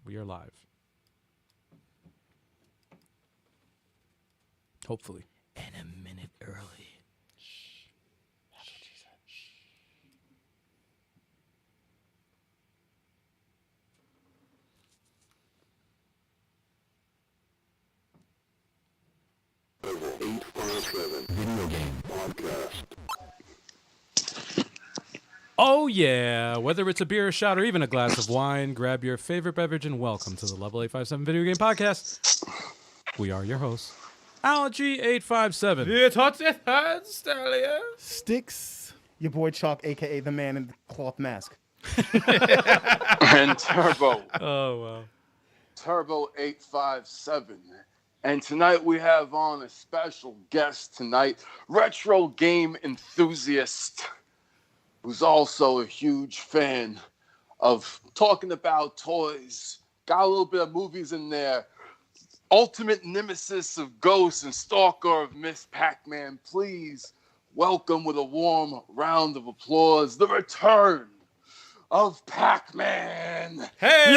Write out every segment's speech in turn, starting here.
We are live. Hopefully. And a minute early. That's what she said. Level 857 Video Game Podcast. Oh, yeah. Whether it's a beer, a shot, or even a glass of wine, grab your favorite beverage and welcome to the Level 857 Video Game Podcast. We are your hosts, Algae857. It's hot, Stadia. Sticks, your boy Chalk, a.k.a. the man in the cloth mask. And Turbo. Oh, wow. Turbo 857. And tonight we have on a special guest tonight, retro game enthusiast, who's also a huge fan of talking about toys. Got a little bit of movies in there. Ultimate nemesis of Ghosts and stalker of Miss Pac-Man. Please welcome with a warm round of applause the return of Pac-Man. Hey!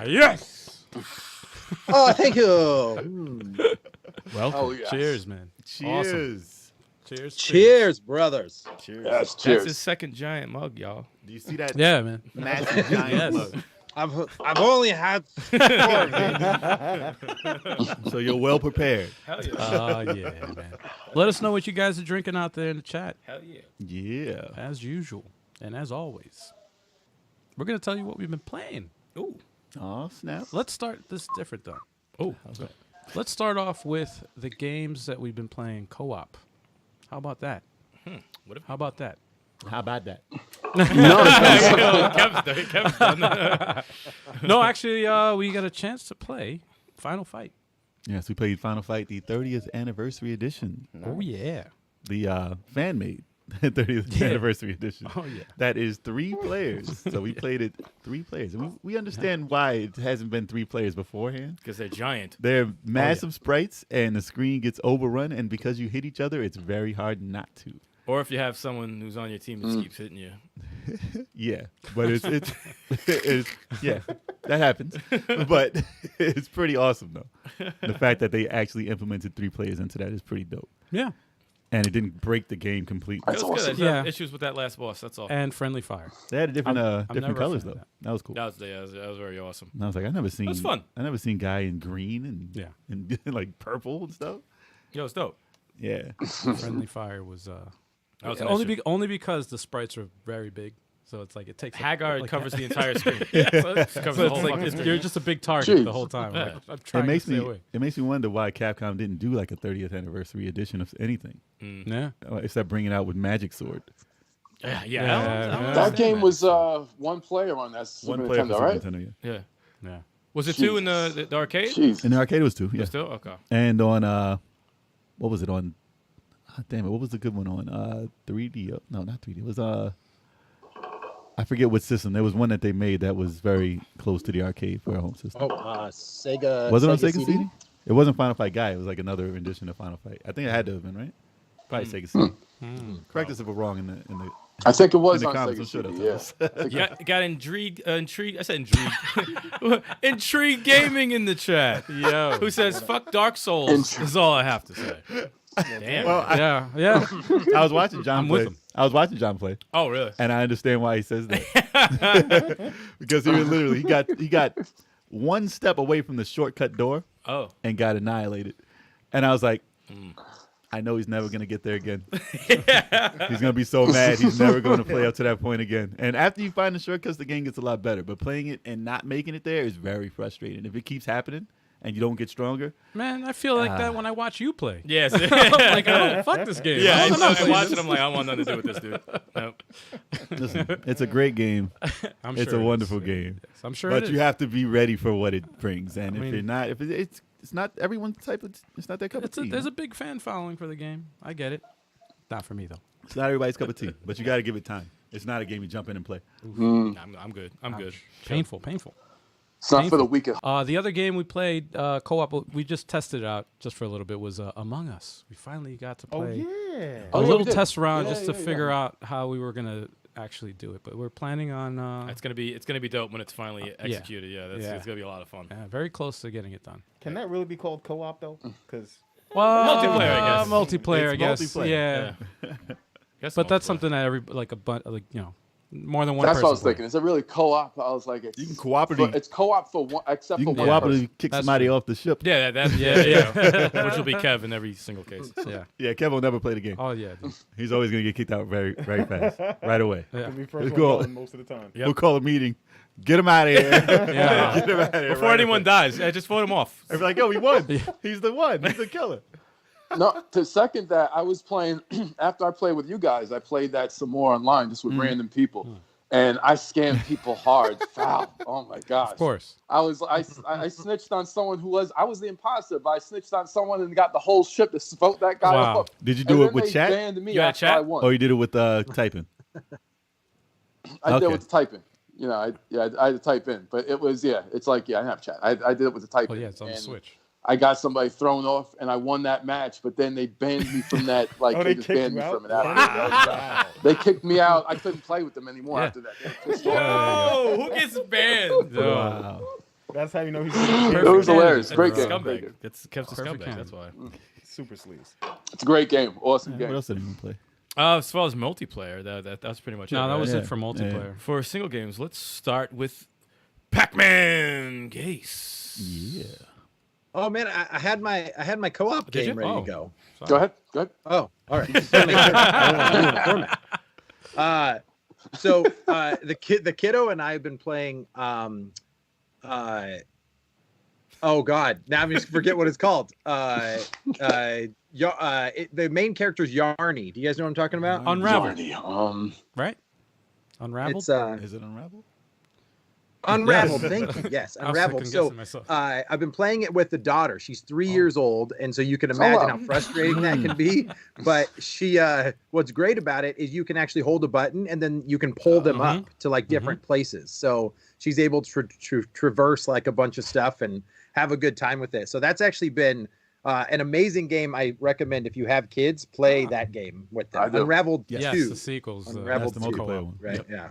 Yes! Oh, thank you. Welcome. Oh, yes. Cheers, man. Cheers. Awesome. Cheers. Cheers, brothers. Cheers. Yes, That's cheers. his second giant mug, y'all. Do you see that Yeah, man. massive giant Yes. mug? I've only had 4 of these. So you're well prepared. Hell yeah. Yeah, man. Let us know what you guys are drinking out there in the chat, Hell yeah. Yeah. as usual. And as always, we're going to tell you what we've been playing. Ooh. Oh, snap. Let's start this different, though. Oh. Let's start off with the games that we've been playing co-op. How about that? What if How about that? How about that? Kevin's done. No, actually, we got a chance to play Final Fight. Yes, we played Final Fight, the 30th anniversary edition. Oh, yeah. The fan-made 30th Yeah. anniversary edition. Oh, yeah. That is 3 players. So we played it 3 players. And we understand why it hasn't been 3 players beforehand. Because they're giant. They're massive sprites, and the screen gets overrun, and because you hit each other, it's very hard not to. Or if you have someone who's on your team that keeps hitting you. Yeah, but it's yeah, that happens. But it's pretty awesome though. The fact that they actually implemented 3 players into that is pretty dope, Yeah. and it didn't break the game completely. That's It was good. I awesome. just have Yeah. issues with that last boss. That's all. And Friendly Fire. They had a different I'm different never a colors fan of though. that. That was cool. that was very awesome. And I was like, I never seen. was fun. I never seen guy in green and Yeah. and like purple and stuff. Yo, it's dope. Yeah, Friendly Fire was That was an only issue. only because the sprites are very big, so it's like it takes Haggard like, covers the entire screen. So Covers the it's whole like fucking screen. you're just a big target Jeez. the whole time. Yeah. Like, I'm trying it makes to stay me away. it makes me wonder why Capcom didn't do like a 30th anniversary edition of anything, Yeah. except bringing it out with Magic Sword. Yeah. Yeah, I don't yeah. That understand game was 1 player on that Super One player Nintendo, for right? Super Nintendo. Yeah. Yeah. Yeah. Was it 2 in the arcade? Jeez. In the arcade it was 2. Yeah. Still? Okay. And on what was it on? Damn it, what was the good one on 3D? No, not 3D. It was I forget what system. There was one that they made that was very close to the arcade for a home system. Oh, Sega. Was it on Sega CD? It wasn't Final Fight Guy. It was like another rendition of Final Fight. I think it had to have been, right? Probably Sega CD. Correct us if we're wrong in the I think it was in the on comments. Sega I'm CD, sure yeah. Got intrigued. I said intrigued. Intrigue Gaming in the chat. Yo. Who says fuck Dark Souls is all I have to say. Damn. Well, Yeah. Yeah. I was watching John I'm play. with him. I was watching John play, Oh really? and I understand why he says that. Because he was literally he got one step away from the shortcut door Oh. and got annihilated. And I was like, I know he's never going to get there again. He's going to be so mad. He's never going to play up to that point again. And after you find the shortcuts, the game gets a lot better. But playing it and not making it there is very frustrating. If it keeps happening and you don't get stronger, Man, I feel like that when I watch you play. Yes. I'm like, oh, fuck this game. Yeah, I don't know I how to watch play it. I'm like, I want nothing to do with this dude. Nope. listen, it's a great game. I'm It's sure a it wonderful is. game. I'm sure But it you is. have to be ready for what it brings. And I if mean- you're not, if it's not everyone's type of, it's not their cup of tea. There's a big fan following for the game. I get it. Not for me, though. It's not everybody's cup of tea, but you got to give it time. It's not a game you jump in and play. I'm good. I'm good. Painful, painful. It's not for the weak at The other game we played, co-op, we just tested it out just for a little bit, was Among Us. We finally got to play yeah. a Oh, yeah, little we did. test round Yeah, just to yeah, figure out how we were going to actually do it, but we're planning on. It's gonna be dope when it's finally executed. Yeah, it's gonna be a lot of fun. Very close to getting it done. Can that really be called co-op though? Because Multiplayer, I guess. Multiplayer, I guess. multiplayer. Yeah. Guess But that's multiplayer. something that more than one That's person. what I was play. thinking. Is it really co-op? I was like, it's, You can cooperatively. it's co-op for one, except You for can one cooperatively person. kick That's somebody true. off the ship. Yeah, yeah. Which will be Kev in every single case. Yeah. Yeah, Kevin will never play the game. Oh yeah. dude. He's always gonna get kicked out very, very fast, right away. Yeah. be first Let's one go. going most of the time. Yep. We'll call a meeting. Get him out of here. Yeah. Get him out of here. Before right anyone away. dies, just vote him off. They'll be like, yo, we won. He's the one. He's the killer. No, to second that, I was playing after I played with you guys. I played that some more online, just with random people, and I scammed people hard, foul. Oh my gosh! Of course. I snitched on someone I was the imposter, but I snitched on someone and got the whole ship to vote that guy Wow. off. Did you And do then it with they chat? banned me You had after chat? I won. Or you did it with typing? I did okay. it with the typing. You know, I had to type in, but it was it's like I didn't have chat. I did it with the typing. Oh yeah, it's on the and Switch. I got somebody thrown off, and I won that match. But then they banned me from that. Like Oh, they they just kicked banned you me out? from it after. Wow. They kicked me out. I couldn't play with them anymore Yeah. after that. They were pissed off. Oh, who gets banned? Wow. That's how you know he's It was hilarious. Great game. Scumbag. Great game. It's Kev's a Perfect scumbag. game. That's why. super sleaze. It's a great game. Awesome What game. else did anyone play? As far as multiplayer, that's pretty much it. No, that right? was Yeah. it for multiplayer. For single games. Let's start with Pacmancase. Yeah. Oh man, I had my co-op Did game you? ready Oh. to go. Sorry. Go ahead. Go ahead. Oh, all right. Just wanna make sure I don't wanna ruin the format. So the kiddo and I have been playing. Oh God, now I'm just forget what it's called. The main character's Yarny. Do you guys know what I'm talking about? Unravel, Yarny, right? Unraveled. It's Is it Unravel? Unraveled. Thank you. Yes, I was Unraveled. So second-guessing myself. I've been playing it with the daughter. She's 3 years old, and so you can imagine how frustrating that can be. But she, what's great about it is you can actually hold a button, and then you can pull them up to like different places. So she's able to traverse like a bunch of stuff and have a good time with it. So that's actually been an amazing game. I recommend if you have kids, play that game with them. I do. Unraveled yes, 2. the sequels. Unraveled That's the 2. multiplayer one. Right. Yep. Yeah.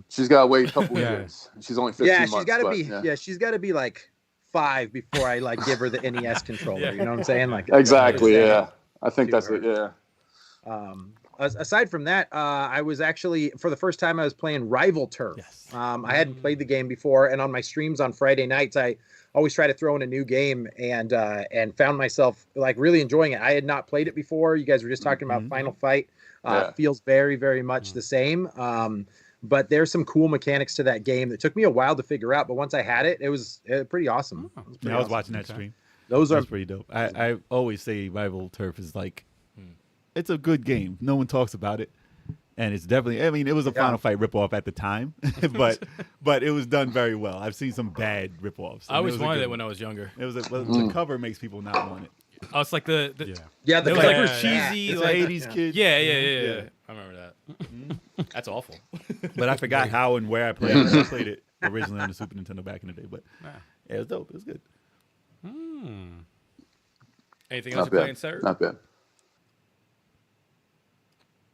she's got to wait a couple of Yeah. years. She's only 15 Yeah, months. she's got to but, be. yeah. Yeah, she's got to be like 5 before I like give her the NES controller. Yeah. You know what I'm saying? Like Exactly. Yeah. I think to that's her. it. Yeah. Aside from that, I was actually for the first time I was playing Rival Turf. Yes. I hadn't played the game before, and on my streams on Friday nights, I always try to throw in a new game, and found myself like really enjoying it. I had not played it before. You guys were just talking about Final Fight. Yeah. Feels very, very much the same. But there's some cool mechanics to that game that took me a while to figure out. But once I had it, it was pretty awesome. It was pretty Yeah, I was awesome. watching that stream. Those are That's pretty dope. I always say Rival Turf is like, it's a good game. No one talks about it. And it's definitely, I mean, it was a Final Fight ripoff at the time, but it was done very well. I've seen some bad ripoffs. I always wanted it when I was younger. It was the cover makes people not want it. Oh, it's like the yeah, it was cover like is cheesy, It's like an 80s kid. yeah. I remember that. That's awful. But I forgot how and where I played it. I played it originally on the Super Nintendo back in the day. But yeah, it was dope. It was good. Anything else Not you're playing, bad. sir? Not bad.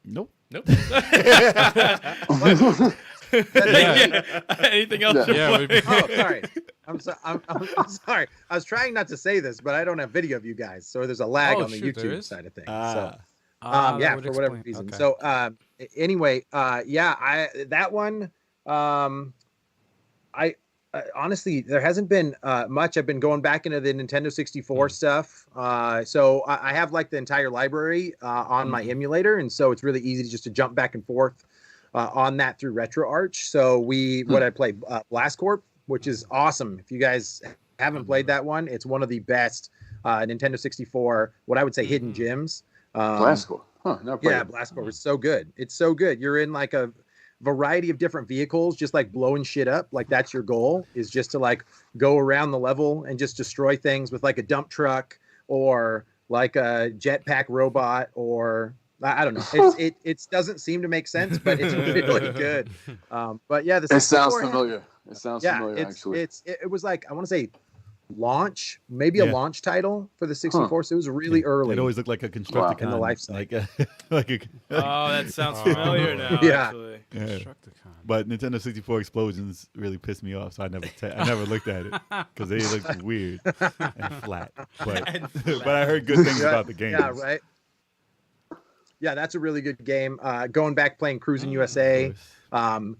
Nope. Nope. Yeah. Anything else? Yeah. you're playing? Oh, sorry. I'm sorry. I was trying not to say this, but I don't have video of you guys, so there's a lag Oh, on the shoot, there YouTube is? side of things. Ah. Yeah, that for would whatever explain- reason. okay. So anyway, that one, I honestly there hasn't been much. I've been going back into the Nintendo 64 stuff. So I have like the entire library on my emulator, and so it's really easy just to jump back and forth on that through RetroArch. So what I play Blast Corp, which is awesome. If you guys haven't played that one, it's one of the best Nintendo 64, what I would say hidden gems. Blast Corp. Huh. Never played Yeah, it. Blast Corp is so good. It's so good. You're in like a variety of different vehicles, just like blowing shit up. Like that's your goal, is just to like go around the level and just destroy things with like a dump truck or like a jetpack robot, or I don't know. It doesn't seem to make sense, but it's really good. But yeah, the It sounds 64 familiar. It sounds familiar, actually. It was like, I want to say launch, maybe a launch title for the 64. So it was really early. It always looked like a Constructicon in the life cycle. like a Oh, that sounds familiar now. Yeah. Actually. yeah. Constructicon. But Nintendo 64 explosions really pissed me off, so I never looked at it because they looked weird and flat. But but I heard good things about the game. Yeah, right. Yeah, that's a really good game. Going back playing Cruising USA, and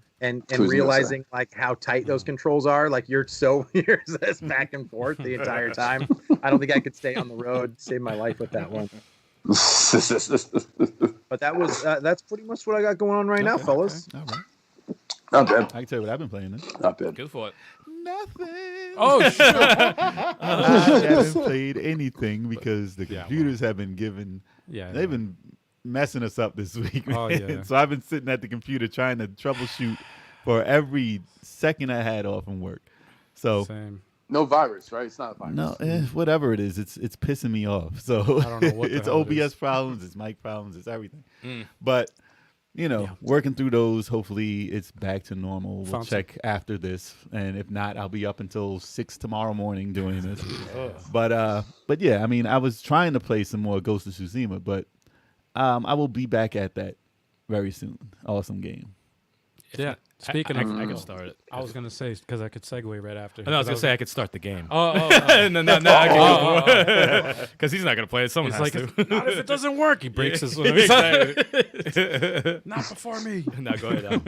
Cruising realizing like how tight those controls are. Like you're just back and forth the entire time. I don't think I could stay on the road. Save my life with that one. But that's pretty much what I got going on right now, fellas. All right. Not bad. I can tell you what I've been playing. Then. Not bad. Go for it. Nothing. Oh, shit. I haven't played anything because the Yeah, computers have been they've been messing us up this week. Oh, Man. yeah. So I've been sitting at the computer trying to troubleshoot for every second I had off from work. So Same. No virus, right? It's not a virus. no, whatever it is, it's pissing me off. So I don't know what the it's hell it OBS is. problems, it's mic problems, it's everything. But working through those, hopefully it's back to normal. We'll Found check after this, and if not, I'll be up until 6 tomorrow morning doing this. But yeah, I mean, I was trying to play some more Ghost of Tsushima, but I will be back at that very soon. Awesome game. Yeah. Speaking I of, can start it. I was gonna say because I could segue right after. No, I was gonna say I could start the game. Oh, no, I can go because he's not gonna play it. Someone He's has like, to. not if it doesn't work. He breaks his. Exactly. Not before me. No, go ahead. Al.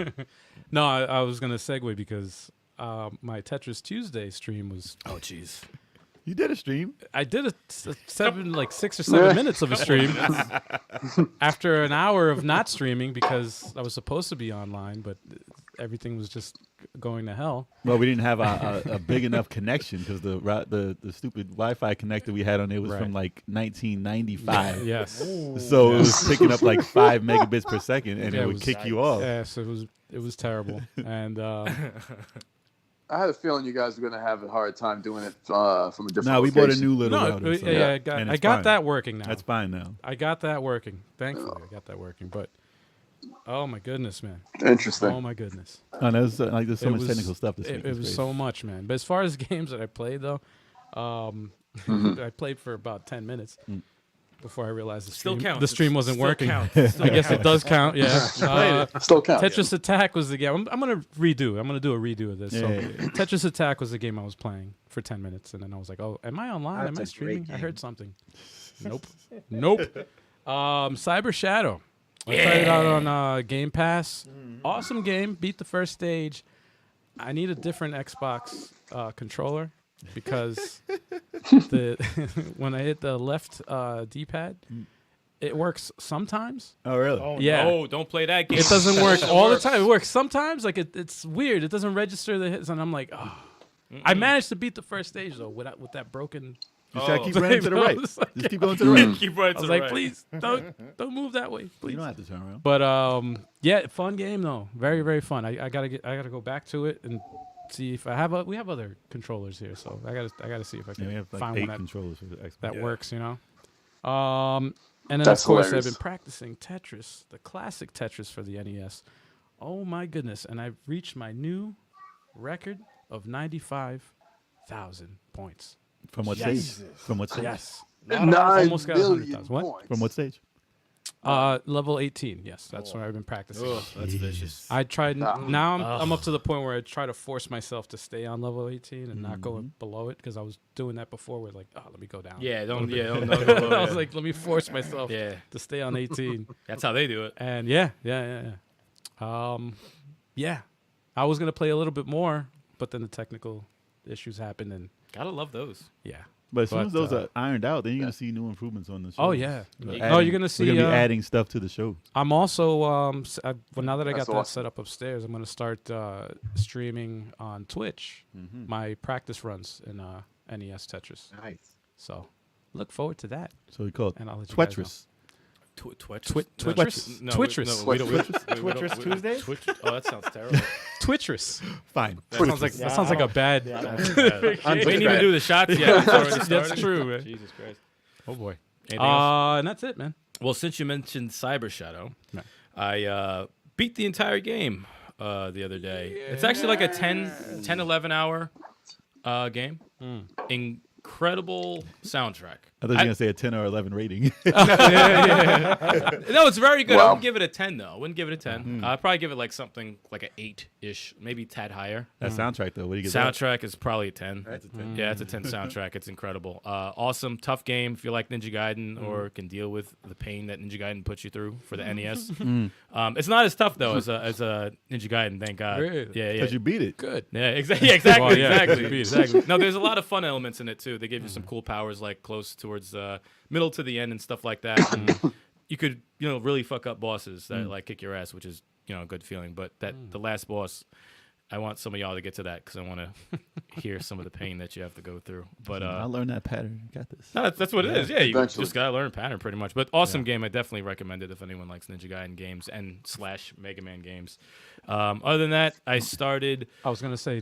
No, I was gonna segue because my Tetris Tuesday stream was. Oh, jeez. You did a stream. I did 6 or 7 minutes of a stream after an hour of not streaming because I was supposed to be online, but everything was just going to hell. Well, we didn't have a big enough connection because the stupid Wi-Fi connector we had on there was Right. from like 1995. Yes. So it was picking up like 5 megabits per second, and Yeah, it it would was- kick you off. Yes, it was terrible, and I had a feeling you guys were going to have a hard time doing it from a different No, we bought a location. new little no, router. So yeah, and I it's got fine. that working now. That's fine now. I got that working. Thankfully, I got that working. But oh my goodness, man! Interesting. Oh my goodness! Oh, there's there's so It much was- technical stuff this week. It It's was crazy. so much, man. But as far as games that I played, though, I played for about 10 minutes before I realized Still counts. the stream wasn't Still working. counts. I guess it does count. Yeah. Still counts. Tetris Attack was the game. I'm gonna redo. I'm gonna do a redo of this. So Yeah. Tetris Attack was the game I was playing for 10 minutes, and then I was like, "Oh, am I online? That's Am I a streaming? great I heard game. something." Nope. Cyber Shadow. I tried it out on Game Pass. Awesome game. Beat the first stage. I need a different Xbox controller because when I hit the left D-pad, it works sometimes. Oh, really? Oh, Yeah. Oh, don't play that game. It doesn't work all the works. time. It works sometimes. Like it's weird. It doesn't register the hits, and I'm like, oh. I managed to beat the first stage though with that broken. You gotta Oh. keep running to the I right. was like- Just keep going to the right. Keep running I to was the like, right. please don't move that way, You please. don't have to turn around. But yeah, fun game though. Very very fun. I gotta go back to it and see if I have we have other controllers here, so I gotta see if I Yeah, can we have like find 8 one that controllers for the Xbox. that Yeah. works, you know. And then That's of course hilarious. I've been practicing Tetris, the classic Tetris for the NES. Oh my goodness! And I've reached my new record of 95,000 points. From what Yes. stage? From what stage? Yes, 9 almost got billion 100,000. What? points. From what stage? Level 18. Yes, that's where I've been practicing. Oh, that's vicious. I tried. Ah. Now I'm up to the point where I try to force myself to stay on level 18 and not go below it because I was doing that before. Where like, oh, let me go down. Yeah, don't. a Yeah, little don't. bit. don't I was like, let me force myself yeah, to stay on 18. that's how they do it. And yeah. Yeah. I was gonna play a little bit more, but then the technical issues happened, and Gotta love those. yeah. But as soon But, as those are ironed out, then you're gonna see new improvements on the show. Oh yeah. We're Oh, you're gonna see. We're gonna be adding stuff to the show. I'm also well, now that I got That's that awesome. set up upstairs, I'm gonna start streaming on Twitch my practice runs in NES Tetris. Nice. So look forward to that. So we call it And I'll let you guys know. Twitchers. Twitchers? No, Twitchers? we don't. Twitchers Tuesday? Oh, that sounds terrible. Twitchers. Fine. That sounds like Yeah, that sounds like a bad. We didn't even do the shots yet. It's already That's started. true, man. Jesus Christ. Oh boy. Anything else? And that's it, man. Well, since you mentioned Cyber Shadow, No. I beat the entire game the other day. It's actually like a 10, 11 hour game. Incredible soundtrack. I thought you were gonna say a 10 or 11 rating. No, it's very good. I Wow. wouldn't give it a 10 though. I wouldn't give it a 10. I'd probably give it like something like an 8-ish, maybe a tad higher. That soundtrack though, what do you get? that? Soundtrack is probably a 10. That's a 10. Yeah, it's a 10 soundtrack. It's incredible. Awesome, tough game if you like Ninja Gaiden or can deal with the pain that Ninja Gaiden puts you through for the NES. It's not as tough though as a Ninja Gaiden, thank God. Really? Yeah, yeah. Because you beat it. Good. Yeah, exactly. Exactly. Well, yeah, exactly. you beat it. Exactly. No, there's a lot of fun elements in it too. They give you some cool powers, like close towards middle to the end and stuff like that. And you could, really fuck up bosses that like kick your ass, which is, a good feeling. But the last boss, I want some of y'all to get to that because I want to hear some of the pain that you have to go through. But I learned that pattern. You got this. no, that's what it is. Yeah, you Eventually. just gotta learn pattern pretty much. But awesome game. I definitely recommend it if anyone likes Ninja Gaiden games and / Mega Man games. Other than that, I started. I was gonna say,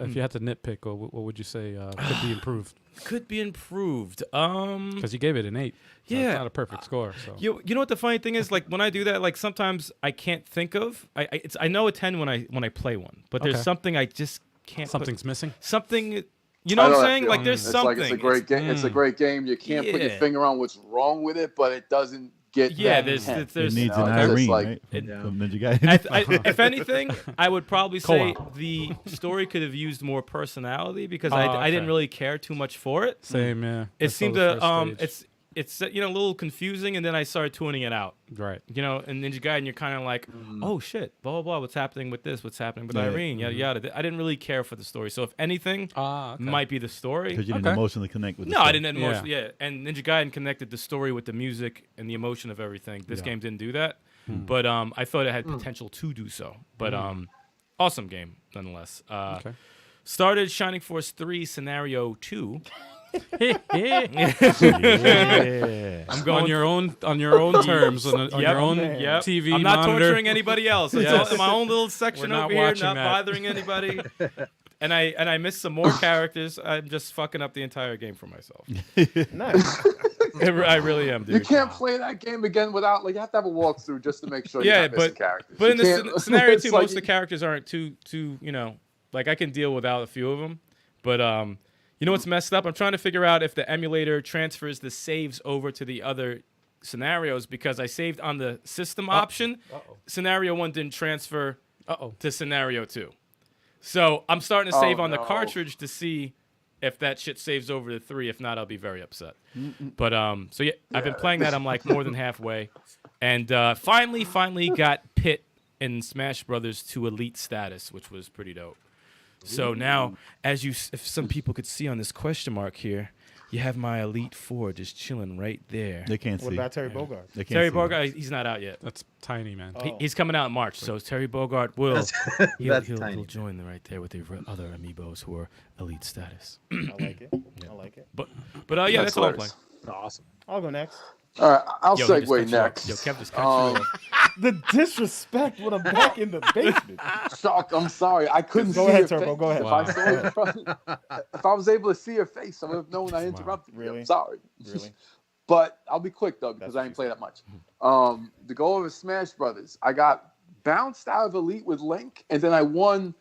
if you had to nitpick, what would you say could be improved? Could be improved. Because you gave it an 8. So Yeah. it's not a perfect score. So You know what the funny thing is? Like when I do that, like sometimes I can't think of. I know a 10 when I play one, but there's Okay. something I just can't. something's missing. Something. You know I what I'm that saying? feeling. Like there's it's something. Like it's a great game. It's a great game. You can't put your Yeah. finger on what's wrong with it, but it doesn't get. Yeah, that there's intense. there's. It needs you an know, it's Irene, like- right? Yeah. From Ninja Gaiden. If anything, I would probably say Co-op. the story could have used more personality because Oh, I didn't okay. really care too much for it. Same, yeah. It I saw seemed the to first stage. it's a little confusing, and then I started tuning it out. right. In Ninja Gaiden, you're kind of like, oh shit, blah blah blah. What's happening with this? What's happening with Yeah. Irene? Yada yada. I didn't really care for the story. So if anything, Okay. might be the story. Because you didn't Okay. emotionally connect with. The No, I story. didn't emotionally. Yeah, and Ninja Gaiden connected the story with the music and the emotion of everything. This game didn't do that, but I thought it had potential to do so. But awesome game nonetheless. Okay. Started Shining Force 3 Scenario 2. Yeah. I'm going on your own terms, on Yep. your own Yep. TV I'm not monitor. torturing anybody else. It's Yes. all in my own little section We're not over here, watching not that. bothering anybody. And I missed some more characters. I'm just fucking up the entire game for myself. Nice. I really am, dude. You can't play that game again without you have to have a walkthrough just to make sure Yeah, you're not missing but- characters. But in You the can't- scenario it's 2, like most of the characters aren't too like I can deal without a few of them. But you know what's messed up? I'm trying to figure out if the emulator transfers the saves over to the other scenarios because I saved on the system option. Scenario 1 didn't transfer to scenario 2. So I'm starting to save on the no. cartridge to see if that shit saves over to 3. If not, I'll be very upset. But so yeah, I've been playing that. I'm like more than halfway, and finally got Pit in Smash Brothers to elite status, which was pretty dope. So now, if some people could see on this question mark here, you have my Elite Four just chilling right there. They can't What see. about Terry Bogard? They can't Terry see. Bogard, he's not out yet. That's tiny, man. He's coming out in March, so Terry Bogard will That's he'll tiny. join right there with the other amiibos who are elite status. I like it. I like it. But yeah, that's all I'm playing. hilarious. Awesome. I'll go next. All right, I'll Yo, he just cut segue you off. next. Yo, Kev just cut you off. The disrespect when I'm back in the basement. Shock, I'm sorry. I couldn't Go see ahead, your Turbo, face. go ahead. If, I saw it in front- if I was able to see your face, I would have known I interrupted you. Really? I'm sorry. Really? But I'll be quick, though, because That's I ain't played that much. To go over Smash Brothers, I got bounced out of Elite with Link, and then I won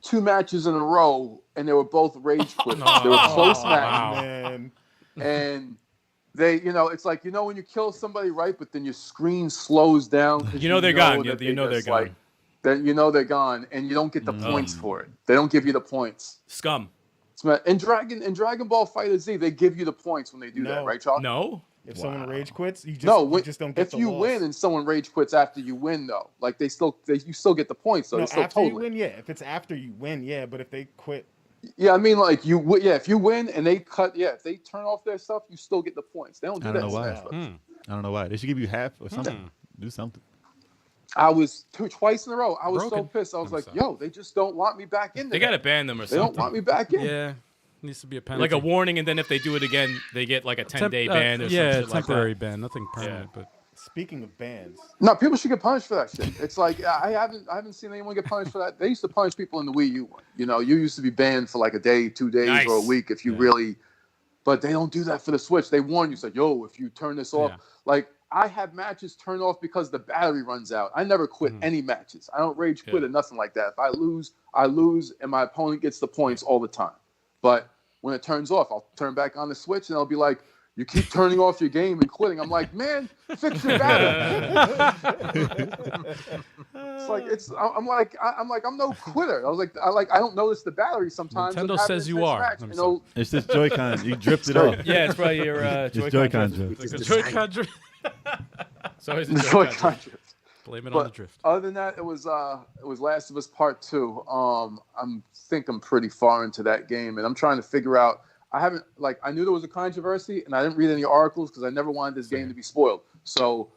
2 matches in a row, and they were both rage quits. They were close matches. Man. And they, it's like, when you kill somebody, right, but then your screen slows down. 'cause You know they're gone. that You know they they're just, like, then they're gone, and you don't get the points for it. They don't give you the points. Scum. In Dragon Ball Fighter Z, they give you the points when they do that, No. right, Chalk? No. If someone rage quits, you just, No, you just don't get if the you loss. win and someone rage quits after you win, though, like you still get the points, so No, they still after you total it. win, yeah. If it's after you win, yeah. But if they quit, Yeah, I mean, like if you win and they if they turn off their stuff, you still get the points. They don't do I that. don't know in why. Smash Bros. I don't know why. They should give you half or something. Do something. I was twice in a row. I was so Broken. pissed. I was I'm like, sorry. "Yo, they just don't want me back in there. They gotta ban them or They don't something. want me back in." Yeah, needs to be a penalty. Like a warning, and then if they do it again, they get like a 10-day ban or yeah, some shit like temporary that. ban, nothing permanent. But speaking of bans, No, people should get punished for that shit. It's like I haven't seen anyone get punished for that. They used to punish people in the Wii U one. You used to be banned for like a day, 2 days, Nice. or a week if you really. But they don't do that for the Switch. They warn you, say, "Yo, if you turn this off," Yeah. like I have matches turned off because the battery runs out. I never quit any matches. I don't rage quit or nothing like that. If I lose, and my opponent gets the points all the time. But when it turns off, I'll turn back on the Switch and I'll be like, you keep turning off your game and quitting. I'm like, man, fix your battery. I'm no quitter. I don't notice the battery sometimes. Nintendo What says happens you is are. scratch, I'm you know, It's just Joy-Con. You dripped it off. Yeah, it's probably your It's Joy-Con Joy-Con drift. drift. The Joy-Con drift. So it's the the Joy-Con Joy-Con drift. drift. Blame it on the But drift. other than that, it was Last of Us Part 2. I'm pretty far into that game, and I'm trying to figure out. I knew there was a controversy, and I didn't read any articles because I never wanted this game to be spoiled. So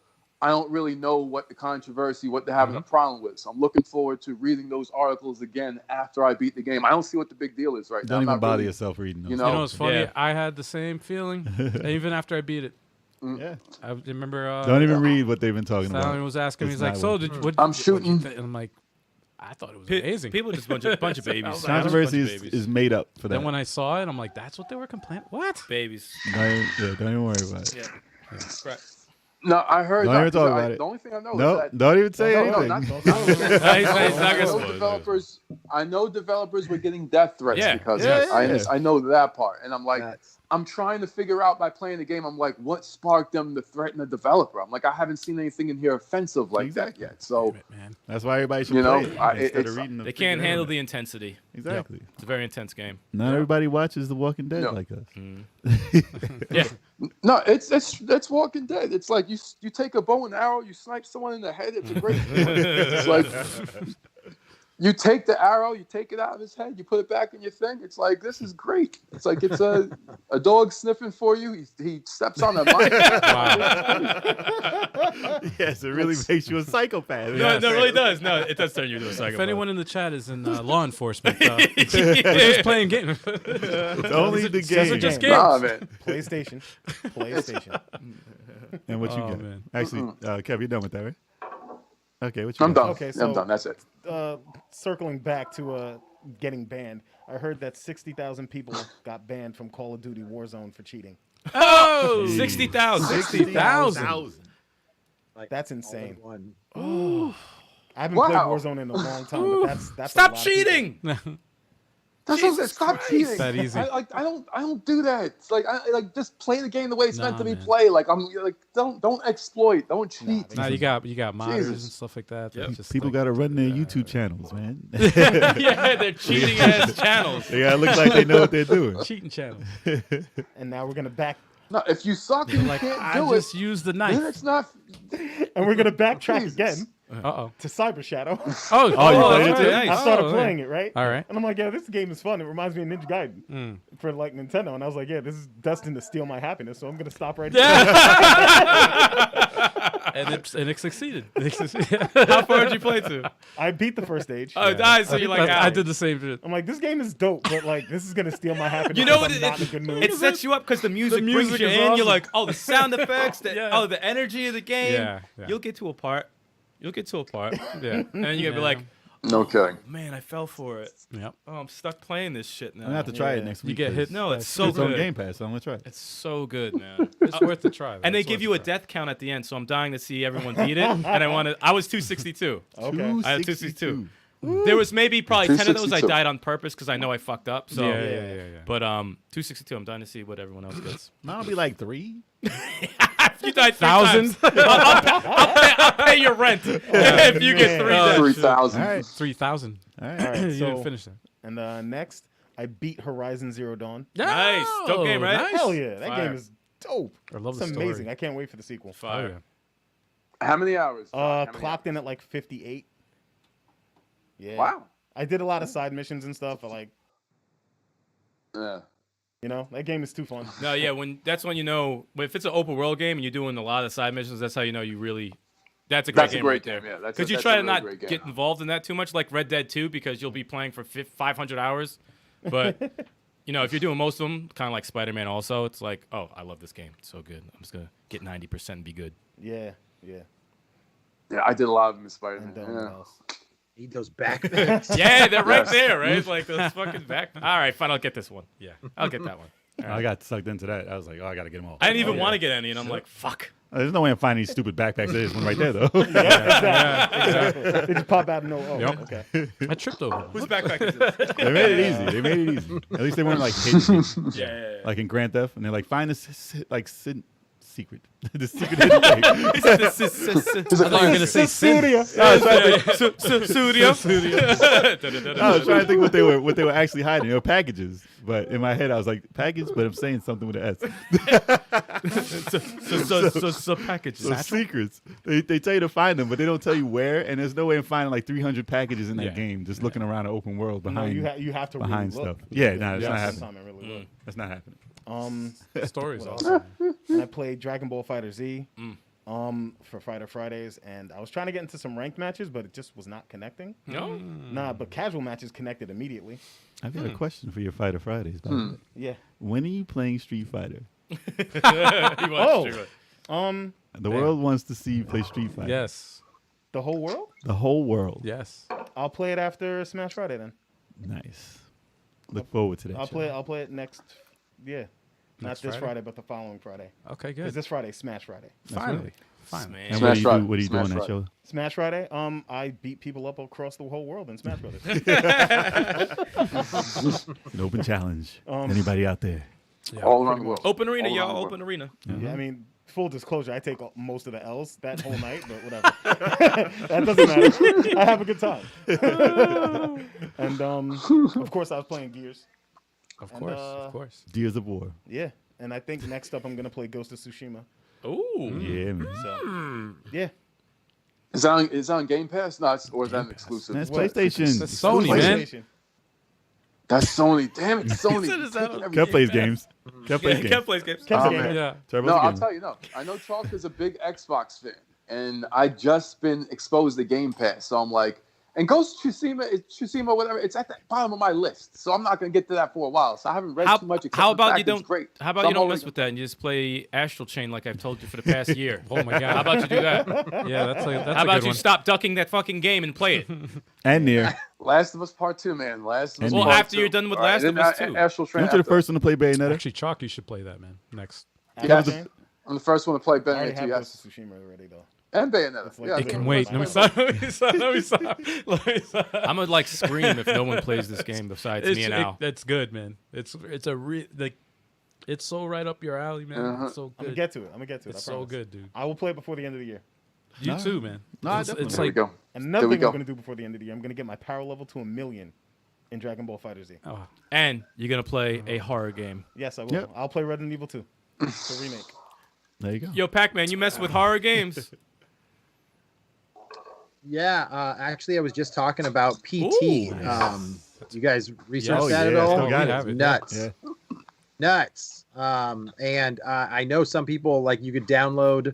I don't really know what the controversy, what they're having a problem with. So I'm looking forward to reading those articles again after I beat the game. I don't see what the big deal is right now. Don't I'm even not bother really- yourself reading those. You You know what's funny? Yeah. I had the same feeling even after I beat it. Yeah. I remember. Don't even read what they've been talking Stallion about. was asking me, It's he's like, not "So worth did it. what? I'm what'd you shooting- think?" And I'm like, "I thought it was amazing." People just bunch of babies. Controversy Bunch of babies. is made up for that. Then when I saw it, I'm like, "That's what they were complaining." What? Babies. Don't even worry about it. Yeah. Right. No, I heard Don't that. even talk about it. The only thing I know No, is that don't even say No, anything. not- He's not I gonna know spoil it. I know developers were getting death threats Yeah. because Yeah, of it. yeah. I know that part, and I'm like, That's- I'm trying to figure out by playing the game. I'm like, what sparked them to threaten the developer? I'm like, I haven't seen anything in here offensive like Exactly. that yet. So Man, That's why everybody should You know, play it I- instead it's- of reading. They can't handle the intensity. Exactly. It's a very intense game. Not everybody watches The Walking Dead No. like us. Yeah. no, it's Walking Dead. It's like you take a bow and arrow, you snipe someone in the head. It's a great. It's like you take the arrow, you take it out of his head, you put it back in your thing. It's like, this is great. It's like it's a dog sniffing for you. He steps on a mic. Yes, it really makes you a psychopath. No, it really does. No, it does turn you into a psychopath. if anyone in the chat is in law enforcement, we're just playing games. It's only the These are game. just game. games. Nah, man. PlayStation. PlayStation. And what you Oh, got? man. Actually, Kev, you're done with that, right? Okay, what you I'm got? done. Okay, I'm so- done. That's it. Circling back to getting banned, I heard that 60,000 people got banned from Call of Duty Warzone for cheating. Oh, 60,000. 60,000. Like, That's insane. all in one. I haven't played Wow. Warzone in a long time, but that's a Stop lot of people. cheating. That's Jesus what I'm saying. Stop Christ. cheating. That easy. I don't do that. It's like I just play the game the way it's meant to be man. played. Like I'm like don't exploit, don't cheat. Now you got modders Jesus. and stuff like that. Yep. that just People like, got to run their YouTube channels, man. Yeah, they're cheating ass channels. They got to look like they know what they're doing. cheating channel. And now we're gonna back, No, if you suck and you Like can't I do just it, used the then knife. it's not. and we're gonna backtrack Jesus. again Uh-oh. to Cyber Shadow. Oh, you played it that's too? right. I started Oh, playing it, right? All right. And I'm like, yeah, this game is fun. It reminds me of Ninja Gaiden for like Nintendo. And I was like, yeah, this is destined to steal my happiness. So I'm gonna stop right here. and it succeeded. How far did you play to? I beat the first stage. Oh, nice. So you're like, I "Ah." did the same shit. I'm like, this game is dope, but like, this is gonna steal my happiness. You know what? because I'm not in a good mood. It sets you up because the music brings music you is in. You're awesome. like, oh, the sound effects, Yeah. the energy of the game. Yeah, yeah. You'll get to a part. Yeah. Yeah. And then you're gonna be like, No kidding. man, I fell for it. Yep. Oh, I'm stuck playing this shit now. I'm gonna have to try it Yeah. next You week. get hit. 'cause No, it's so it's on good. Game Pass, so I'm gonna try it. It's so good, man. It's worth the try. And they It's give worth you a the try. death count at the end, so I'm dying to see everyone beat it. And I was 262. Okay. I had 262. There was maybe probably 10 of those I 262. died on purpose because I know I fucked up. So, Yeah. But 262. I'm dying to see what everyone else gets. Mine will be like 3. You died 1,000? 3 times. I'll pay your rent if you get 3 deaths. 3,000. All right. 3,000. All right. All right, You so didn't finish that. and next, I beat Horizon Zero Dawn. Nice. Dope game, right? Nice. Hell yeah, that Fire. game is dope. I love It's the story. amazing. I can't wait for the sequel. Oh, Fire. yeah. How many hours? How many Clocked in at like 58. Yeah. hours? Wow. I did a lot of side missions and stuff. But like, Yeah. you know, that game is too fun. No, yeah. That's when you know if it's an open world game and you're doing a lot of side missions. That's how you know you really. That's a great That's a game great right there. game. Yeah. That's Because you that's try a to really not great game. get involved in that too much, like Red Dead 2, because you'll be playing for 500 hours. But you know, if you're doing most of them, kind of like Spider-Man, also, it's like, oh, I love this game. It's so good. I'm just gonna get 90% and be good. Yeah. Yeah, I did a lot of them in And Spider-Man. what Yeah. else? Need those backpacks. Yeah, they're right Yes. there, right? Like those fucking back. All right, fine. I'll get this one. Yeah. I'll get that one. I got sucked into that. I was like, oh, I gotta get them all. I didn't even yeah. want to get any, and I'm like, fuck. There's no way I'm finding these stupid backpacks. There's one right there, though. Exactly. They just pop out and know. Oh, Yep. okay. I tripped over. Whose backpack is this? They made it easy. They made it easy. At least they weren't like hidden, Yeah. like in Grand Theft, and they're like, find this secret, the secret hidden thing. I thought you were gonna say sin. Studio. I was trying to think what they were actually hiding. They were packages, but in my head I was like package, but I'm saying something with an S. So packages. So secrets. They tell you to find them, but they don't tell you where. And there's no way of finding like 300 packages in that game. Just looking around an open world No, behind you have to behind really stuff. look. Yeah, no, it's You not have to happening. time and really look. That's not happening. Stories What awesome. And I played Dragon Ball Fighter Z for Fighter Fridays, and I was trying to get into some ranked matches, but it just was not connecting. No. Nah, but casual matches connected immediately. I've got a question for your Fighter Fridays. By the way. Yeah. When are you playing Street Fighter? The world wants to see you play Street Fighter. Yes. The whole world? The whole world. Yes. I'll play it after Smash Friday then. Nice. Look forward to that. I'll play it next. Yeah. Not Next this Friday? Friday, but the following Friday. Okay, Because good. this Friday, Smash Friday. Finally. Finally. And Smash Friday. what do you do Smash on that Friday. show? Smash Friday. I beat people up across the whole world in Smash Brothers. An open challenge. Anybody out there? All around the world. Open arena, All around y'all. the Open arena. Yeah, I mean, full disclosure, I take most of the L's that whole night, but whatever. That doesn't matter. I have a good time. And of course, I was playing Gears. Of course. Of course. Gears of War. Yeah, and I think next up I'm gonna play Ghost of Tsushima. Ooh. Yeah, man. So yeah, Is that on Game Pass? No, or is that an exclusive? That's What? PlayStation. That's Sony, man. PlayStation. That's Sony. Damn it, Sony. Is that Taking on- Kev plays games. Kev plays Kev games. plays games. Kev's a Oh, gamer. man. Yeah. Turbo's No, a I'll gamer. tell you, no. I know Chalk is a big Xbox fan, and I just been exposed to Game Pass, so I'm like, and Ghost of Tsushima, whatever, it's at the bottom of my list, so I'm not gonna get to that for a while. So I haven't read too much. How about you It's don't? great. How about So you I'm don't already- mess with that and you just play Astral Chain like I've told you for the past year? Oh my god. How about you do that? Yeah, that's a How about good you one. stop ducking that fucking game and play it? And near. Last of Us Part 2, man. Last of Us And Well, Part after 2. you're done with All right, Last of then Us 2. Astral Train. Weren't you the after. first one to play Bayonetta? Actually, Chalk, you should play that, man. Next. Yeah. Shane? I'm the first one to play I already Bayonetta 2, have yes. Ghost of Tsushima already though. And Bayonetta. It's like- Yeah, It It can Yeah. wait. Let me stop. Let me stop. Let me stop. Let me stop. I'm gonna like scream if no one plays this game besides me and Al. That's good, man. It's it's so right up your alley, man. Uh-huh. It's so I'm gonna good. get to it. I'm gonna get to it. It's I so promise. good, dude. I will play it before the end of the year. You No. too, man. No, it's definitely. There we like go. And another we thing go. I'm gonna do before the end of the year, I'm gonna get my power level to 1,000,000 in Dragon Ball Fighter Z. oh, And you're gonna play a horror game. Yes, I will. Yep. I'll play Resident Evil 2, the remake. There you go. Yo, Pac-Man, you mess with horror games. Yeah, actually, I was just talking about PT. Ooh. You guys researched Oh, that at yeah, all? still got we it. have it. Nuts. Yeah. Nuts. And I know some people like you could download.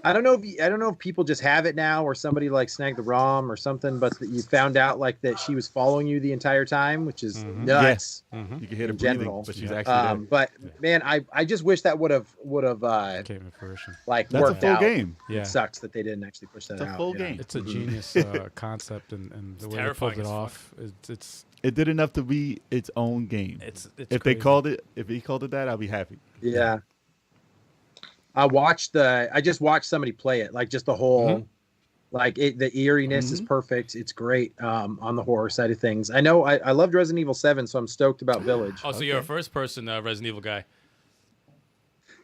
I don't know if people just have it now or somebody like snagged the ROM or something, but that you found out like that she was following you the entire time, which is nuts. You can hear the In breathing, general. but she's actually there. But man, I just wish that would have came to fruition. like That's a worked full out. game. Yeah. It sucks that they didn't actually push that It's a out. full you know? game. It's a genius concept, and the way they terrifying pulled it as fuck. off. It's It did enough to be its own game. it's If they crazy. called it, if he called it that, I'll be happy. Yeah. I just watched somebody play it, like just the whole, like the eeriness is perfect. It's great on the horror side of things. I know I loved Resident Evil 7, so I'm stoked about Village. Oh, so you're a first-person Resident Evil guy.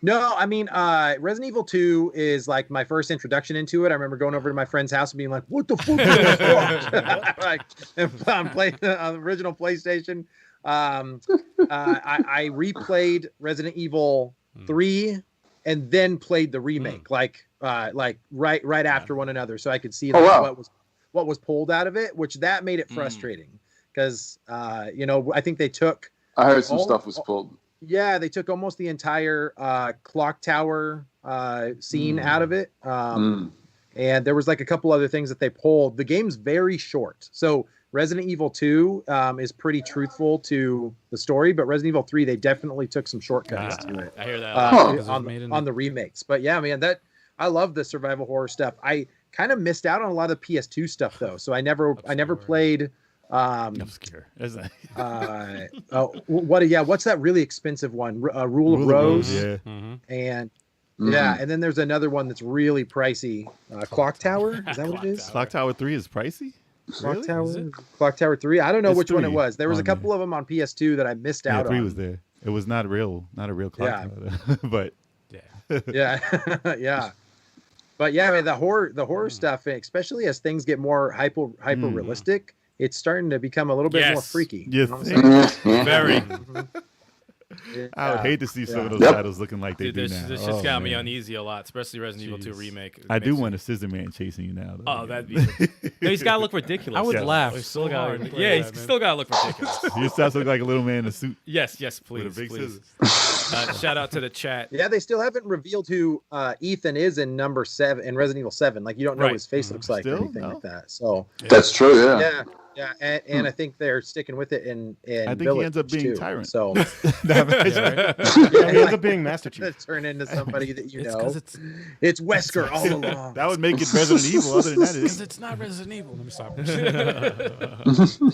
No, I mean, Resident Evil 2 is like my first introduction into it. I remember going over to my friend's house and being like, what the fuck is this? Like, I'm playing on the original PlayStation. I replayed Resident Evil 3 and then played the remake, like right after one another, so I could see like, what was pulled out of it, which that made it frustrating because I think they took. I heard some stuff was pulled. Yeah, they took almost the entire clock tower scene out of it. And there was like a couple other things that they pulled. The game's very short. So Resident Evil 2 is pretty truthful to the story, but Resident Evil 3, they definitely took some shortcuts to it I hear that. Because it was made in- on the remakes. But yeah, man, I love the survival horror stuff. I kind of missed out on a lot of the PS2 stuff though. So I never played Obscure. That's not- what's that really expensive one? Rule of Rose. Yeah. And Yeah, and then there's another one that's really pricey. Clock Tower, is that what it is? Clock Tower 3 is pricey. Clock Really? Tower, Clock Tower 3. I don't know It's which one it 3 was. There was a on couple there. of them on PS2 that I missed Yeah, out 3 on. was there. It was not a real clock Yeah. tower, but Yeah, yeah. But yeah, I mean the horror stuff, especially as things get more hyper realistic, it's starting to become a little bit more Yes. freaky. you You know what I'm think? saying? Very. I would hate to see some of those Yep. titles looking like they Dude, do this now. just Oh, got me man. uneasy a lot, especially Resident Evil 2 remake. It I do makes me- want a Scissor Man chasing you now. Though. Oh, that'd be. No, he's got to look ridiculous. I would Yeah. laugh He's so still got. hard. to play Yeah, he's that, man. still got to look ridiculous. You just look like a little man in a suit Yes, with a please, big please. scissors. Shout out to the chat. Yeah, they still haven't revealed who Ethan is in number 7 in Resident Evil 7. Like you don't know Right. what his face looks like or Still? anything No? like that. So That's true. Yeah. yeah, yeah, and I think they're sticking with it in I think he Village ends up being too. Tyrant. So Yeah, right? Yeah, he ends up being Master Chief. turn into somebody that you It's know. 'cause it's It's Wesker all along. That would make it Resident Evil. Other than that, because it it's not Resident Evil. Let me stop. They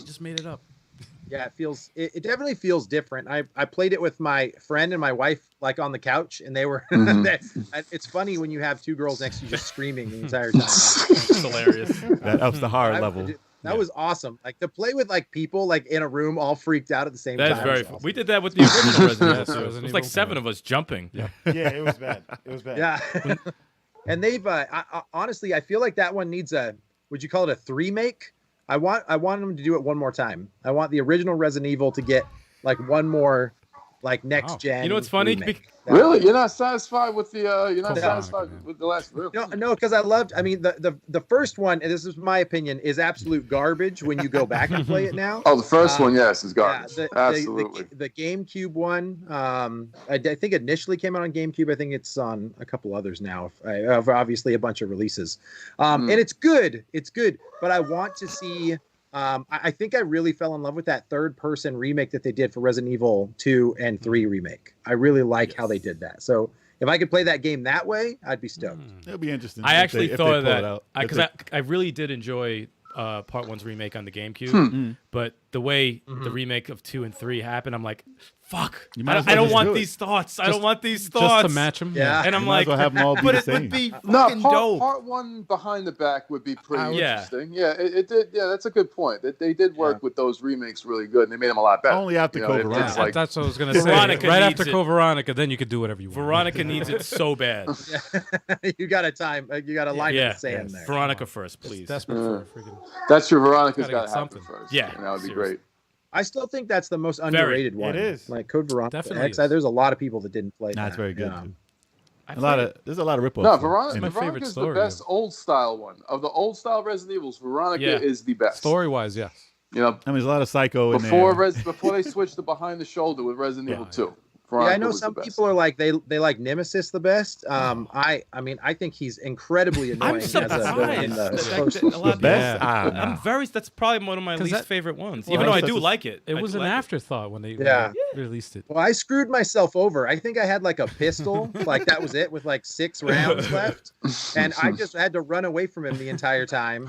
just made it up. Yeah, it definitely feels different. I played it with my friend and my wife like on the couch, and they were. It's funny when you have two girls next to you just screaming the entire time. It's hilarious. that ups the horror level. That was awesome. Like to play with like people like in a room all freaked out at the same That time. is very was fun. awesome. We did that with the original Resident Evil. Resident It was like Evil. 7 of us jumping. Yeah. Yeah, it was bad. It was bad. Yeah. And they've honestly, I feel like that one needs would you call it a 3-make? I want them to do it one more time. I want the original Resident Evil to get like one more like next gen. You know what's funny? remake. Really, you're not satisfied with the? You're not Code satisfied Veronica, with the last? Really? No, because I loved. I mean, the first one, and this is my opinion, is absolute garbage when you go back and play it now. Oh, the first one, yes, is Yeah, garbage. Absolutely. the GameCube one, I think initially came out on GameCube. I think it's on a couple others now. Obviously, a bunch of releases, and it's good. It's good, but I want to see. I think I really fell in love with that third-person remake that they did for Resident Evil 2 and 3 remake. I really like how they did that. So if I could play that game that way, I'd be stoked. It'll be interesting. I if actually they thought of pull it that out. because I really did enjoy Part 1's remake on the GameCube, but the way the remake of 2 and 3 happened, I'm like, fuck. You might as well I don't just want do it. these thoughts. I don't want these thoughts. Just to match them. Yeah. And I'm You might like, as well have them all be but the it same. would be No, fucking dope. part one behind the back would be pretty Yeah. interesting. Yeah, it did. Yeah, that's a good point. That they did work with those remakes really good, and they made them a lot better. Only after You know, Code it's Veronica. like- That's what I was gonna say. Veronica Right needs after it. Code Veronica, then you could do whatever you want. Veronica needs it so bad. You got a line in Yeah, the sand there. Veronica first, please. Desperate for a freaking. That's true. Veronica's Gotta got get to happen something. first. Yeah, and that would be seriously. great. I still think that's the most underrated one. It is. Like Code Veronica. Definitely X, is. there's a lot of people that didn't play Nah, that. it's very good. Yeah. Too. I There's a lot of rip-offs. No, in Veronica, it. my favorite Veronica's the story, best though. old style one of the old style Resident Evils. Veronica Yeah. is the best. Story wise, yes. You know, I mean, there's a lot of Psycho in before there. before they switched to behind the shoulder with Resident Evil 2. Yeah, I Veronica know was some the best. people are like they like Nemesis the best. I mean I think he's incredibly annoying. I'm as surprised. a villain in the that first. a lot of Best? people- Ah, nah. I'm very. That's probably one of my 'Cause least that- favorite ones. well, Even though I that's do just- like it. It I was do an like it. afterthought when they Yeah. released it. Well, I screwed myself over. I think I had like a pistol, like that was it, with like 6 rounds left, and I just had to run away from him the entire time.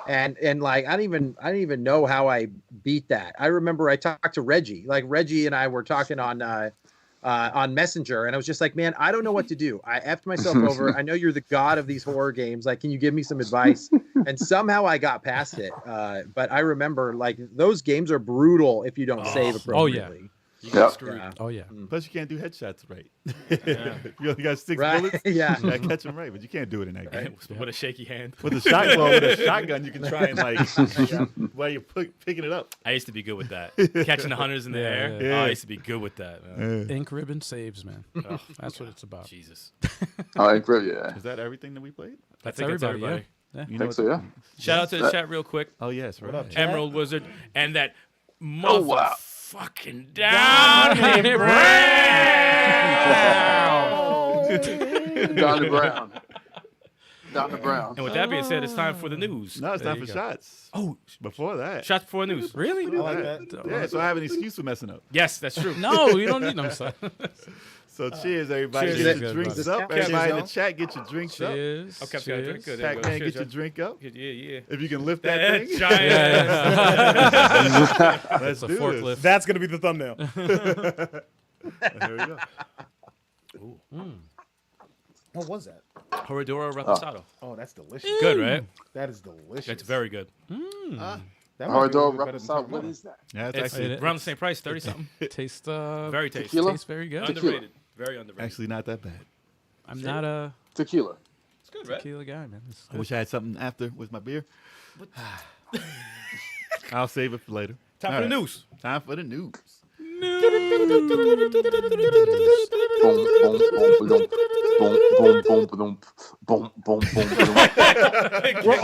And like I didn't even know how I beat that. I remember I talked to Reggie, like Reggie and I were talking on Messenger, and I was just like, man, I don't know what to do. I effed myself over. I know you're the god of these horror games. Like, can you give me some advice? And somehow I got past it. But I remember like those games are brutal if you don't save appropriately. You Yeah. get screwed. Yeah. Oh yeah. Plus, you can't do headshots right. Yeah. You only got 6 Right? bullets. Yeah. You gotta catch them right, but you can't do it in that game. With a shaky hand. With a shotgun, with a shotgun, you can try and like while you're picking it up. I used to be good with that. Catching the hunters in the Yeah, air. yeah. Oh, I used to be good with that. Man. Ink ribbon saves, man. That's what it's about. Jesus. Oh, yeah. Is that everything that we played? I That's think that's everybody, everybody. Yeah. You Think so, yeah. Shout out to the chat real quick. Oh yes, right. up, chat? Emerald Wizard and that Oh, wow. motherfucking Donnie Brown. Donnie Brown. Donnie Brown. And with that being said, it's time for the news. No, it's There time you for go. shots. Oh, Before that. shots before news. Really? I like that. Yeah, so I have an excuse for messing up. Yes, that's true. No, you don't need them. Son. So cheers, everybody. cheers. Get Good, your drinks brother. up. Everybody in the Cheers, chat, get your drinks up. Cheers. Okay, got a drink. Good. There you go. Pacman, Cheers, get your y'all. drink up. Yeah. If you can lift that That thing, giant. Yeah. let's It's a do forklift. this. That's gonna be the thumbnail. There we go. What was that? Corredora Reposado. Oh, that's delicious. Good, right? That is delicious. It's very good. That might be a Hardor little bit better than Reposado. What Terramana. is that? Yeah, it's It's actually, around the same price, 30 something. Tastes Very tasty. Tequila? tastes very good. Tequila. Underrated. Very underrated. actually not that bad. I'm not a Tequila. it's good, right? tequila guy, man. It's I good. wish I had something after with my beer. I'll save it for later. Time All for the right. news. Time for the news. Boom, boom, boom, boom, boom, boom, boom, boom, boom. We're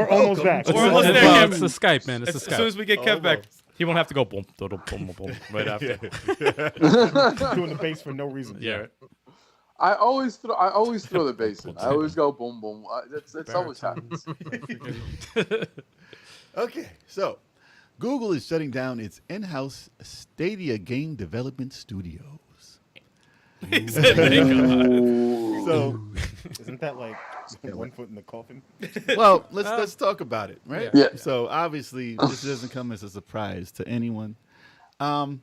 almost back. We're almost there, Well, Kev. it's the Skype, man. It's As the soon Skype. as we get Kev back, he won't have to go boom, boom, boom, boom, right after. Doing the bass for no reason. Yeah. I always throw the bass in. I always go boom, boom. That's always happens. Okay, so Google is shutting down its in-house Stadia game development studios. He said, "Thank God." So, Isn't that like one foot in the coffin? well, let's talk about it, right? Yeah. So obviously, this doesn't come as a surprise to anyone. All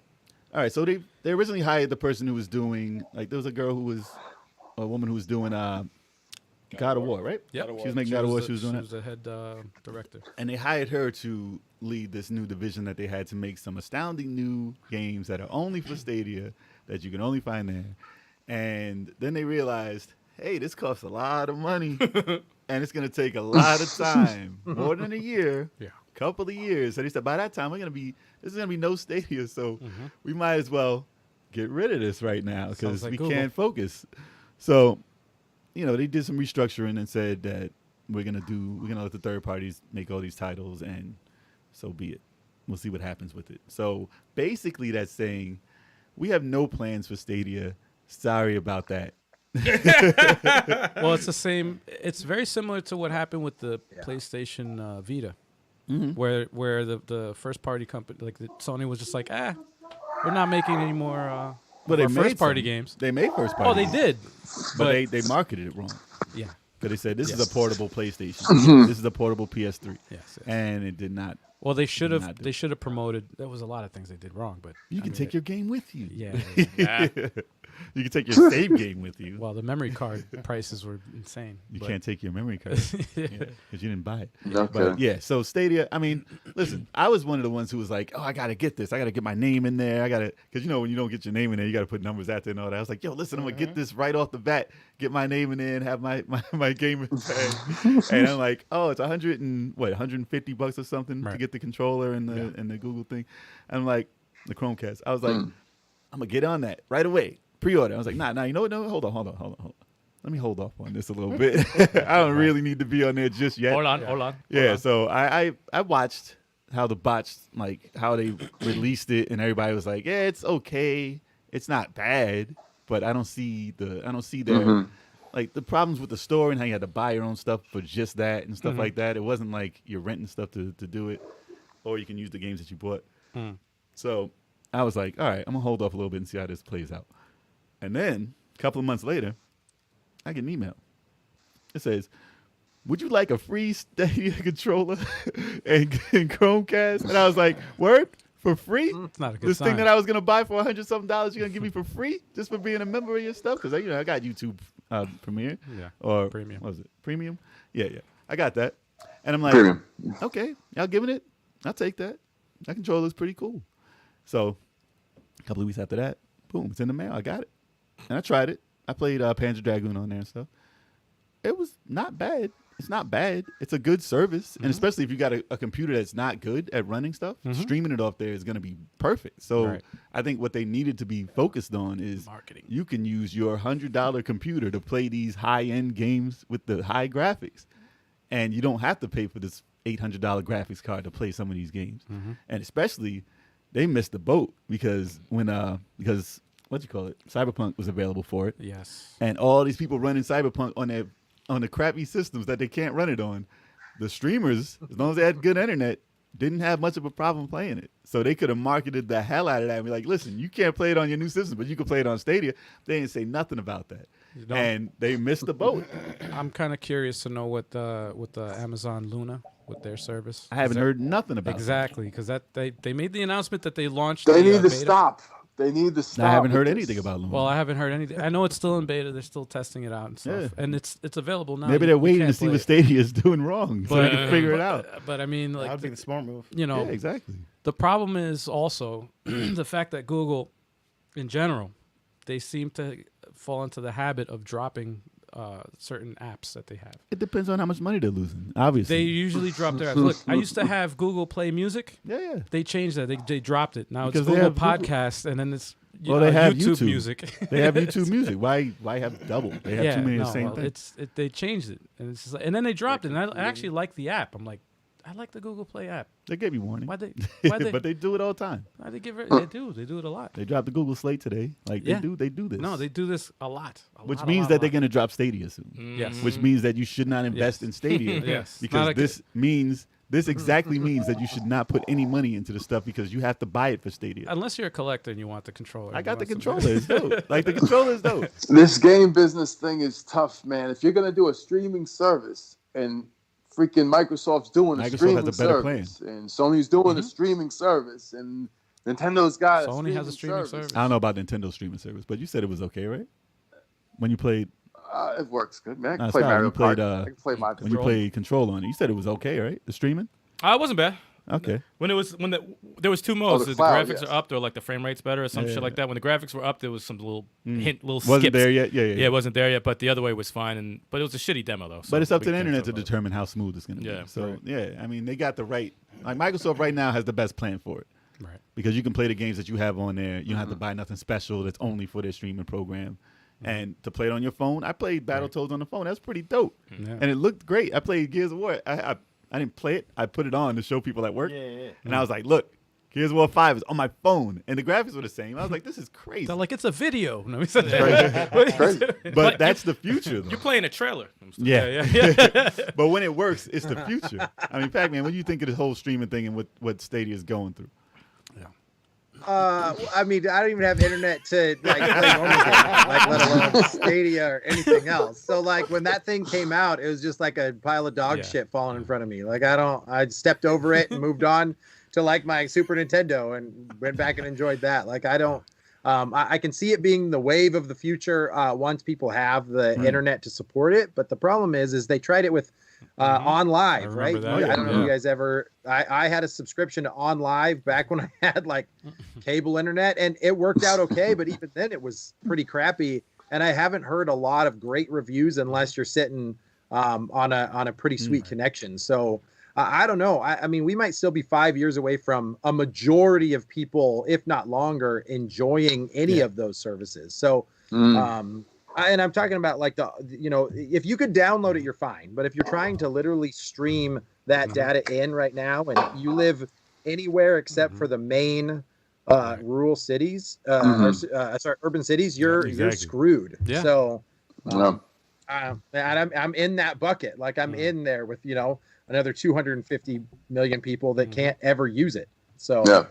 right, so they originally hired the person who was doing, like, there was a woman who was doing God of War, right? Yep. She was making God of War. She was doing She it. was the head director. And they hired her to lead this new division that they had to make some astounding new games that are only for Stadia, that you can only find there. And then they realized, hey, this costs a lot of money, and it's going to take a lot of time, more than a year, Yeah. couple of years. So they said, by that time, this is going to be no Stadia, so we might as well get rid of this right now Sounds because like we Google. can't focus. So, they did some restructuring and said that we're gonna let the third parties make all these titles, and so be it. We'll see what happens with it. So basically, that's saying we have no plans for Stadia. Sorry about that. Well, it's the same. It's very similar to what happened with the PlayStation Vita, where the first party company, like Sony, was just like, we're not making any more. But they our made first party some. games. They made first party. Oh, they games, did. but they marketed it wrong. Yeah. Because they said this is Yes. a portable PlayStation. This is a portable PS3. Yes. And it did not. Well, they should not have. do They should have promoted. There was a lot of things they did wrong, but You can take your game with you. Yeah. You can take your save game with you. Well, the memory card prices were insane. You but- can't take your memory card because you didn't buy it. Okay. But yeah, so Stadia. I mean, listen, I was one of the ones who was like, "Oh, I gotta get this. I gotta get my name in there. I gotta," because when you don't get your name in there, you gotta put numbers after and all that. I was like, "Yo, listen, I'm gonna get this right off the bat. Get my name in there and have my game in there." And I'm like, "Oh, it's $150 or something to Right. get the controller and the Google thing." And I'm like, the Chromecast. I was like, "I'm gonna get on that right away. Pre-order." I was like, nah, you know what? No, hold on. Let me hold off on this a little bit. I don't really need to be on there just yet. Hold on. Yeah, so I watched how the bots, like how they released it, and everybody was like, "Yeah, it's okay. It's not bad," but I don't see their like the problems with the store and how you had to buy your own stuff for just that and stuff like that. It wasn't like you're renting stuff to do it, or you can use the games that you bought. So I was like, all right, I'm gonna hold off a little bit and see how this plays out. And then a couple of months later, I get an email. It says, "Would you like a free Stadia controller and Chromecast?" And I was like, "Word? For free? It's not a good This sign. thing that I was gonna buy for $100-something, you're gonna give me for free just for being a member of your stuff?" Because I got YouTube Premiere, Yeah, or Premium. What was it? Premium? Yeah, I got that. And I'm like, Premium. okay, y'all giving it? I'll take that. That controller's pretty cool. So a couple of weeks after that, boom, it's in the mail. I got it, and I tried it. I played Panzer Dragoon on there and stuff. It was not bad. It's not bad. It's a good service, and especially if you got a computer that's not good at running stuff, streaming it off there is going to be perfect. So Right. I think what they needed to be focused on is Marketing. You can use your $100 computer to play these high-end games with the high graphics, and you don't have to pay for this $800 graphics card to play some of these games. And especially, they missed the boat because because Cyberpunk was available for it. Yes. And all these people running Cyberpunk on the crappy systems that they can't run it on, the streamers, as long as they had good internet, didn't have much of a problem playing it. So they could have marketed the hell out of that and be like, "Listen, you can't play it on your new system, but you can play it on Stadia." They didn't say nothing about that, don't- and they missed the boat. I'm kind of curious to know what the Amazon Luna with their service. I haven't heard nothing about Exactly, because that they made the announcement that they launched. They the, need to beta. stop. They need to stop. I haven't with heard this. anything about Luna. Well, I haven't heard anything. I know it's still in beta. They're still testing it out and stuff, Yeah. and it's available now. Maybe You- they're you waiting to can't see play what it. Stadia is doing wrong, so they can figure it out. But I mean, That like would be the smart move. you know, Yeah, exactly. the problem is also the fact that Google, in general, they seem to fall into the habit of dropping certain apps that they have. It depends on how much money they're losing. Obviously, They usually drop their apps. Look, I used to have Google Play Music. yeah. They changed that. They dropped it. Now Because it's they Google have Google- Podcast, and then it's Well, they have YouTube, YouTube. Music. They have YouTube Music. Why have double? They have too many of the same well, thing. they changed it, and it's just like, and then they dropped it. And I actually like the app. I'm like, I like the Google Play app. They gave you warning. Why they? But they do it all the time. Why they give it? They do it a lot. They dropped the Google Slate today. Like Yeah. they do this. No, they do this a lot. Which means that they're going to drop Stadia soon. Yes. Which means that you should not invest Yes. in Stadia. Yes. Because Not a- this exactly means that you should not put any money into the stuff because you have to buy it for Stadia. Unless you're a collector and you want the controller. I got the You want controller. It's dope. Like the controller is dope. This game business thing is tough, man. If you're gonna do a streaming service and freaking Microsoft's doing a Microsoft streaming has a better plan. service, and Sony's doing a streaming service, and Nintendo's got Sony has a streaming service. I don't know about Nintendo streaming service, but you said it was okay, right? When you played It works good, man. I can Nah, play Scott, Mario you played, Kart. I can play my when you played Control on it, you said it was okay, right? The streaming? It wasn't bad. Okay. When there was two modes. the the cloud, graphics yes. are up, or like the frame rate's better, or some shit like that. When the graphics were up, there was some little skips. Wasn't there yet? Yeah. Yeah, it wasn't there yet, but the other way was fine. But it was a shitty demo though. So But it's up to we the can't internet to talk about it. determine how smooth it's going to Yeah, be. So, right. yeah, I mean, they got the right. Like, Microsoft right now has the best plan for it. Right. Because you can play the games that you have on there. You don't have to buy nothing special that's only for their streaming program. And to play it on your phone, I played Battletoads on the phone. That's pretty dope. Yeah. And it looked great. I played Gears of War. I didn't play it. I put it on to show people at work. Yeah. And I was like, look, Gears of War 5 is on my phone. And the graphics were the same. I was like, this is crazy. They're like, it's a video. No, he said Crazy. But that's the future, though. You're playing a trailer. Yeah. yeah. But when it works, it's the future. I mean, Pac-Man, what do you think of this whole streaming thing and what Stadia is going through? I mean, I don't even have internet to like play normal games, like let alone Stadia or anything else. So like when that thing came out, it was just like a pile of dog Yeah. shit falling in front of me. Like I stepped over it and moved on to like my Super Nintendo and went back and enjoyed that. Like I can see it being the wave of the future once people have the internet to support it. But the problem is they tried it with on live, I right? remember that. I don't know if Yeah. you guys ever. I had a subscription to on live back when I had like cable internet, and it worked out okay. But even then, it was pretty crappy. And I haven't heard a lot of great reviews unless you're sitting on a pretty sweet connection. So. I don't know. I mean, we might still be 5 years away from a majority of people, if not longer, enjoying any of those services. So, and I'm talking about like if you could download it, you're fine. But if you're trying to literally stream that data in right now, and you live anywhere except for the main rural cities, urban cities, you're Exactly. screwed. Yeah. So, Yeah. and I'm in that bucket. Like I'm in there with another 250 million people that can't ever use it. So Yeah.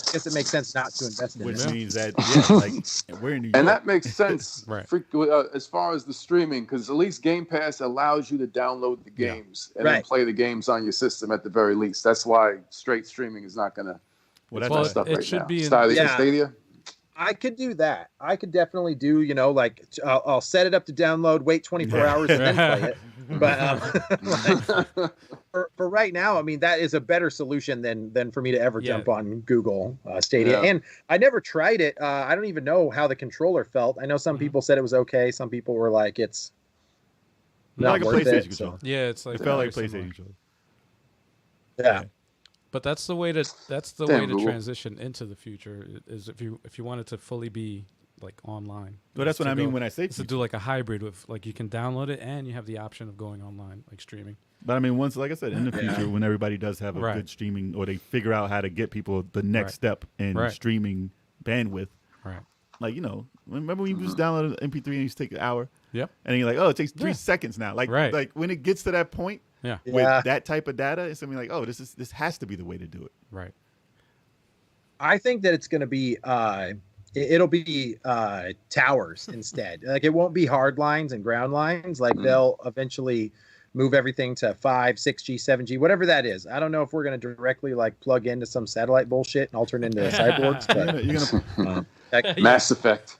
I guess it makes sense not to invest in Which it. means that, like, we're in New York. And that makes sense Right. as far as the streaming, because at least Game Pass allows you to download the games and then Right. play the games on your system at the very least. That's why straight streaming is not going to Well, that's Well, not- stuff it right should now. be in- Stadia, Yeah. Stadia? I could do that. I could definitely do, like I'll set it up to download, wait 24 hours and then play it. But for right now, I mean, that is a better solution than for me to ever Yeah. jump on Google Stadia. Yeah. And I never tried it. I don't even know how the controller felt. I know some people said it was okay. Some people were like, it's not like a worth PlayStation it. controller. Yeah, it's like It felt like very similar. PlayStation controller. Yeah. But that's the way to Damn, way to Google. transition into the future is if you want it to fully be like online. Well, that's what To I mean go- when I say is to future. do like a hybrid with like you can download it and you have the option of going online like streaming. But I mean, once, like I said, in the future, when everybody does have a Right. good streaming, or they figure out how to get people the next Right. step in Right. streaming bandwidth, Right. like, remember when you just download an MP3 and it used to take an hour? Yep. And then you're like, oh, it takes 3 Yeah. seconds now. Like, Right. like when it gets to that point Yeah. Yeah. with that type of data, it's something like, oh, this has to be the way to do it. Right. I think that it's going to be it'll be towers instead. Like it won't be hard lines and ground lines. Like they'll eventually move everything to 5, 6G, 7G, whatever that is. I don't know if we're going to directly like plug into some satellite bullshit and all turn into cyborgs, but You're gonna Mass Effect.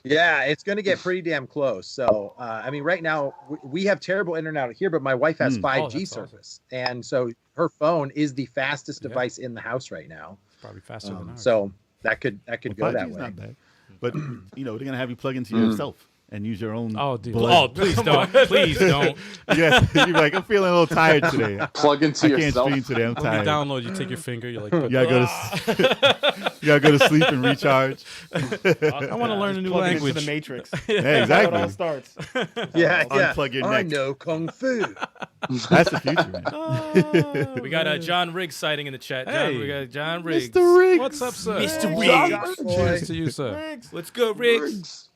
yeah, it's going to get pretty damn close. So, I mean, right now we have terrible internet out here, but my wife has 5G that's service. And so her phone is the fastest device in the house right now. Probably faster than ours. So that could go that 5G is way. not bad. But they're gonna have you plug into yourself and use your own. Oh, dude. Oh, please don't. Please don't. Yeah, you're like, I'm feling a little tired today. Plug into I can't yourself. stream today. I'm When you tired. download, you take your finger, you're like, You gotta go to you gotta go to sleep and recharge. I want to learn a new Plug it into language. the Matrix. Yeah, That's how it all exactly. starts. Yeah, Unplug your I neck. know Kung Fu. That's the future, man. We got John Riggs sighting in the chat. Hey. We got John Riggs. Mr. Riggs. What's up, sir? Mr. Riggs. Cheers to you, sir. Let's go, Riggs.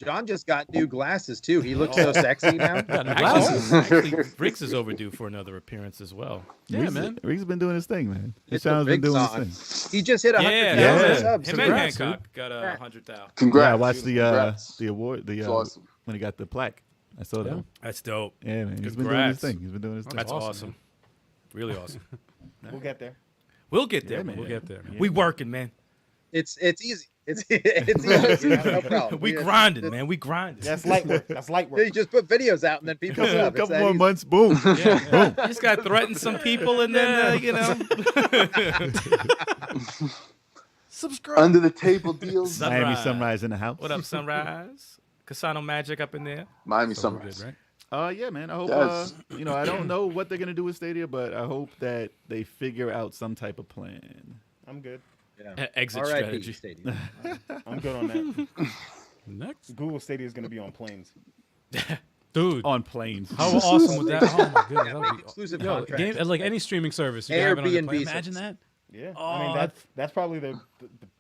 John just got new glasses too. He looks so sexy now. Got new Actually, glasses. Riggs is overdue for another appearance as well. Yeah, Riggs, man. Riggs has been doing his thing, man. His It's the channel's been Riggs doing on. his thing. He just hit 100,000 Yeah. subs. Him and Congrats, Hancock got 100,000. Congrats. Yeah, I watched Congrats. the award, It's awesome. when he got the plaque. I saw that. Yeah. one. That's dope. Yeah, man. He's been doing his Congrats. thing. He's been doing his thing. That's awesome, awesome. Really awesome. We'll get there. We'll get there, Yeah, man. We'll get there, man. We working, man. It's easy. It's easy. No problem. We grinding, man. We grinding. That's light work. That's light You work. just put videos out and then people A sub. It's couple that more easy. months, boom. Yeah. You just got to threaten some people and then, Subscribe. Under the table deals. Miami Sunrise. Sunrise in the house. What up, Sunrise? Casano Magic up in there. Miami So we're Sunrise. good, right? Yeah, man. I hope. Yes. I don't know what they're gonna do with Stadia, but I hope that they figure out some type of plan. I'm good. Exit R.I.P. strategy. Stadium. I'm good on that. Next. Google Stadia is going to be on planes. Dude. On planes. How awesome would that? Oh my goodness, that would be Exclusive yo, contracts. like any streaming service. You can have it on your Airbnb plane. Imagine service. that. Yeah. Oh, I mean, that's probably the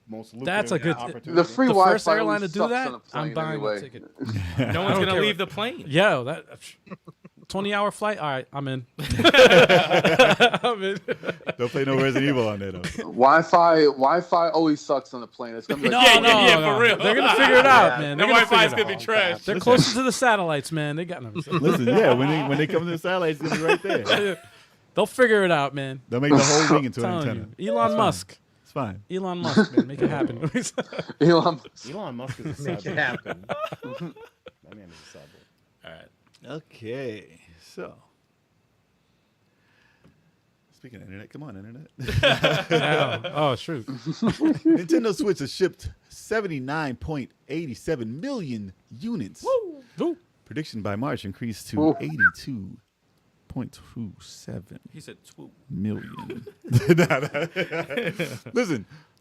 most lucrative That's a good- opportunity. The free The Wi-Fi first airline to always do sucks that, on a plane I'm buying anyway. a ticket. No one's don't gonna care leave what- the plane. Yo, that 20-hour flight. All right, I'm in. I'm in. Don't play no Resident Evil on there though. Wi-Fi always sucks on a plane. It's gonna be like, Yeah, for real. They're gonna figure it out, man. The They're gonna Wi-Fi is figure gonna it be out. trash. They're closer to the satellites, man. They got them. Listen, yeah, when they come to the satellites, it's gonna be right there. They'll figure it out, man. They'll make the whole wing into an Telling antenna. you. Elon Musk. It's fine. Elon Musk, man. Make it happen. Elon. Elon Musk is a Make it cyborg. happen. That man is a cyborg. All right. Okay, so speaking of internet, come on, internet. Oh, shoot. Nintendo Switch has shipped 79.87 million units. Ooh. Prediction by March increased to Ooh. 82.27 He said, "Swoop." million.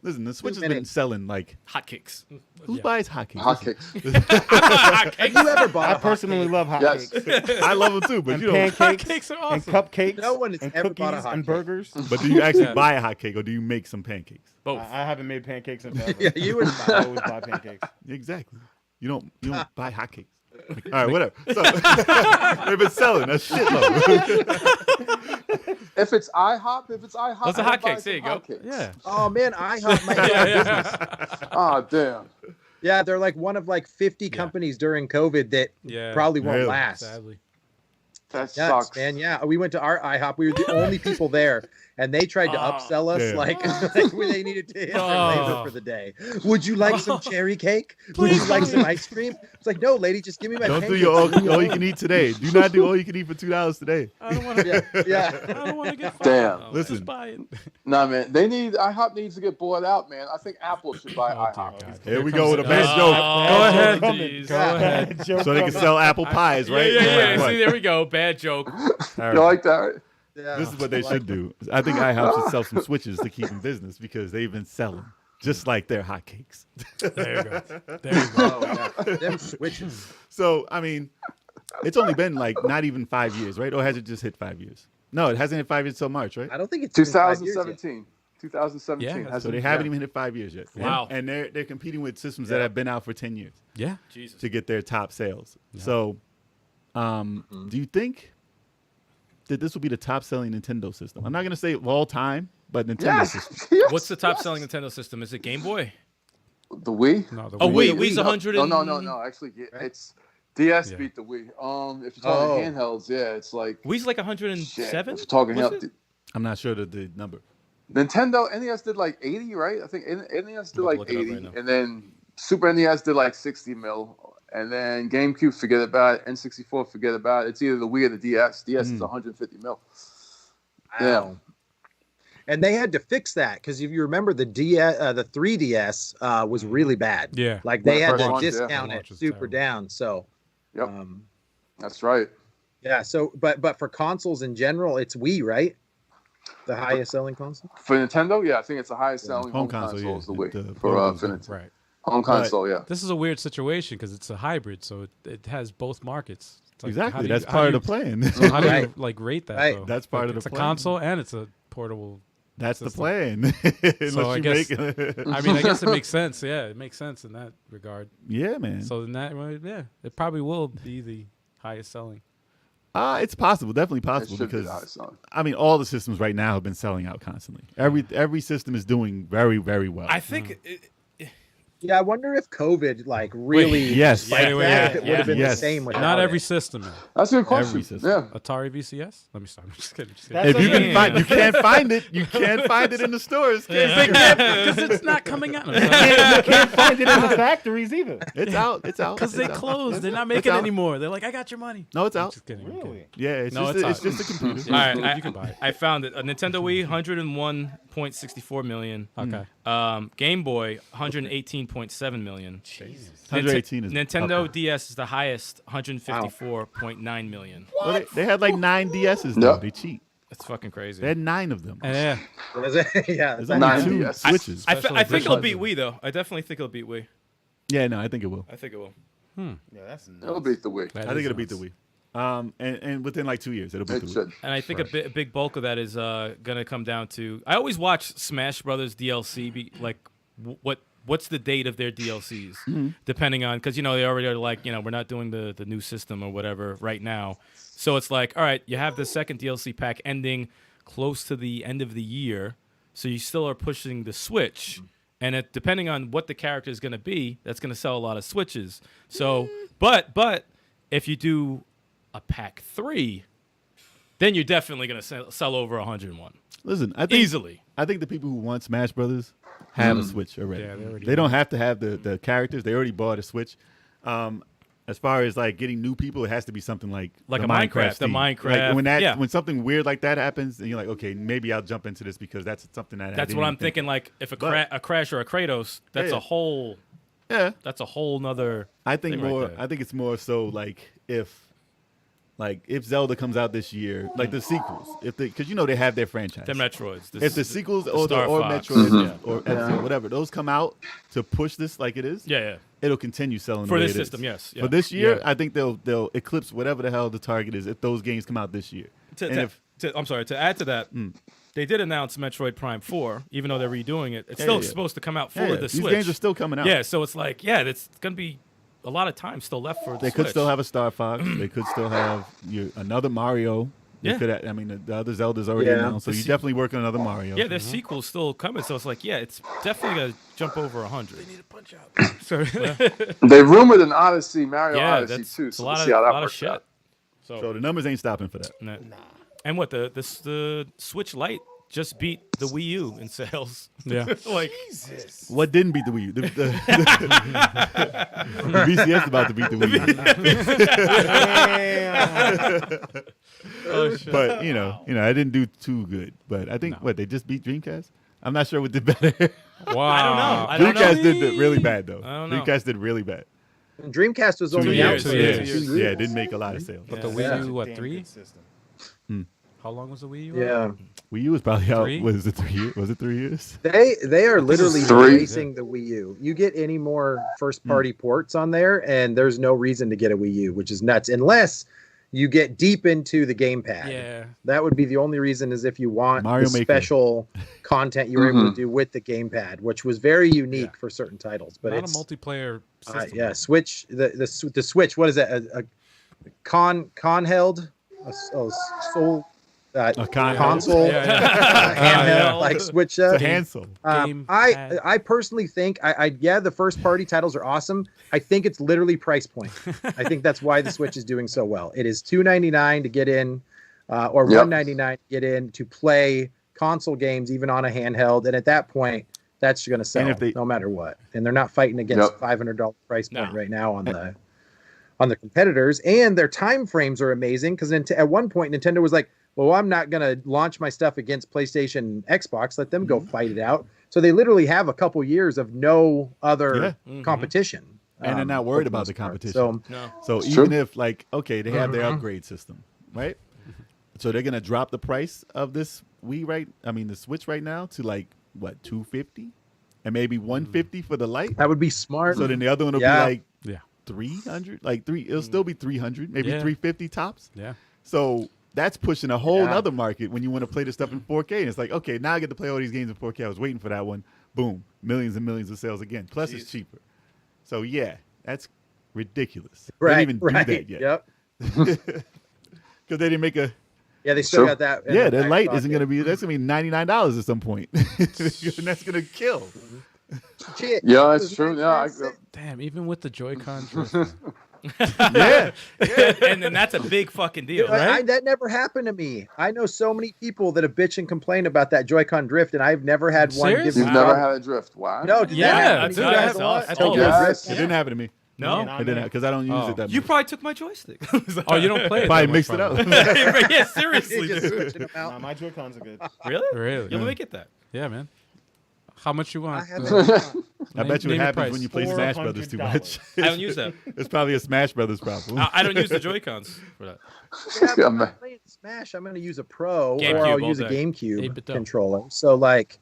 Listen, the Switch has been minutes. selling like Hotcakes. who buys hotcakes? Hotcakes. Have you ever bought I a personally love Yes. hotcakes. I love them too, but And you don't. pancakes. Hotcakes are And awesome. cupcakes. No one has and ever cookies bought a and hotcake. burgers. But do you actually Yeah. buy a hotcake or do you make some pancakes? Both. I haven't made pancakes in forever. Yeah, you would I always buy pancakes. Exactly. You don't buy hotcakes. All right, whatever. So they've been selling a shitload. If it's IHOP, Those are I'll buy hotcakes. some There you go. hotcakes. Yeah. Oh man, IHOP might have a business. Ah, damn. Yeah, they're like one of like 50 companies during COVID that Yeah. probably won't Really? last. Sadly. That Nuts, sucks. man. Yeah, we went to our IHOP. We were the only people there, and they tried to upsell us Damn. like when they needed to hit their Oh. labor for the day. Would you like some cherry cake? Would you like some ice cream? It's like, no, lady, just give me my. Don't do pancakes. your all you can eat today. Do not do all you can eat for $2 today. I don't want to. Yeah, yeah. I don't want to get fired. Damn. Oh, Listen. Just buy it. Nah, man. IHOP needs to get bought out, man. I think Apple should buy Oh, dear IHOP. God. Here we comes go with a the- bad Oh, joke. Go ahead. geez. Go ahead. So they can sell apple pies, right? Yeah. What? See, there we go. Bad joke. All You right. like that? Right? Yeah. This is what they should do. I think IHOP should sell some switches to keep in business because they've been selling just like their hotcakes. There you go. There you go. Oh, yeah. Them switches. So, I mean, it's only been like not even 5 years, right? Or has it just hit 5 years? No, it hasn't hit 5 years till March, right? I don't think it's been 5 years yet. 2017. 2017. Yeah. Hasn't- So they haven't even hit 5 years yet. Wow. And they're competing with systems that have been out for 10 years Yeah. Jesus. to get their top sales. So, do you think that this will be the top selling Nintendo system? I'm not going to say of all time, but Nintendo system. Yes. Yes. What's the top selling Nintendo system? Is it Game Boy? The Wii? No, the Oh, Wii. Wii. Wii's no. 100 No, and- no, no, no. Actually, it's DS Yeah. beat the Wii. If you're talking handhelds, yeah, it's like Wii's like shit. 107. If you're talking Was handhelds, it? I'm not sure the number. Nintendo NES did like 80, right? I think NES did I'm like about to look it up 80, right now. and then Super NES did like 60 mil, and then GameCube, forget about it. N64, forget about it. It's either the Wii or the DS. DS is 150 mil. Yeah. Wow. And they had to fix that because if you remember the 3DS was really bad. Yeah. Like they Yeah, had first to launch, yeah. discount Launch it was super terrible. down. So, Yep. That's right. yeah. So, but for consoles in general, it's Wii, right? The highest selling console. For Nintendo, yeah, I think it's the highest selling Home home console, console yeah. is the Wii. The For portables, Nintendo. Right. Home console, yeah. This is a weird situation because it's a hybrid, so it has both markets. It's like, how Exactly. do you- That's how part do of the you- plan. So how do you Right. like rate that? Right. Though? That's part of It's the a plan. console and it's a portable. That's the system. plan. Unless I you guess- make I mean, I guess it makes sense. Yeah, it makes sense in that regard. Yeah, man. So in that way, yeah, it probably will be the highest selling. It's possible, definitely It possible should be because the highest selling. I mean, all the systems right now have been selling out constantly. Every system is doing very, very well. I think Yeah, I wonder if COVID like really yes. spiked Yeah, that, if it yeah, would have been yes. the same without Not every it. system. Man. That's a good question. Every system. Yeah. Atari VCS. Let me stop. I'm just kidding. That's If you okay. can find, you can't find it. You can't find it in the stores. Because it's not coming out. You can't find it in the factories either. It's out. It's out. Because they It's out. closed. They're not It's making out. anymore. They're like, I got your money. No, it's I'm out. just kidding. I'm Really? kidding. Yeah, it's No, just it's it's out. just a computer. All right, You can buy it. I found it. A Nintendo Wii, 101.64 million. Okay. Game Boy, 118.7 million. 118 is Nintendo DS is the highest, 154.9 million. Well, they had like 9 DSs though. Yep. They cheat. That's fucking crazy. They had 9 of them. Yeah. Yeah, There's that's only Nine 2 DS. switches. I think it'll edition. beat Wii though. I definitely think it'll beat Wii. Yeah, no, I think it will. I think it will. Yeah, that's It'll nuts. beat the Wii. That I think is it'll beat the nuts. Wii. And within like 2 years, it'll beat It the Wii. should. And I think a big bulk of that is gonna come down to. I always watch Smash Brothers DLC. What's the date of their DLCs? Depending on because they already are like we're not doing the new system or whatever right now. So it's like all right, you have the second DLC pack ending close to the end of the year, so you still are pushing the Switch. And depending on what the character is going to be, that's going to sell a lot of Switches. So, but if you do a pack 3, then you're definitely going to sell over 101 Listen, I think easily. I think the people who want Smash Brothers have a Switch already. Yeah, they already They don't have to have the characters. They already bought a Switch. As far as like getting new people, it has to be something like Like the a Minecraft, the theme. Minecraft, Like when something weird like that happens, and you're like, okay, maybe I'll jump into this because that's something that I That's didn't what I'm even think thinking. Like if But- a Crash or a Kratos, that's Yeah. a whole of. Yeah, that's a whole nother. I think thing right more. there. I think it's more so like if Zelda comes out this year, like the sequels, because they have their franchise. The Metroids. If the sequels or Star Fox. Metroid or F-Zero, whatever, those come out to push this like it is, Yeah. it'll continue selling For the way this it is. system, yes, yeah. For this year, Yeah. I think they'll eclipse whatever the hell the target is if those games come out this year. And I'm sorry. To add to that, they did announce Metroid Prime 4, even though they're redoing it. It's still yeah. supposed to come out for Yeah, the these Switch. games are still coming out. Yeah, so it's like, it's gonna be a lot of time still left for the They Switch. could still have a Star Fox. They could still have another Mario. They Yeah. could. The other Zelda's already Yeah. announced, so The you're se- definitely working on another Mario. Yeah, there's sequels still coming, so it's like, it's definitely gonna jump over 100. They rumored an Odyssey, Mario Yeah, Odyssey that's too. it's a So lot we'll of see how that lot of works shit. out. So the numbers ain't stopping for that. And what the Switch Lite just beat the Wii U in sales. Yeah. Like What didn't beat the Wii U? The VCS is about to beat the Wii U. But I didn't do too good. But I think they just beat Dreamcast. I'm not sure what did better. Wow. I don't know. Dreamcast did really bad though. I don't know. Dreamcast did really bad. Dreamcast was only out years, for 2 years. 2 years. Yeah, it didn't make a lot of sales. But the Yeah. Wii U, what, Damn 3? good system. How long was the Wii U? Yeah, Wii U was probably out. 3? Was it 3 years? Was it 3 years? they are literally three. replacing the Wii U. You get any more first party ports on there, and there's no reason to get a Wii U, which is nuts, unless you get deep into the gamepad. Yeah. That would be the only reason, is if you want Mario the Maker. special content you were able to do with the gamepad, which was very unique for certain titles. But Not it's a multiplayer system. yeah, Switch the Switch. What is that? A con held? A soul console, handheld, like Switch. It's a handle. Game I personally think the first party titles are awesome. I think it's literally price point. I think that's why the Switch is doing so well. It is $299 to get in, or $199 to get in to play console games, even on a handheld. And at that point, that's going to sell no matter what. And they're not fighting against $500 price point right now on the competitors. And their time frames are amazing because at one point Nintendo was like, well, I'm not going to launch my stuff against PlayStation and Xbox. Let them go fight it out. So they literally have a couple years of no other competition. And they're not worried about the competition. So even if they have their upgrade system, right? So they're going to drop the price of this the Switch right now to like what, $250 and maybe $150 for the Lite. That would be smart. So then the other one will be like $300, it'll still be $300, maybe $350 tops. Yeah. So that's pushing a whole other market when you want to play this stuff in 4K. And it's like, okay, now I get to play all these games in 4K. I was waiting for that one. Boom, millions and millions of sales again. Plus it's cheaper. So yeah, that's ridiculous. They didn't even do that yet. Yep. Because they didn't make a. Yeah, they still got that. Yeah, their Lite isn't going to be. That's going to be $99 at some point, and that's going to kill. Shit. Yeah, that's true. Yeah, Damn, even with the Joy-Con drift. Yeah. And then that's a big fucking deal, right? That never happened to me. I know so many people that have bitch and complain about that Joy-Con drift, and I've never had one. Seriously? You've never had a drift. Wow. No, dude, I have awesome. It didn't happen to me. No, It didn't because I don't use it that much. you probably took my joystick. Oh, you don't play it? Probably that mixed much, it up. Yeah, seriously, Just dude. switching them out. Nah, my Joy-Cons are good. Really? Really? Yeah, let me get that. Yeah, man. How much you want? I haven't. I bet you it Name your happens price. when you play Smash Brothers too much. I don't use that. It's probably a Smash Brothers problem. I don't use the Joy-Cons for that. Yeah, I'm not playing Smash. I'm going to use a Pro GameCube or I'll all use a day. GameCube 8-bit controller. So like,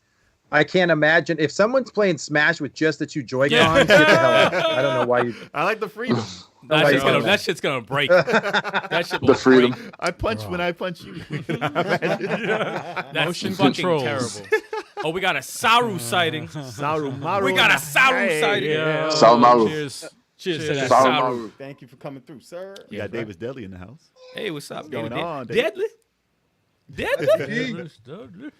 I can't imagine if someone's playing Smash with just the two Joy-Cons. Get the hell out. I don't know why you. I like the freedom. That shit's gonna break. That shit will The freedom. break. I punch when I punch you. That's Motion fucking controls. terrible. Oh, we got a Saru sighting. Sarumaru. We got a Saru sighting. Yeah. Salamaru. Cheers. Cheers to that Saru. Saru. Thank you for coming through, sir. You got Davis Deli in the house. Hey, what's up? going David? on, David? Deadly?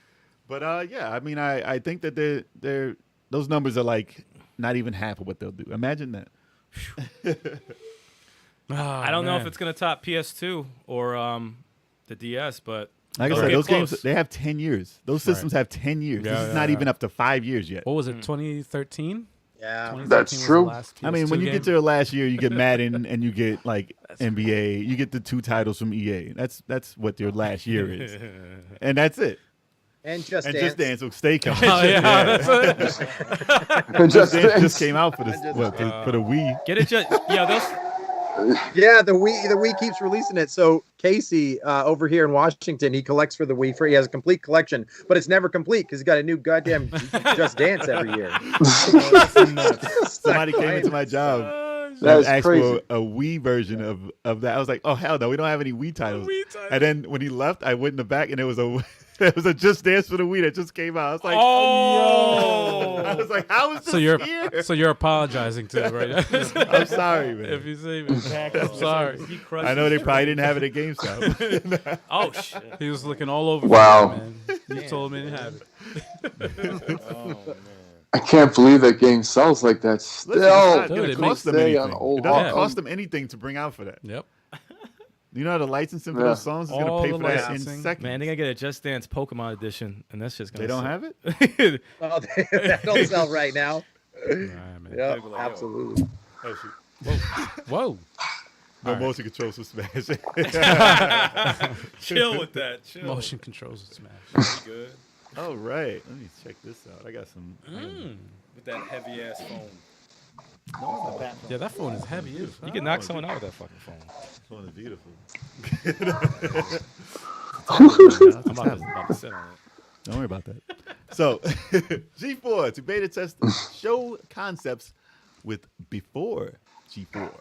But yeah, I mean, I think that they're those numbers are like not even half of what they'll do. Imagine that. I don't know if it's gonna top PS2 or the DS, but Like I they'll said, get those games close. they have 10 years. Those systems have 10 years. Yeah, This is yeah, not yeah. even up to 5 years yet. What was it? 2013. Yeah. 2013 That's was the true. last I mean, when PS2 you game. get to the last year, you get Madden and you get like NBA. You get the 2 titles from EA. That's what your last year is, and that's it. And Just And Dance. Just Dance will stay coming. Oh, yeah. Just Dance just came out for this for the Wii. Get it just those Yeah, the Wii keeps releasing it. So Casey over here in Washington, he collects for the Wii. He has a complete collection, but it's never complete because he's got a new goddamn Just Dance every year. Somebody came into my job. That's asked crazy. for a Wii version of that. I was like, oh hell no, we don't have any Wii titles. And then when he left, I went in the back and there was a Just Dance for the Wii that just came out. I was like, I was like, how is this here? So you're apologizing to him right now. I'm sorry, man. If you see me, I'm sorry. I know they probably didn't have it at GameStop. Oh shit! He was looking all over. Wow. For you, man. You told me he didn't have it. Oh, man. I can't believe that game sells like that still. Listen, it's not Dude, gonna it cost them stay anything. on old It doesn't hard. cost them anything to bring out for that. Yep. You know how the licensing for Yeah. those songs is All gonna pay the for that in licensing. seconds. Man, they gotta get a Just Dance Pokemon edition, and that's just gonna. They don't suck. have it. Oh, that don't sell right now. All right, man. Yeah, absolutely. Oh shoot. Whoa. No All right. motion controls for Smash. Chill with that. Chill. Motion controls and Smash. Good. All right, let me check this out. I got some. With that heavy ass phone. Yeah, that phone is heavy. You can knock someone out with that fucking phone. This one is beautiful. I'm about to sit on it. Don't worry about that. So, G4 to beta test show concepts with before G4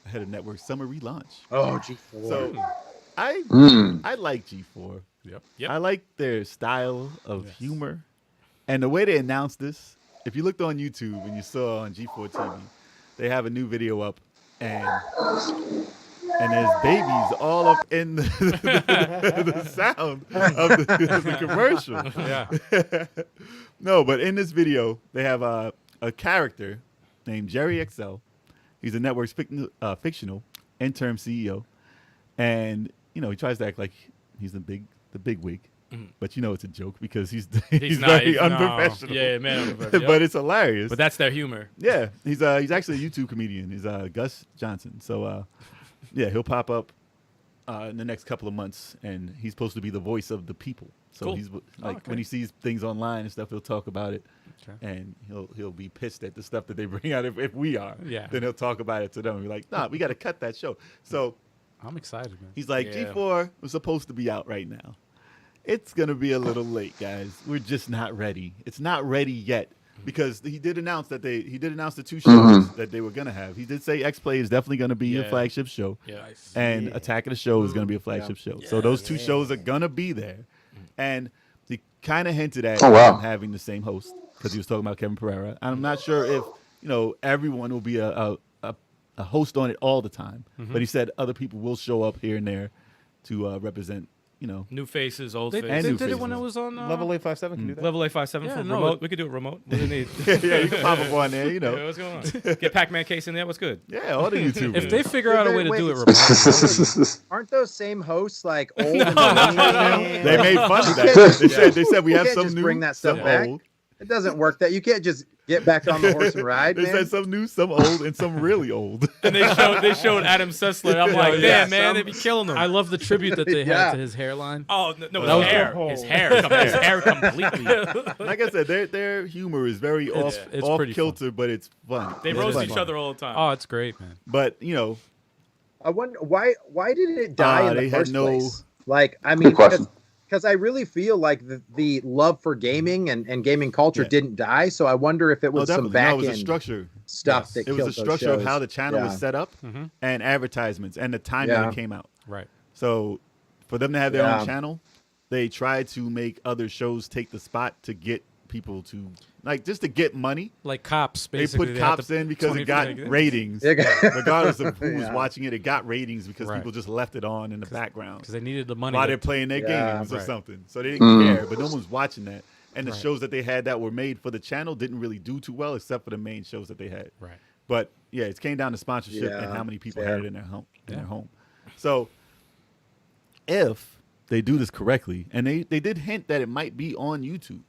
ahead of network summer relaunch. Oh, G4. So, I like G4. Yep. I like their style of humor, and the way they announced this. If you looked on YouTube and you saw on G4 TV, they have a new video up, and and there's babies all up in the sound of the commercial. Yeah. No, but in this video, they have a character named Jerry XL. He's a network's fictional interim CEO, and he tries to act like he's the big wig, but it's a joke because he's not, very unprofessional. Yeah, man, unprofessional. But it's hilarious. But that's their humor. Yeah, he's actually a YouTube comedian. He's Gus Johnson. So yeah, he'll pop up in the next couple of months, and he's supposed to be the voice of the people. So Cool. he's like okay. when he sees things online and stuff, he'll talk about it, Okay. and he'll be pissed at the stuff that they bring out. If we are, Yeah. then he'll talk about it to them. And be like, nah, we got to cut that show. So I'm excited, man. he's like, Yeah. G4 was supposed to be out right now. It's gonna be a little late, guys. We're just not ready. It's not ready yet. Because he did announce the 2 shows that they were gonna have. He did say X Play is definitely gonna be a Yeah. flagship show, Yeah. and Attack of the Show is gonna be a flagship show. So those 2 shows are gonna be there, and he kind of hinted at them having the same host because he was talking about Kevin Pereira. I'm not sure if everyone will be a host on it all the time, but he said other people will show up here and there to represent. New faces, old They, faces. they new did it when faces. it was on Level 857 can do that. Level 857 Yeah, for no, remote. We could do it remote. What do you need? Yeah, you can pop up on there. Yeah, what's going on? Get Pacmancase in there. What's good? Yeah, all the YouTubers. If they figure out a way to do it Wait, remotely, Aren't those same hosts like old? and They made fun of You that. can't- They said we have can't some just new, bring that stuff some back. old. It doesn't work. That you can't just get back on the horse and ride, They man. said some new, some old, and some really old. And they showed Adam Sessler. I'm like, Yeah, damn, man, they be killing him. I love the tribute that they Yeah. had to his hairline. Oh no, That was his hair completely. Like I said, their humor is very off pretty kilter, but it's fun. They It's roast fun. each other all the time. Oh, it's great, man. But I wonder why did it die in they the had first no- place? Like, I mean, question. because I really feel like the love for gaming and gaming culture Yeah. didn't die. So I wonder if it was some definitely. back it was a end structure. stuff that It killed was a those structure of shows. how the channel was Yeah. set up and advertisements and the time that Yeah. it came out. Right. So for them to have their Yeah. own channel, they tried to make other shows take the spot to get people to just to get money. Like Cops, They basically. put had Cops to- in because it got 20 ratings. Yeah. Regardless of who was Yeah. watching it, it got ratings because Right. people just left it on in the background because they needed the money. while to- they're playing their Yeah. games or Right. something. So they didn't care, but no one was watching that. And the Right. shows that they had that were made for the channel didn't really do too well, except for the main shows that they had. Right. But yeah, it came down to sponsorship and Yeah, how many people fair. had it in their home. Yeah. So if they do this correctly, and they did hint that it might be on YouTube.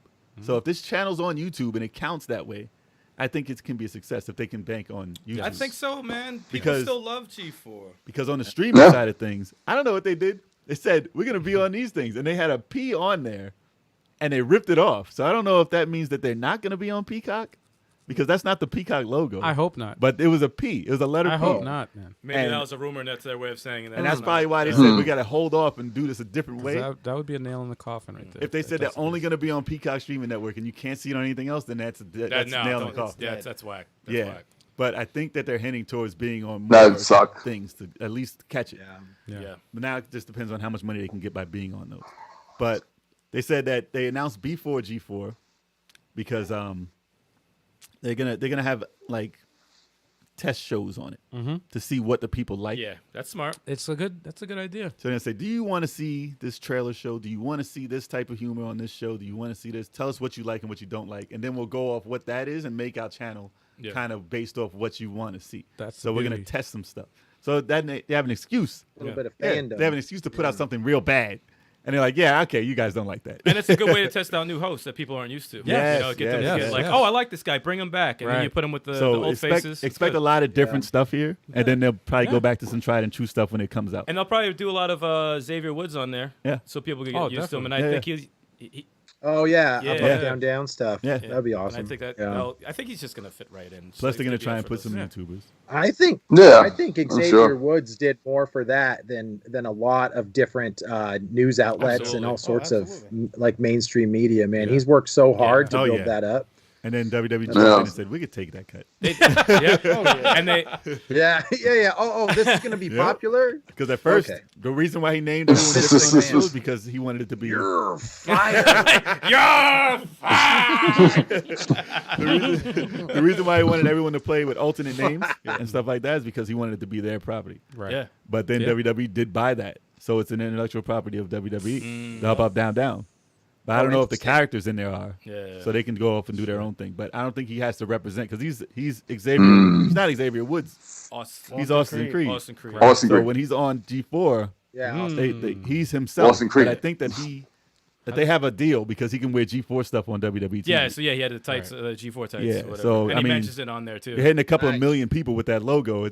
So if this channel's on YouTube and it counts that way, I think it can be a success if they can bank on YouTube. I think so, man. People Because- still love G4. Because on the streaming side of things, I don't know what they did. They said, we're going to be on these things. And they had a P on there and they ripped it off. So I don't know if that means that they're not going to be on Peacock because that's not the Peacock logo. I hope not. But it was a P. It was a letter I P. hope not, man. Maybe And- that was a rumor and that's their way of saying it. And that's not. probably why they Yeah. said we got to hold off and do this a different 'Cause way. That would be a nail in the coffin right there. If they said they're that's only going to be on Peacock Streaming Network and you can't see it on anything else, then that's no, nail in the don't- coffin. that's whack. That's Yeah. whack. But I think that they're heading towards being on more That'd suck. things to at least catch it. Yeah. But now it just depends on how much money they can get by being on those. But they said that they announced before G4 because they're gonna have like test shows on it to see what the people like. Yeah, that's smart. That's a good idea. So they're gonna say, do you want to see this trailer show? Do you want to see this type of humor on this show? Do you want to see this? Tell us what you like and what you don't like, and then we'll go off what that is and make our channel kind of based off what you want to see. That's so the we're gonna beauty. test some stuff. So that they have an excuse. A little bit of Yeah, fandom. they have an excuse to put out something real bad, and they're like, yeah, okay, you guys don't like that. And it's a good way to test out new hosts that people aren't used to. Yes, you know, get them yes, to get yes. like, Yes. oh, I like this guy, bring him back, and then Right. you put him with the So old expect faces. It's expect good. a lot of different stuff here, and then they'll probably Yeah. go back to some tried and true stuff when it comes out. And they'll probably do a lot of Xavier Woods on there. Yeah. So people can get Oh, used to him. And definitely. I think he Oh yeah, Yeah. up, down stuff. Yeah. That'd be and awesome. I think that yeah. I think he's just gonna fit right in. Plus, So they're gonna he's try be and put effortless. some YouTubers. I think Yeah, I think I'm Xavier sure. Woods did more for that than a lot of different news outlets and Absolutely. all sorts Oh, of absolutely. like mainstream media. Man, he's worked so hard to Oh, build yeah. that up. And then WWE jumped Yeah. in and said, we could take that cut. And they Yeah. Oh, this is gonna be Yeah. popular. Because at first, Okay. the reason why he named everyone different on the show is because he wanted it to be. You're fired. The reason why he wanted everyone to play with alternate names and stuff like that is because he wanted it to be their property. Right. yeah. But then Yeah. WWE did buy that. So it's an intellectual property of WWE. The up, down, down. But I don't know if the interesting. characters in there are. Yeah. So they can go off and do their own thing. But I don't think he has to represent because he's Xavier. He's not Xavier Woods. He's Austin Creed. Austin Creed. Austin So Creed. when he's on G4, Yeah. he's himself. Austin Creed. But I think that they have a deal because he can wear G4 stuff on WWE. Yeah, so he had the tights, G4 tights. Yeah, or whatever. so, and I he mean, mentions it on there too. You're hitting a couple of Nice. million people with that logo.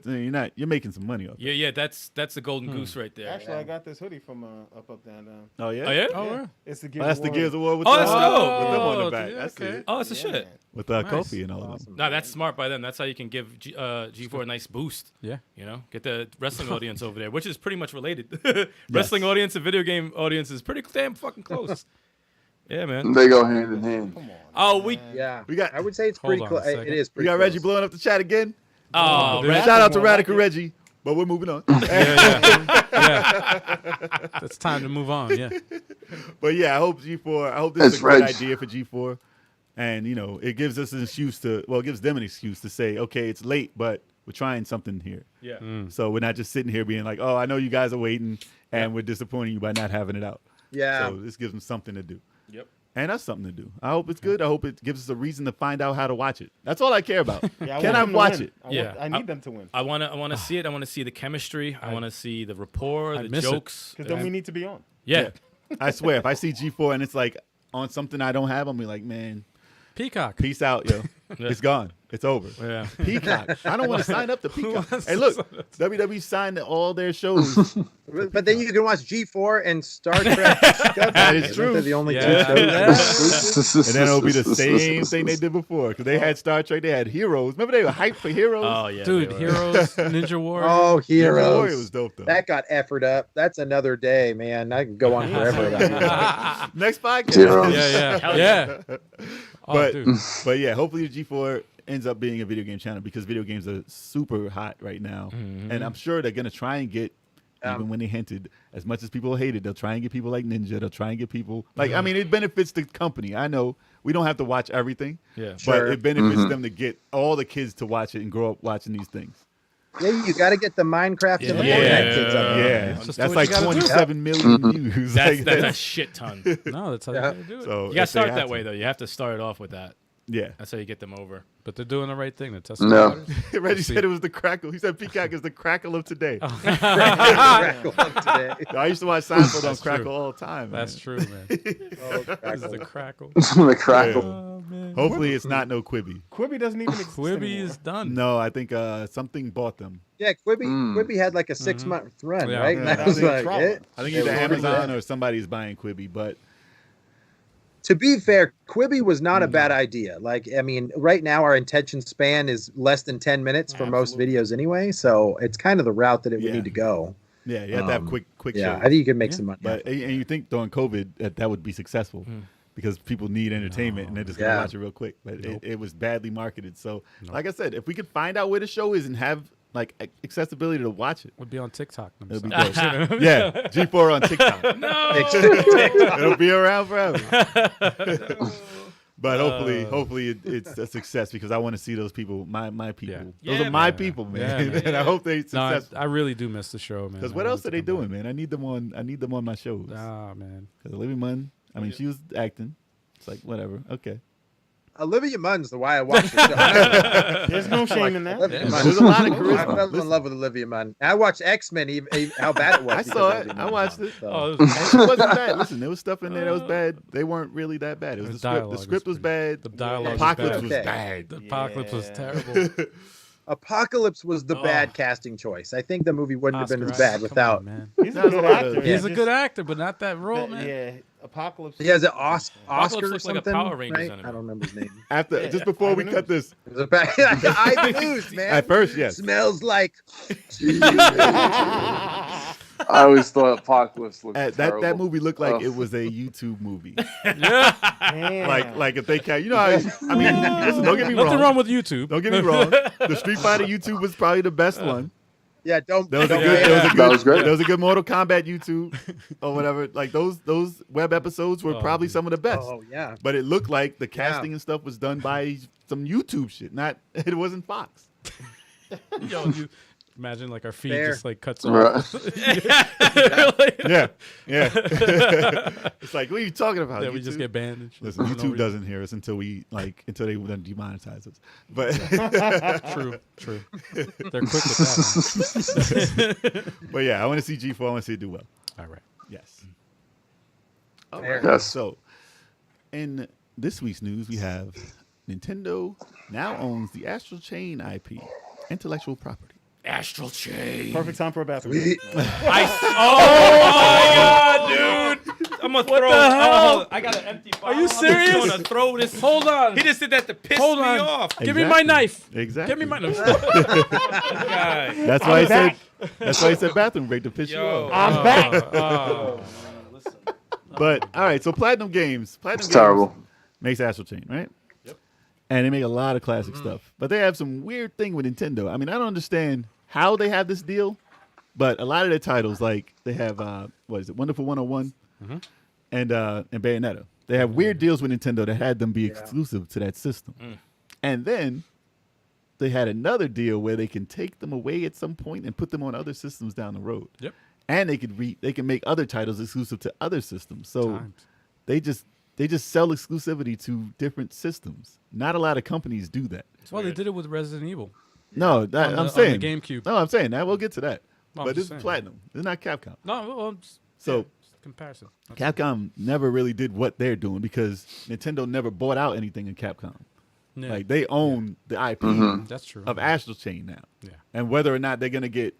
You're making some money off it. Yeah, that's the golden goose right there. Actually, I got this hoodie from Up, Up, Down, Down. Oh yeah. Oh yeah. Oh, yeah. It's the Oh, Gears that's of the War. Gears of War with Oh, the, that's dope. with them on the Oh, back. yeah, That's okay. it. Oh, it's a Yeah, shit. man. With Nice. Kofi and all of them. Awesome. No, that's smart by them. That's how you can give G4 a nice boost. Yeah. You know, get the wrestling audience over there, which is pretty much related. Wrestling audience and video game audience is pretty damn fucking close. Yeah, man. They go hand in hand. Come on. Oh, we. man. Yeah. We got- I would say it's Hold pretty on a close. It second. is We pretty got close. Reggie blowing up the chat again. Oh, dude. Shout out to more like Radical it. Reggie. But we're moving on. Yeah. It's time to move on. Yeah. But yeah, I hope G4. I hope this is That's a good right. idea for G4, and it gives us an excuse to. Well, it gives them an excuse to say, okay, it's late, but we're trying something here. Yeah. So we're not just sitting here being like, oh, I know you guys are waiting, and we're disappointing you by not having it out. Yeah. So this gives them something to do. Yep. And that's something to do. I hope it's good. I hope it gives us a reason to find out how to watch it. That's all I care about. Yeah, Can I want them to watch win. it? Yeah. I need them to win I wanna see it. I wanna see the chemistry. I wanna see the rapport, I the miss it. jokes. because then we need to be on. Yeah. I swear, if I see G4 and it's like on something I don't have, I'm be like, man, Peacock. peace out, yo. Yeah. It's gone. It's over. Yeah. Peacock. I don't want to sign up to Peacock. wants Hey, to look, sign WWE signed all their shows. But then you can watch G4 and Star Trek. Discovery. That is Isn't true. that the only Yeah. two shows. Yeah. And then it'll be the same thing they did before. Because they had Star Trek, they had Heroes. Remember they were hyped for Heroes? Oh yeah. Dude, they were. Heroes, Ninja Warrior. Oh, Ninja Warrior Heroes. was dope, though. That got efforted up. That's another day, man. I can go on forever about that. Next podcast. Heroes. Yeah. Hell Yeah. Oh, But, dude. but yeah, hopefully G4 ends up being a video game channel because video games are super hot right now. And I'm sure they're going to try and get, even when they hinted, as much as people hate it, they'll try and get people like Ninja. They'll try and get people, like, I mean, it benefits the company. I know we don't have to watch everything, Yeah. but Sure. it benefits them to get all the kids to watch it and grow up watching these things. Yeah, you got to get the Minecraft and the Yeah. Fortnite kids up. Yeah, It's just that's what like you gotta do. 27 million views. That's Like, that's a shit ton. You No, that's how Yeah. you do it. so gotta if they start have that to. way though. You have to start it off with that. Yeah. That's how you get them over. But they're doing the right thing. They're testing No. the waters. Reggie See. said it was the crackle. He said Peacock is the crackle of today. Crackle up today. I used to watch Seinfeld on That's Crackle true. all the time. That's man. true, man. Oh, This is the crackle. crackle. The crackle. Oh, man. Hopefully it's not no Quibi. Quibi doesn't even exist Quibi anymore. is done. No, I think something bought them. Yeah, Quibi had like a 6-month run, Yeah. right? Yeah, And that that was was in like trouble. it. I think It either was pretty Amazon bad. or somebody's buying Quibi, but To be fair, Quibi was not a bad idea. Like, I mean, right now our attention span is less than 10 minutes for most videos anyway, so it's kind of the route that it would Yeah. need to go. yeah, you have to have quick Yeah, shows. I think you can make some money. But and you think during COVID that would be successful because people need entertainment and they're just gonna Yeah. watch it real quick. But it was badly marketed. So, like I said, if we could find out where the show is and have like accessibility to watch it, Would be on TikTok. it'll be themselves. dope. Yeah, G4 on TikTok. It'll be around forever. But hopefully it's a success because I want to see those people, my people. Yeah. Those Yeah, are my man. people, Yeah, man. man. And I hope they No, I successful. really do miss the show, man. Because I what want else it are to they come back. doing, man? I need them on my shows. Ah, man. Because Olivia Munn, I mean, she was acting. It's like whatever. Okay. Olivia Munn's the why I watched the show. There's no shame in that. Olivia Munn. There's a lot of I charisma. fell in Listen. love with Olivia Munn. I watched X-Men, even how bad it was. I because saw of it. Olivia I Munn. watched it. So- Oh, And it wasn't bad. Listen, there was stuff in there that was bad. They weren't really that bad. It was The the script. dialogue The was script was pretty- bad. the dialogue was Apocalypse bad. was Okay. bad. The apocalypse was Yeah. terrible. Apocalypse was the bad casting choice. I think the movie wouldn't have been as Oscar bad Isaac, come without. on, man. He's a good actor. He's a just good actor, but not that role, that- man. Yeah, Apocalypse. He has an Apocalypse Oscar or looks like a something. Power Rangers right? enemy. I don't remember his name. After just before we I cut this, It was a bad. I lose, man. at first, yes. Smells like. I always thought Apocalypse looked that terrible. movie looked like Oh. it was a YouTube movie. Damn. like if they you know how I mean, listen, don't get me Nothing wrong. wrong with YouTube. Don't get me wrong. The Street Fighter YouTube was probably the best one. Yeah, don't. There was a don't- good, yeah. That was great. There was a good Mortal Kombat YouTube or whatever. Like those web episodes were probably some of the best. Oh yeah. But it looked like the casting and stuff was done by some YouTube shit. It wasn't Fox. Yo, you imagine like our feed Fair. just like cuts Right. off. Yeah. It's like, what are you talking about? Yeah, we just YouTube? get banned. And shit Listen, for no YouTube reason. doesn't hear us until they then demonetize us. But True. They're quick with that. but yeah, I want to see G4. I want to see it do well. All right. Yes. Fair. Yes. So, in this week's news, we have Nintendo now owns the Astral Chain IP, intellectual property. Astral Chain. Perfect time for a bathroom. Oh my god, dude! I'm gonna throw. hell? I got an empty bottle. Are you serious? I'm gonna throw this. Hold on. He just did that to piss Hold me on. off. Give me my Exactly. knife. Exactly. Give me my knife. Guy. That's why I said. That's why I said bathroom break to piss you Yo. off. I'm back. But all right, so Platinum Games. It's terrible. Makes Astral Chain, right? Yep. And they make a lot of classic stuff. But they have some weird thing with Nintendo. I mean, I don't understand how they have this deal, but a lot of their titles, like they have what is it, Wonderful 101 and Bayonetta. They have weird deals with Nintendo that had them be exclusive to that system. And then they had another deal where they can take them away at some point and put them on other systems down the road. Yep. And they can make other titles exclusive to other systems. So Times. they just sell exclusivity to different systems. Not a lot of companies do that. Well, they did it with Resident Evil. No, On the I'm saying GameCube. No, I'm saying that. We'll get to that. No, I'm but this just is saying. Platinum. This is not Capcom. No, well, So just comparison. Capcom never really did what they're doing because Nintendo never bought out anything in Capcom. Yeah. Like they own the IP That's true. of Astral Chain now. Yeah. And whether or not they're gonna get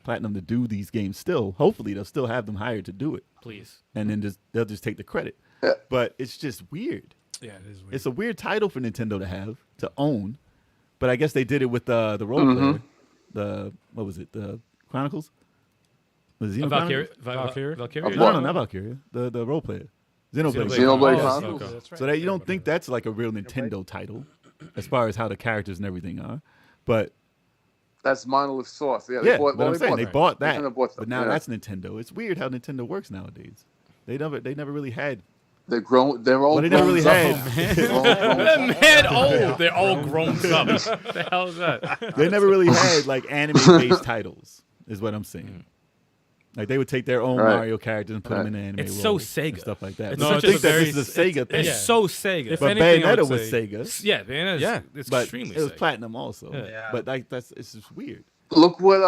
Platinum to do these games still, hopefully they'll still have them hired to do it. Please. And then they'll just take the credit. Yeah. But it's just weird. Yeah, it is weird. It's a weird title for Nintendo to have to own, but I guess they did it with the role player. The what was it? The Chronicles. Was it Valkyria. Valkyria? Valkyria. No, not Valkyria. The role player. Xenoblade. Xenoblade Oh, Chronicles. okay. That's right. So that you don't think that's like a real Nintendo title, as far as how the characters and everything are, but That's Monolith Source. Yeah, yeah, bought, but I'm saying they bought that, Nintendo bought but them, now yeah. that's Nintendo. It's weird how Nintendo works nowadays. They never really had. They're grown. They're all Well, they never grown really up. had. They're all grown Them up. head old. They're all grown up. The hell is that? They never really had like anime-based titles, is what I'm saying. Like they would take their own Right. Mario characters and put them in anime It's so roles and Sega. stuff like that. It's No, I such a think that very- this is a Sega thing. It's Yeah. so Sega. If But anything, I Bayonetta would was say- Sega. Yeah, man. Yeah. It's But extremely it was Sega. Platinum also. Yeah. But like it's just weird. Look what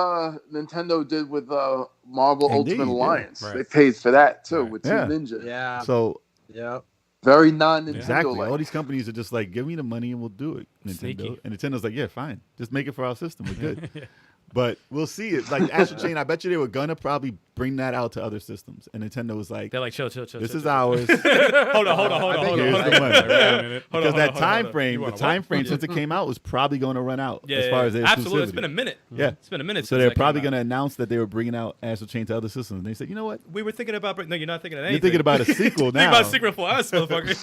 Nintendo did with Marvel Indeed, Ultimate yeah. Alliance. Right. They paid for that too Right. with Team Yeah. Ninja. Yeah. So Yeah. Very non-Nintendo exactly, like. all these companies are just like, give me the money and we'll do it. Nintendo Sneaky. and Nintendo's like, yeah, fine, just make it for our system. We're good. But we'll see it. Like Astral Chain, I bet you they were gonna probably bring that out to other systems, and Nintendo was like, They're like, chill. this chill, is chill. ours. Hold on. Here's the money. Hold Because on, that hold on, time hold on. frame, You the want time what? frame since it came out was probably going to run out Yeah, as far as their absolutely. It's exclusivity. been a minute. Yeah. It's been a minute. So since they're that came probably out. going to announce that they were bringing out Astral Chain to other systems. And they said, you know what? We were thinking about. No, you're not thinking of anything. You're thinking about a sequel Think now. about Secret for us, motherfucker.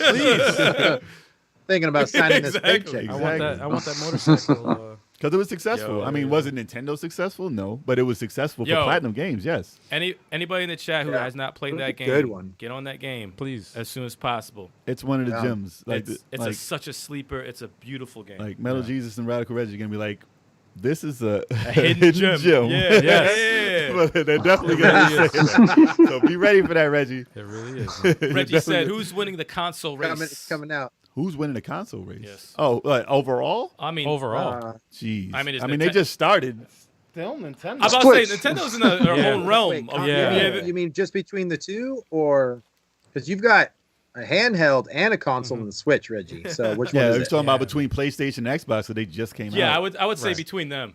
Please. Thinking about signing this Exactly. paycheck. I want that. Exactly. I want that motorcycle. Because it was successful. Yo, I mean, was it Nintendo successful? No. But it was successful for Yo. Platinum Games, yes. Anybody in the chat who Yeah. has not played It was that a game, good one. get on that game, Please. as soon as possible. It's one of the Yeah. gems. Like, It's such a sleeper. It's a beautiful game. like Metal Jesus and Radical Reggie are going to be like, this is a, a hidden gem. Yeah. Yes. Yeah. But they're definitely going to be saying that. So be ready for that, Reggie. It really is. Reggie said, Definitely. "Who's winning the console race?" It's coming out. Who's winning the console race? Yes. Oh, like overall? I mean, Overall, Jeez. I mean, it's they just started. Still Nintendo. I'm about to say Switch. Nintendo's in their Yeah. own realm. Wait, of- yeah. You mean just between the two, or because you've got a handheld and a console Mm-hmm. on the Switch, Reggie? So which Yeah, one I is was it? talking about between PlayStation and Xbox, so they just came Yeah, out. I would say Right. between them.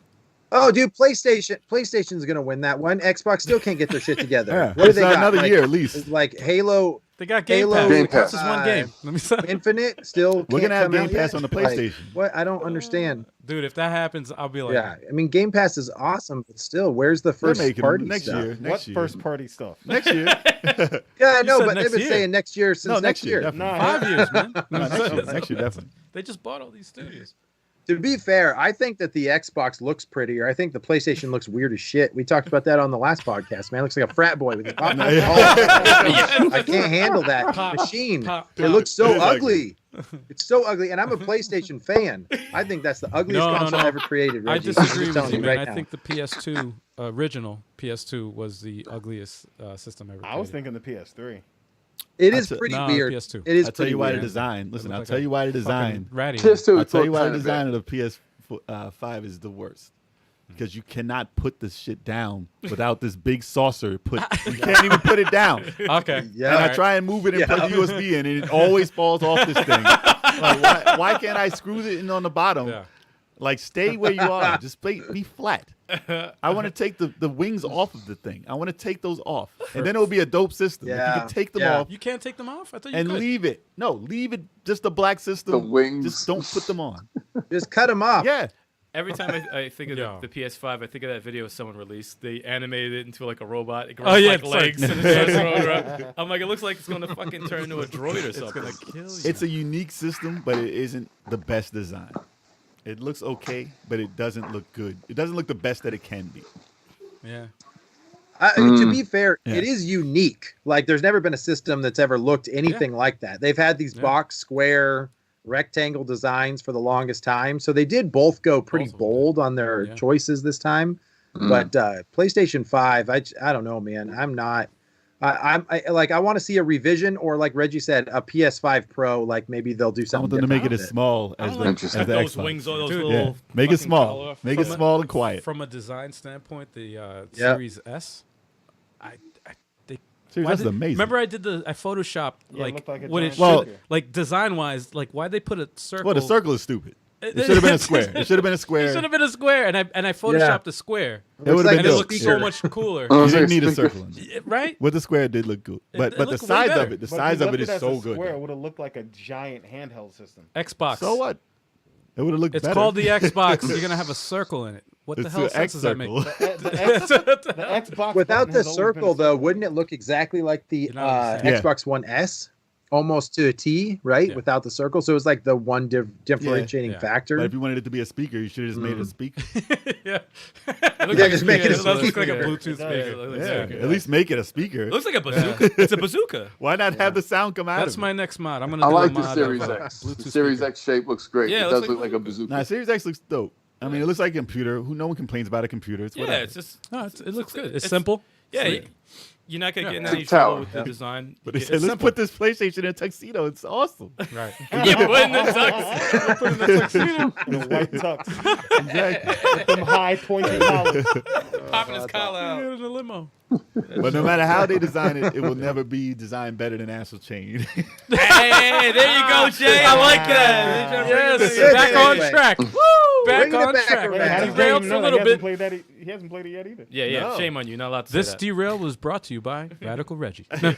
Oh, dude, PlayStation's gonna win that one. Xbox still can't get their shit together. Yeah, What do it's they not got? another Like- year at least. It's like Halo They got Game Halo, Pass. Game It counts Pass. as one game. Let me say. Infinite still. We're can't gonna have come Game out Pass yet? on the Like, PlayStation. what? I don't understand. Dude, if that happens, I'll be like, Yeah, I mean, Game Pass is awesome, but still, where's the They're first making party them next stuff? year. What Next year. first party stuff? Next year. Yeah, I know, said but next they've been year. saying next year since No, next year. definitely. Nah, 5 years, man. No, next year, definitely. They just bought all these studios. To be fair, I think that the Xbox looks prettier. I think the PlayStation looks weird as shit. We talked about that on the last podcast, man. It looks like a frat boy with his pop. I can't handle that machine. It looks so It is ugly. It's so ugly, and I'm a PlayStation fan. I think that's the ugliest console ever created. I Reggie. disagree I'm with telling you, man. right I now. think the PS2 original PS2 was the ugliest system ever. I was created. thinking the PS3. It is That's pretty No, weird. PS2. It is I'll tell pretty you why the weird. design. Listen, It I'll looked tell like you why the Fucking design. ratty. PS2. I'll tell you why the looks design kinda of the PS5 is the worst. Because you cannot put this shit down without this big saucer. You can't even put it down. Okay. Yeah. And I Alright. try and move it and put the USB in, and it always falls off this thing. Like, why can't I screw it in on the bottom? Yeah. Like, stay where you are. Just be flat. I want to take the wings off of the thing. I want to take those off, and then it'll be a dope system. If you Yeah. can take them Yeah. off You can't take them off? I thought you and could. leave it. No, leave it just a black system. The wings. Just don't put them on. Just cut them off. Yeah. Every time I think of Yo. the PS5, I think of that video someone released. They animated it into like a robot. It grows Oh, yeah, like it's like- legs. And it starts rolling around. I'm like, it looks like it's going to fucking turn into a droid or It's something. gonna kill you. It's a unique system, but it isn't the best design. It looks okay, but it doesn't look good. It doesn't look the best that it can be. Yeah. To be fair, Yeah. it is unique. Like, there's never been a system that's ever looked anything like that. They've had these Yeah. box, square, rectangle designs for the longest time. So they did both go pretty Both of them bold on their Yeah. choices this time. But PlayStation 5, I don't know, man. I'm not. I want to see a revision, or like Reggie said, a PS5 Pro. Like, maybe they'll do I something want them to make it different as with small I as don't the, like as Interesting. the those Xbox. wings, all those Dude, little Yeah, make it fucking small. color. Make it From a- small and quiet. From a design standpoint, the Yep. Series S, they Seriously, why that's did- amazing. Remember, I photoshopped Yeah, it like looked like a what it giant should, Well- figure. like design wise, like why they put a circle. Well, the circle is stupid. It should have been a square. It should have been a It square. should have been a square, and I photoshopped a square, It would have and been it dope. looked so Speaker. much cooler. Oh, You it's didn't like need a speaker. circle. In it. Right? With the square, it did look good. But it the looked way size of better. it, the But size if you of it left is as so a good. Square, it though. would have looked like a giant handheld system. Xbox. So what? It would have looked It's better. called the Xbox. You're gonna have a circle in it. What the It's hell the sense X does that make? circle. The Xbox Without button the has always been circle, a though, wouldn't it look exactly like the You're not understanding. Yeah. Xbox One S, almost to a T, right? Yeah. Without the circle, so it was like the one differentiating Yeah. factor. But if you wanted it to be a speaker, you should have just made it a speaker. Yeah. It looks Yeah, like just make it a it looks like a speaker. Bluetooth It does. speaker. It It Yeah, looks like at least make it a speaker. It looks like a bazooka. It's a bazooka. Why not have the sound come out That's of my it? next mod. I'm gonna I do like a the mod Series of X. Bluetooth The Series speaker. X shape looks great. Yeah, it it does looks look like like a bazooka. Nah, Series X looks dope. I mean, it looks like a computer. No one complains about a computer. It's Yeah, whatever. it's just No, it looks good. It's it's- simple. yeah. Sweet. You're not gonna get in It's a any trouble tower. with the design. But they It's said, let's simple. put this PlayStation in a tuxedo. It's awesome. Right. Yeah, put in the tux. in a white tux. Exactly. With them high pointed collars. Popping his collar Get out. in a limo. But no matter how they design it, it will never be designed better than Astral Chain. Hey, there you go, Jay. I like that. Yes, Good back on segue. track. Woo! Back Bringing it on back track. around. Wait, how does Jay Derailed even for a know that? little He hasn't bit. played that. He hasn't played it yet either. Yeah, yeah. No. Shame on you. You're not allowed to This say that. derail was brought to you by Radical Reggie. But now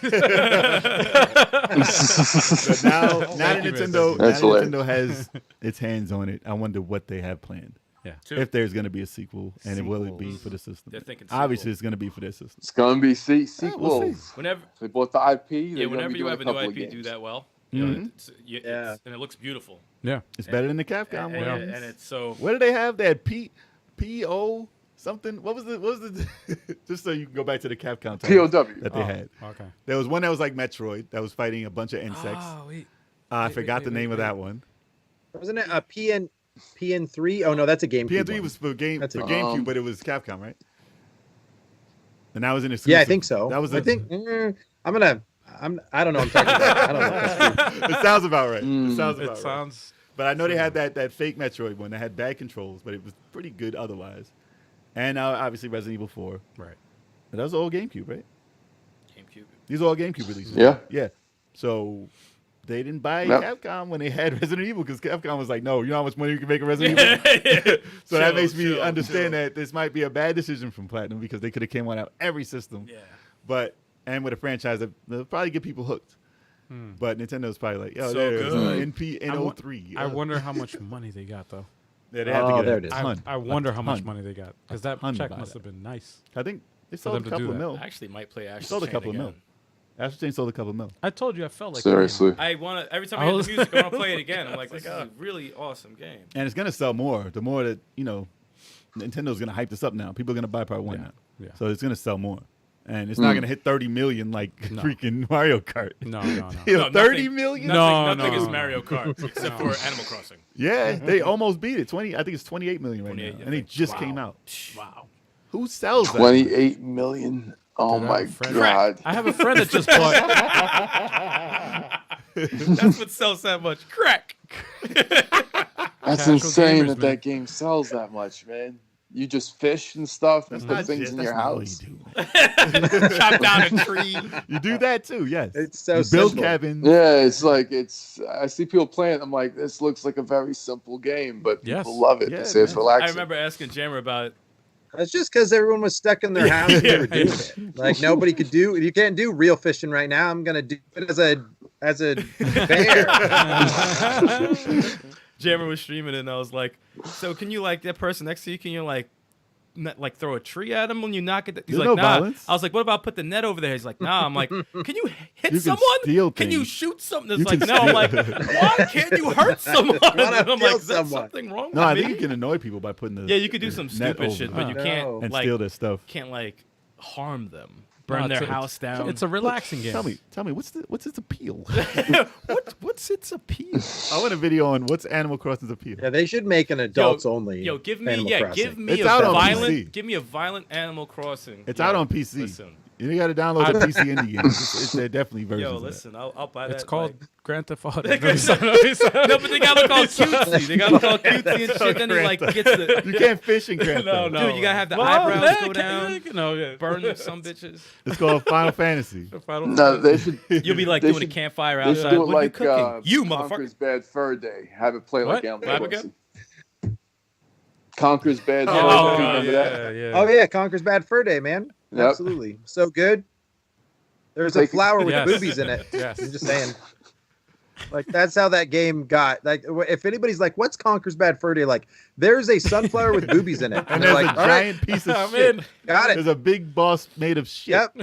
that Thank you, man. Nintendo, That's now that hilarious. Nintendo has its hands on it, I wonder what they have planned. Two. If there's going to be a sequel, and will it be for the system? They're thinking Obviously, sequel. it's going to be for their system. It's gonna be we'll sequels. see. Whenever, They bought the IP. They're yeah, gonna whenever be you doing have a new couple IP of do games. that well, Mhm. Yeah. and it looks beautiful. Yeah. It's better than the Capcom And, one. and it's so. What did they have? They had PO something. What was the? Just so you can go back to the Capcom titles POW. that they had. Okay. There was one that was like Metroid that was fighting a bunch of insects. Oh, wait. I wait, forgot wait, the wait, name of wait. that one. Wasn't it a PN3? Oh no, that's a GameCube. PN3 one. was for That's a- GameCube, but it was Capcom, right? And that was an exclusive. Yeah, I think so. That was. I think I don't know. What I'm talking about. I don't know. If that's true. It sounds about right. It sounds about It right. sounds. But I know they had that fake Metroid one that had bad controls, but it was pretty good otherwise. And obviously Resident Evil 4. Right. But that was all GameCube, right? GameCube. These are all GameCube releases. Yeah. Yeah. So they didn't buy Yep. Capcom when they had Resident Evil because Capcom was like, no, you know how much money you can make a Resident Evil? So that makes me understand that this might be a bad decision from Platinum because they could have came on out every system. Yeah. But, and with a franchise, they'll probably get people hooked. But Nintendo's probably like, yo, So there it is. good. NP03. I wonder how much money they got though. Yeah, they have to Oh, get there a it is. ton. I wonder how much ton. money they got because that ton check by must that. have been nice. I think they For sold them a to couple do of that. mil. I actually might play Astral Sold a Chain couple of again. mil. Astral Chain sold a couple of mil. I told you I felt like Seriously. I want to. Every time I hear the music, I want to play it again. I'm like, this is a really awesome game. And it's gonna sell more. The more that Nintendo's gonna hype this up now. People are gonna buy part 1 now. Yeah. So it's gonna sell more. And it's not gonna hit 30 million like freaking Mario Kart. No. You know, No, 30 nothing- million? Nothing no. is Mario Kart except for Animal Crossing. Yeah, they almost beat it. I think it's 28 million right 28, now. I And they think. just Wow. came out. Wow. Who sells that? 28 million. Oh Dude, I my have a friend- god. I have a friend that just bought. That's what sells that much. Crack. That's Casual insane gamers, that man. that game sells that much, man. You just fish and stuff and That's put not things just- in that's your not all house. you do. Chop down a tree. You do that too, yes. It's so you build simple. cabins. Yeah, it's like I see people playing it, I'm like, this looks like a very simple game, but Yes. people love it. Yeah, They say it's man. relaxing. I remember asking Jammer about it. It's just because everyone was stuck in their house and they were doing it. Like nobody could do. You can't do real fishing right now. I'm gonna do it as a bear. Jammer was streaming it, and I was like, so can you, like, that person next to you, can you, like throw a tree at him when you knock it? He's There's like, no nah. violence. I was like, what about put the net over there? He's like, nah. I'm like, can you hit You can someone? steal Can you things. shoot something? You It's like, can no. I'm steal- like, why can't you hurt someone? And I'm kill like, is there someone. something wrong No, with I me? think you can annoy people by putting the Yeah, you could do the some net stupid over shit, them but you No. can't, and like, steal their stuff. harm them, No, burn it's their a- house down. It's a relaxing game. Tell me, what's its appeal? What's its appeal? I want a video on what's Animal Crossing's appeal. Yeah, they should make an adults only. Yo, give me Animal Crossing. It's out on violent. PC. Give me a violent Animal Crossing. It's Yo, out on PC. Listen, You got to download the PC indie games. They're definitely versions. yo, of that. listen. I'll buy that. It's called like- Grand Theft Auto. no, but they gotta call cutesy. They gotta call cutesy and shit. Then he like gets the. You can't fish in Grand No, Theft. no. Dude, you gotta have the Well, eyebrows man, go down. No, yeah. Burn some bitches. It's called Final Fantasy. No, they should You'll be like They doing a should- campfire they should outside. do it What are you like cooking? You motherfucker. Conker's Bad Fur Day. Have it play like What? Animal What Crossing. Conker's Bad Fur Oh, Day. God, Remember that? yeah, yeah. Oh yeah, Conker's Bad Fur Day, man. Yep. Absolutely, so good. There's a Take it- flower with Yes. boobies in it. Yes. I'm just saying. Like that's how that game got. Like if anybody's like, "What's Conker's Bad Fur Day?" Like, there's a sunflower with boobies in it, And they're there's like, a "All right, giant piece of I'm shit. in. got it." There's a big boss made of shit. Yep.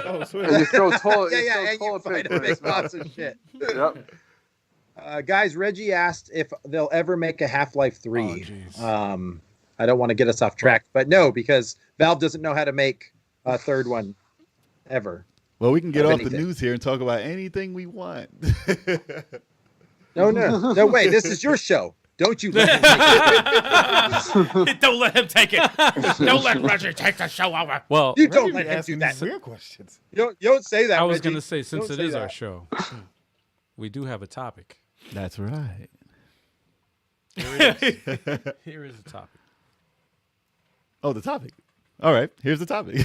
Oh, sweet. And you throw toilet, Yeah, you yeah, throw and you toilet find paper a in big his mouth. box of shit. Yep. Guys, Reggie asked if they'll ever make a Half-Life 3. Oh, jeez. I don't want to get us off track, but no, because Valve doesn't know how to make a third one ever. Well, we can get Of off the anything. news here and talk about anything we want. No, wait, this is your show. Don't you let him take it. Don't let him take it. Don't let Reggie take the show over. Well, You don't Reggie let be him asking do that. these weird questions. You don't say that. I was Reggie. going to say, since Don't it say is our that. show, we do have a topic. That's right. Here is the topic. Oh, the topic. All right, here's the topic.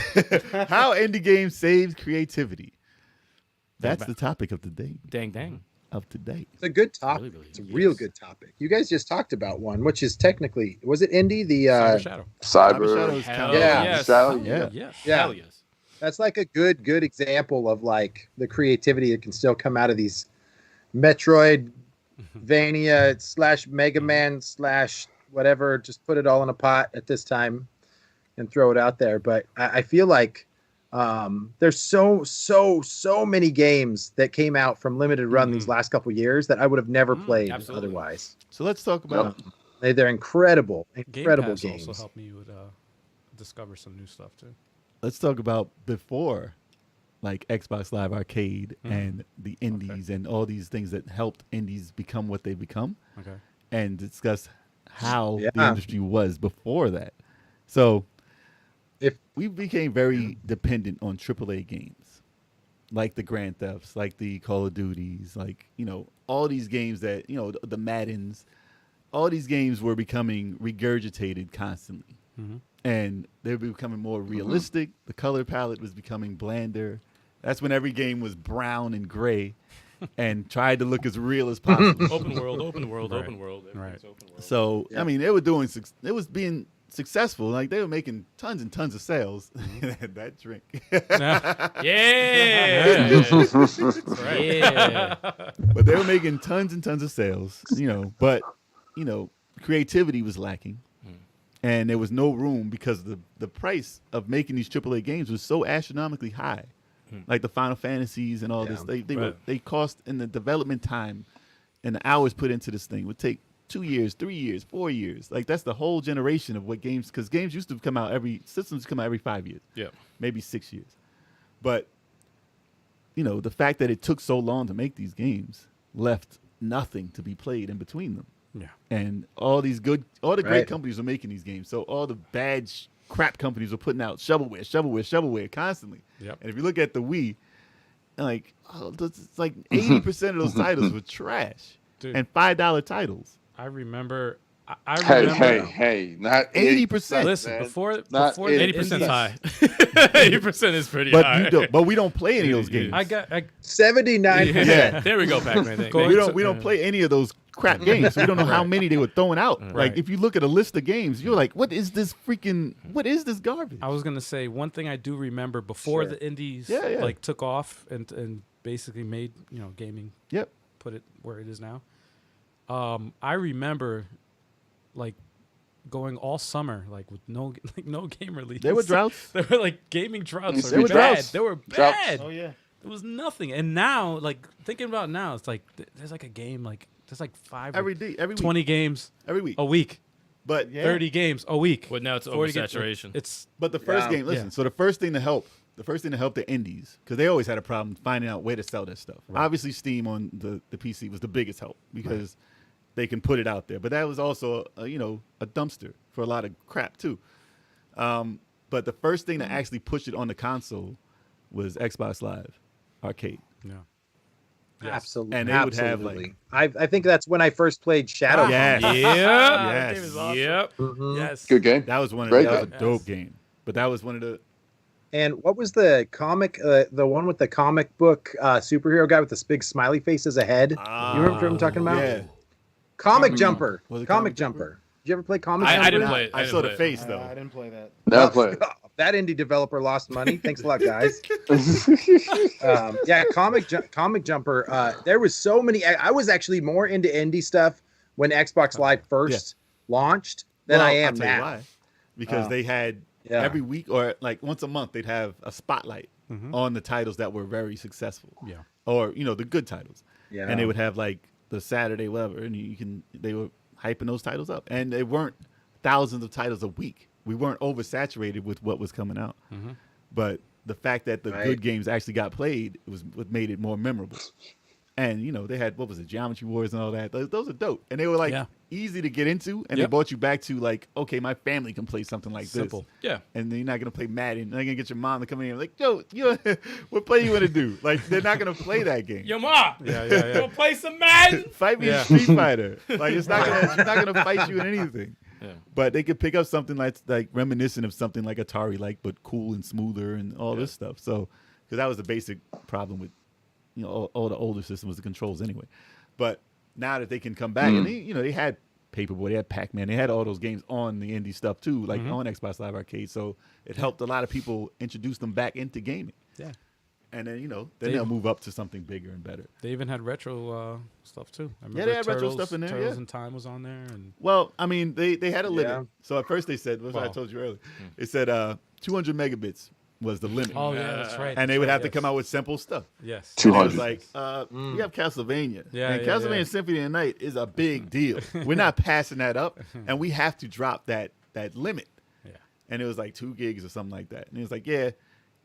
How indie games saves creativity. That's the topic of the day. Dang, dang. Of today. It's a good topic. Really, really It's a real is. good topic. You guys just talked about one, which is technically, was it indie? The Cyber Shadow. Cyber Cyber. Shadows Hell count. Yeah. yes. Shadow, Yeah. Yes. Yeah. Hell yes. that's like a good example of like the creativity that can still come out of these Metroidvania / Mega Man / whatever. Just put it all in a pot at this time and throw it out there. But I feel like there's so many games that came out from limited run these last couple years that I would have never played absolutely. otherwise. So let's talk about They're incredible Game Pass games. also helped me with discover some new stuff too. before like Xbox Live Arcade and the indies and all these things that helped indies become what they become, Okay. and discuss how the Yeah. industry was before that. So If- we became very dependent on AAA games, like the Grand Thefts, like the Call of Duties, like, all these games that, the Maddens, all these games were becoming regurgitated constantly. And they were becoming more realistic. The color palette was becoming blander. That's when every game was brown and gray and tried to look as real as possible. Open world, open world, Right. open world. Right. Everything's open world. So, Yeah. it was being successful. Like they were making tons and tons of sales. That drink. Yeah. Yeah. But they were making tons and tons of sales, but creativity was lacking. And there was no room because the price of making these AAA games was so astronomically high. Like the Final Fantasies and all this. They cost in the development time and the hours put into this thing would take 2 years, 3 years, 4 years. Like that's the whole generation of what games, because games used to come out systems come out every 5 years. Yeah. Maybe 6 years. But the fact that it took so long to make these games left nothing to be played in between them. Yeah. And all the great companies were making these games. So all the bad crap companies were putting out shovelware constantly. Yep. And if you look at the Wii, it's like 80% of those titles were trash. Dude. And $5 titles. I remember. Hey, not 80%. Listen, man. before Not the 80% indies- high. 80% is pretty high. But we don't play any of those games. I got 79%. Yeah. There we go, Pac-Man. We don't play any of those crap games. We don't know how many they were throwing out. Right. Like if you look at a list of games, you're like, what is this garbage? I was gonna say one thing I do remember before Sure. the indies Yeah. like took off and basically made gaming Yep. put it where it is now. I remember like going all summer like with no game release. There were droughts. There were like gaming droughts. There were bad. droughts. They were Droughts. bad. Oh yeah. There was nothing. And now, like thinking about it now, it's like there's like a game like there's like 5 or Every day, every week. 20 games Every week. a week. But Yeah. 30 games a week. But now it's 40 games- oversaturation. It's But the first Yeah. game, listen. Yeah. So the first thing to help the indies, because they always had a problem finding out where to sell their stuff. Obviously, Steam on the PC was the biggest help because they can put it out there. But that was also a dumpster for a lot of crap too. But the first thing to actually push it on the console was Xbox Live Arcade. yeah. Absolutely. And they would have, absolutely. I think that's when I first played Shadow. Yes. Yep. Yes. Yep. Mhm. Yes. Good game. That was one of Great that was a game. dope Yes. game. But that was one of the And what was the comic? The one with the comic book superhero guy with this big smiley face as a head. You remember what I'm talking about? Yeah. Comic Jumper. Was it Comic Comic Jumper? Jumper. Did you ever play Comic I Jumper? didn't play it. I didn't saw the play it. face though. I didn't play that. Never played. That indie developer lost money. Thanks a lot, guys. Comic Jumper. There was so many. I was actually more into indie stuff when Xbox Live first launched than Well, I I'll am tell you now. why. Because they had Yeah. every week or like once a month they'd have a spotlight on the titles that were very successful. Yeah. Or the good titles. Yeah. And they would have like the Saturday whatever, and they were hyping those titles up, and they weren't thousands of titles a week. We weren't oversaturated with what was coming out. But the fact that the good games actually got played was what made it more memorable. And they had, what was it, Geometry Wars and all that. Those are dope, and they were like easy to get into, and they Yep. brought you back to like, okay, my family can play something like Simple. this. Yeah. And then you're not gonna play Madden. They're gonna get your mom to come in and like, yo, what play you wanna do? Like they're not gonna play that game. Yo, ma. Yeah. Go play some Madden. Fight me Yeah. in Street Fighter. Like it's not gonna fight you in anything. Yeah. But they could pick up something like reminiscent of something like Atari, like but cool and smoother and all this stuff. So because that was the basic problem with all the older systems, the controls anyway. But now that they can come back and they had Paperboy, they had Pac-Man, they had all those games on the indie stuff too, like on Xbox Live Arcade. So it helped a lot of people introduce them back into gaming. Yeah. And then they'll move up to something bigger and better. They even had retro stuff too. I remember they had retro Turtles- stuff in there, Turtles yeah. in Time was on there, and Well, I mean, they had a limit. Yeah. So at first they said, what I Wow. told you earlier, they said 200 megabits was the limit. oh yeah, that's right. And they would have to yes. come out with simple stuff. Yes. 200. It was like, we have Castlevania. Yeah, and yeah, Castlevania yeah. Symphony of the Night is a big deal. We're not passing that up, and we have to drop that limit. Yeah. And it was like 2 gigs or something like that. And it was like, yeah,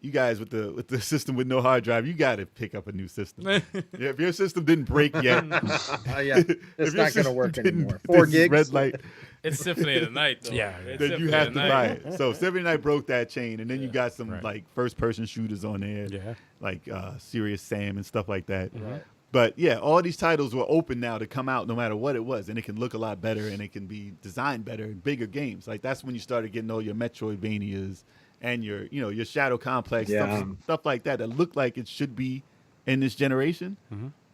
you guys with the system with no hard drive, you got to pick up a new system. If your system didn't break yet, Yeah, if it's your not going to system work didn't- anymore. 4 this is gigs. red light. It's Symphony of the Night, though. Yeah. It's Then you Symphony have of to the buy Night. it. So Symphony Night broke that chain, and then you got some Right. like first-person shooters on there, Yeah. like Serious Sam and stuff like that. Right. But yeah, all these titles were open now to come out no matter what it was, and it can look a lot better, and it can be designed better and bigger games. Like that's when you started getting all your Metroidvanias and your your Shadow Complex stuff like that looked like it should be in this generation,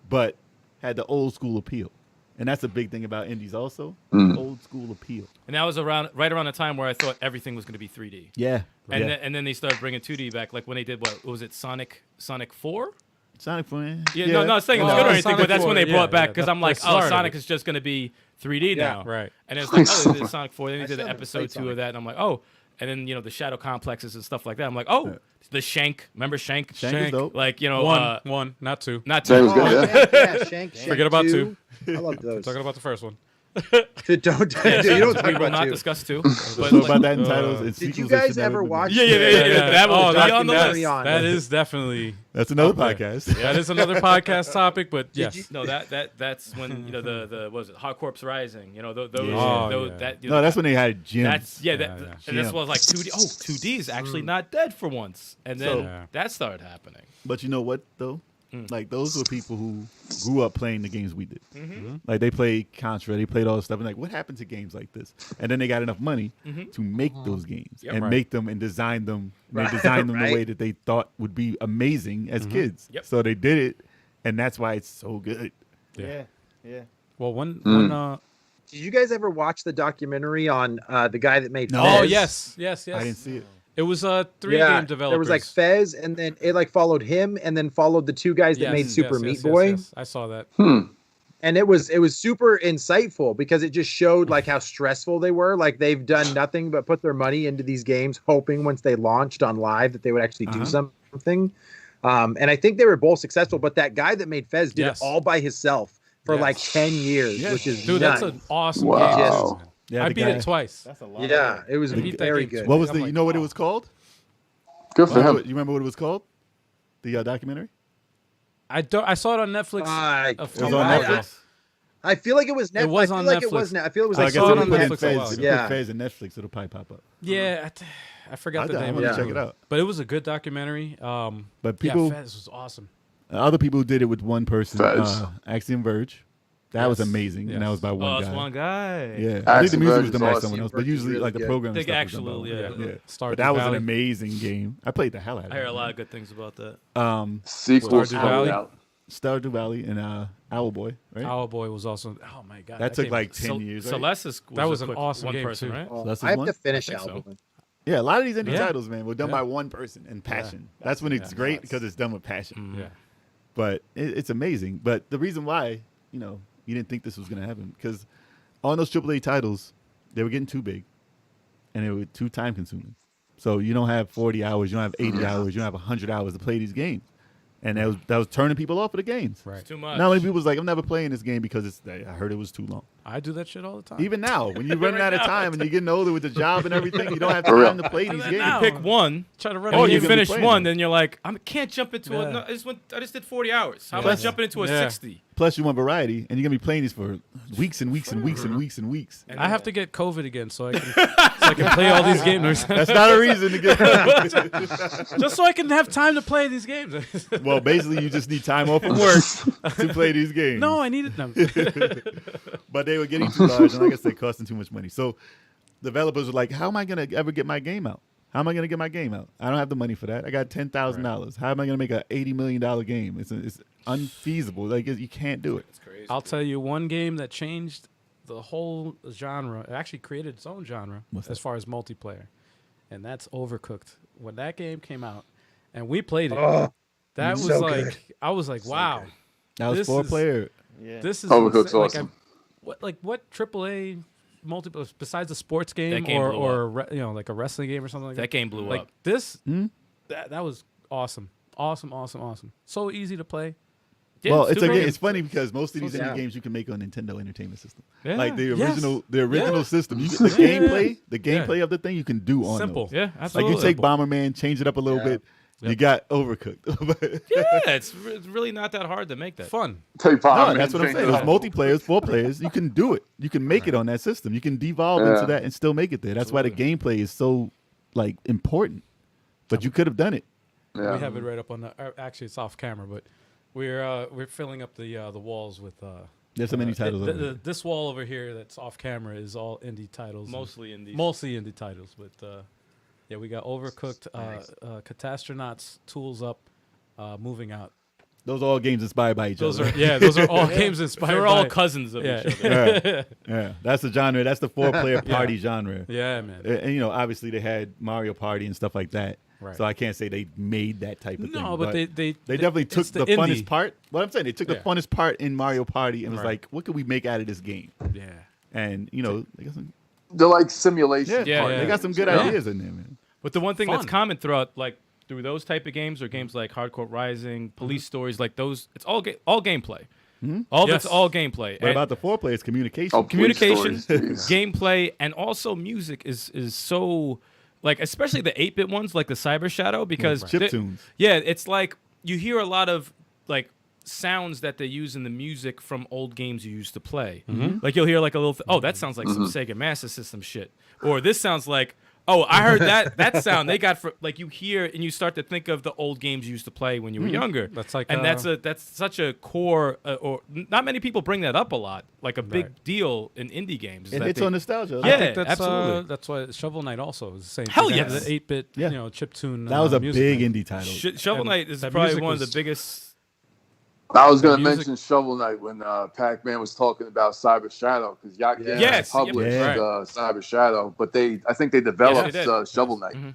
but had the old school appeal. And that's a big thing about indies also. Mm. Old school appeal. And that was right around the time where I thought everything was going to be 3D. Yeah. And then they started bringing 2D back, like when they did what was it, Sonic 4? Sonic Fun. Yeah, no, not saying it's good or anything, Sonic but that's 4, when they brought yeah, back because that- I'm like, the start of Sonic it. is just going to be 3D now, right. And it's like, oh, they did Sonic 4, then they I did still the haven't episode played 2 of Sonic. that, and I'm like, oh, and then the shadow complexes and stuff like that. I'm like, oh, the Shank, remember Shank? Shank is dope. Like One, not two. not Shank two. was good, yeah. Yeah, Shank, Forget about 2. I love those. Talking about the first one. Don't you don't talk We will about not two. discuss 2. We'll But talk about that in uh, titles. And Did you sequels that guys should never ever be watch? made. that will be on the that- list. That is definitely That's another Up there. podcast. that is another podcast topic, but yes. you- No, that's when the what was it, Hot Corpse Rising? Those Yeah. those Yeah. that No, that's when they had gyms. That's Yeah, and this Yeah. was like 2D. Oh, 2D is actually not dead for once, and then So- that started happening. But you know what though? Mm. Like those were people who grew up playing the games we did. Mm-hmm. Like they played Contra, they played all this stuff, and like, what happened to games like this? And then they got enough money to make those games Yep. and Right. make them and design them. And Right. They designed them Right. the way that they thought would be amazing as kids. Yep. So they did it, and that's why it's so good. Yeah. Well, one Did you guys ever watch the documentary on the guy that made? No. oh Fez? yes. I didn't see it. It was 3 game developers. There was like Fez, and then it like followed him, and then followed the 2 guys that Yes, made Super yes, Meat yes, Boy. yes. I saw that. And it was super insightful because it just showed like how stressful they were. Like they've done nothing but put their money into these games, hoping once they launched on live that they would actually do something. And I think they were both successful. But that guy that made Fez did Yes. it all by himself for Yes. like 10 years, Yes. which is Dude, nuts. that's an awesome Wow. game. Yeah, I the beat guy- it twice. That's a lot. Yeah, it was I beat that very game good. What was I'm the? like, You know what it wow. was called? Good for him. You remember what it was called? The documentary. I saw it on Netflix. I, a It few was on months Netflix. ago. I feel like it was Netflix. It was I feel on like it Netflix. was. I feel it was So like I guess saw it if on you put in Netflix a Fez, while if ago. you Yeah. put Fez in Netflix, it'll probably pop up. Yeah, I forgot the name I'm of gonna it. check it out. But it was a good documentary. But people, Fez was awesome. other people did it with one person. Fez. Axiom Verge. That was Yes. amazing, and that Yes. was by one Oh, guy. it's one guy. Yeah, I think Axiom the music Verge was is done by awesome. someone else, but Verge is usually really like the good. program Big stuff was actual, done by one. yeah. yeah. Stardew But that was an Valley. amazing game. I played the hell out of it. I hear a lot of good things about that. Sequels Stardew coming Valley? out. Stardew Valley and Owlboy, right? Owlboy was also. Oh my god, that took game- like 10 years. Right? Celeste That was a an quick awesome one game, person, too. right? So that's I have one? to finish I think so. album. Yeah, a lot of these indie Yeah. titles, man, were done Yeah. by one person and passion. That's when it's great because it's done with passion. Yeah. But it's amazing. But the reason why, you didn't think this was going to happen because on those AAA titles, they were getting too big and they were too time consuming. So you don't have 40 hours, you don't have 80 hours, you don't have 100 hours to play these games. And that was turning people off of the games. Right. It's too much. Now many people was like, I'm never playing this game because I heard it was too long. I do that shit all the time. Even now, when you're running out of now. time and you're getting older with the job and everything, you don't have For real. time to play these games. now. Pick one. Try to run. Oh, a you you're game. gonna be finish playing one, them. then you're like, I can't jump into Yeah. it. No, I just did 40 hours. How Yeah. about jumping into a Yeah. 60? Plus, you want variety, and you're gonna be playing these for weeks and weeks and weeks and weeks and weeks. And I have to get COVID again so I can play all these games. That's not a reason to get. Just so I can have time to play these games. Well, basically, you just need time off from work to play these games. No, I needed them. But they were getting too large, and like I said, costing too much money. So developers were like, "How am I gonna ever get my game out? How am I gonna get my game out? I don't have the money for that. I got $10,000. How am I gonna make a $80 million game? It's unfeasible. Like you can't do it. It's crazy. I'll tell you one game that changed the whole genre. It actually created its own genre What's as that? far as multiplayer, and that's Overcooked. When that game came out, and we played it, Oh, that was so like good. I was like, wow, That was This 4-player. Yeah. this is Overcooked's insane. awesome. What AAA multiplayer besides a sports game, game blew or like a wrestling game or something like that? That game blew Like up. this, Hmm? that was awesome. Awesome. So easy to play. Yeah, Well, it's super again, game. it's funny because most of these Yeah. indie games you can make on Nintendo Entertainment System. Yeah. Like the Yes. original Yeah. system. The Yeah. gameplay of the thing you can do on Simple. those. Yeah, Like absolutely. you take Bomberman, change it up a little bit, you got Overcooked. Yeah, it's really not that hard to make that. Fun. Take No, Pacmancase. that's what I'm saying. It was multiplayers, 4 players. You can do it. You can make it on that system. You can devolve Yeah. into that and still make it there. That's why the gameplay is so important. But you could have done it. Yeah. We have it right up on the. Actually, it's off camera, but we're filling up the walls with. There's so many titles. over there. This wall over here that's off camera is all indie titles. Mostly in these. Mostly indie titles, but yeah, we got Overcooked, Catastronauts, Tools Up, Moving Out. Those are all games inspired by each Those other. are those are all games inspired. They're all by- cousins of Yeah. each other. Yeah, that's the genre. That's the 4-player party genre. Yeah, man. And you know, obviously they had Mario Party and stuff like that. Right. So I can't say they made that type of thing. No, but they definitely took it's the indie. funnest part. What I'm saying, they took the Yeah. funnest part in Mario Party and was Right. like, what could we make out of this game? Yeah. And you know, they got some, They're like simulation. Yeah, they got some good Yeah. ideas in there, man. But the one thing that's Fun. common throughout, like through those type of games or games like Hardcore Rising, Police Stories, like those, it's all all gameplay. All of Yes. it's all gameplay. But And about the 4-player, it's communication. Oh, Police communication, Stories, jeez. gameplay, and also music is so like, especially the 8-bit ones like the Cyber Shadow, because Chiptunes. yeah, it's like you hear a lot of like sounds that they use in the music from old games you used to play. Like you'll hear like a little oh, that sounds like some Sega Master System shit, or this sounds like, oh, I heard that sound they got for, like, you hear and you start to think of the old games you used to play when you were younger. That's like, and that's such a core or not many people bring that up a lot, like a big Right. deal in indie games. It that hits they- on nostalgia. Yeah. I think that's absolutely. That's why Shovel Knight also is the same. Hell thing. They have yes. the 8-bit, Yeah. you know, chiptune. That was a music, big man. indie title. Shovel And Knight is that probably music one of was- the biggest. I was going to music- mention Shovel Knight when Pac-Man was talking about Cyber Shadow, because Yacht Games Yes, published yeah. Cyber Shadow, but I think they developed Yes, they did. Shovel Knight, Mhm.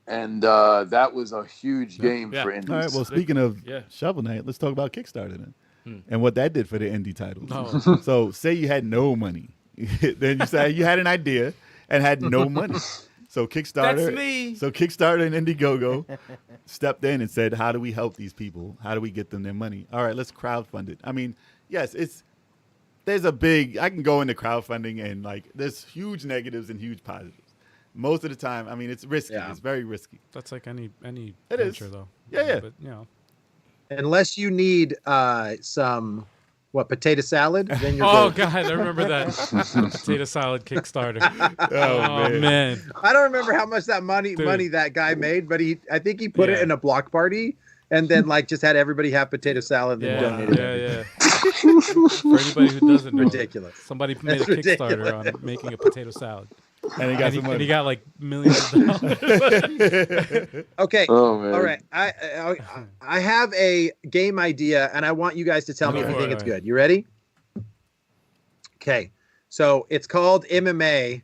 and that was a huge game Yeah. for indies. All right. Well, speaking of Yeah. Shovel Knight, let's talk about Kickstarter then, and what that did for the indie titles. Oh. So, say you had no money, then you say you had an idea and had no money. So Kickstarter, That's me. So Kickstarter and Indiegogo stepped in and said, "How do we help these people? How do we get them their money? All right, let's crowdfund it." I mean, yes, there's a big. I can go into crowdfunding and like there's huge negatives and huge positives. Most of the time, I mean, it's risky. Yeah. It's very risky. That's like any It is. venture, though. Yeah. But you know, Unless you need some potato salad, then you're oh good. god, I remember that potato salad Kickstarter. Oh, Oh man, I don't remember how much that money that guy made, but I think he put it Yeah. in a block party and then like just had everybody have potato salad and yeah, donated it. yeah. For anybody who doesn't know, Ridiculous. somebody made a That's Kickstarter ridiculous. on making a potato salad, And he got some and money. he got like millions of dollars. Okay. Oh man! All right. I have a game idea and I want you guys to tell me if you Okay. think it's good. You ready? Okay. So it's called MMA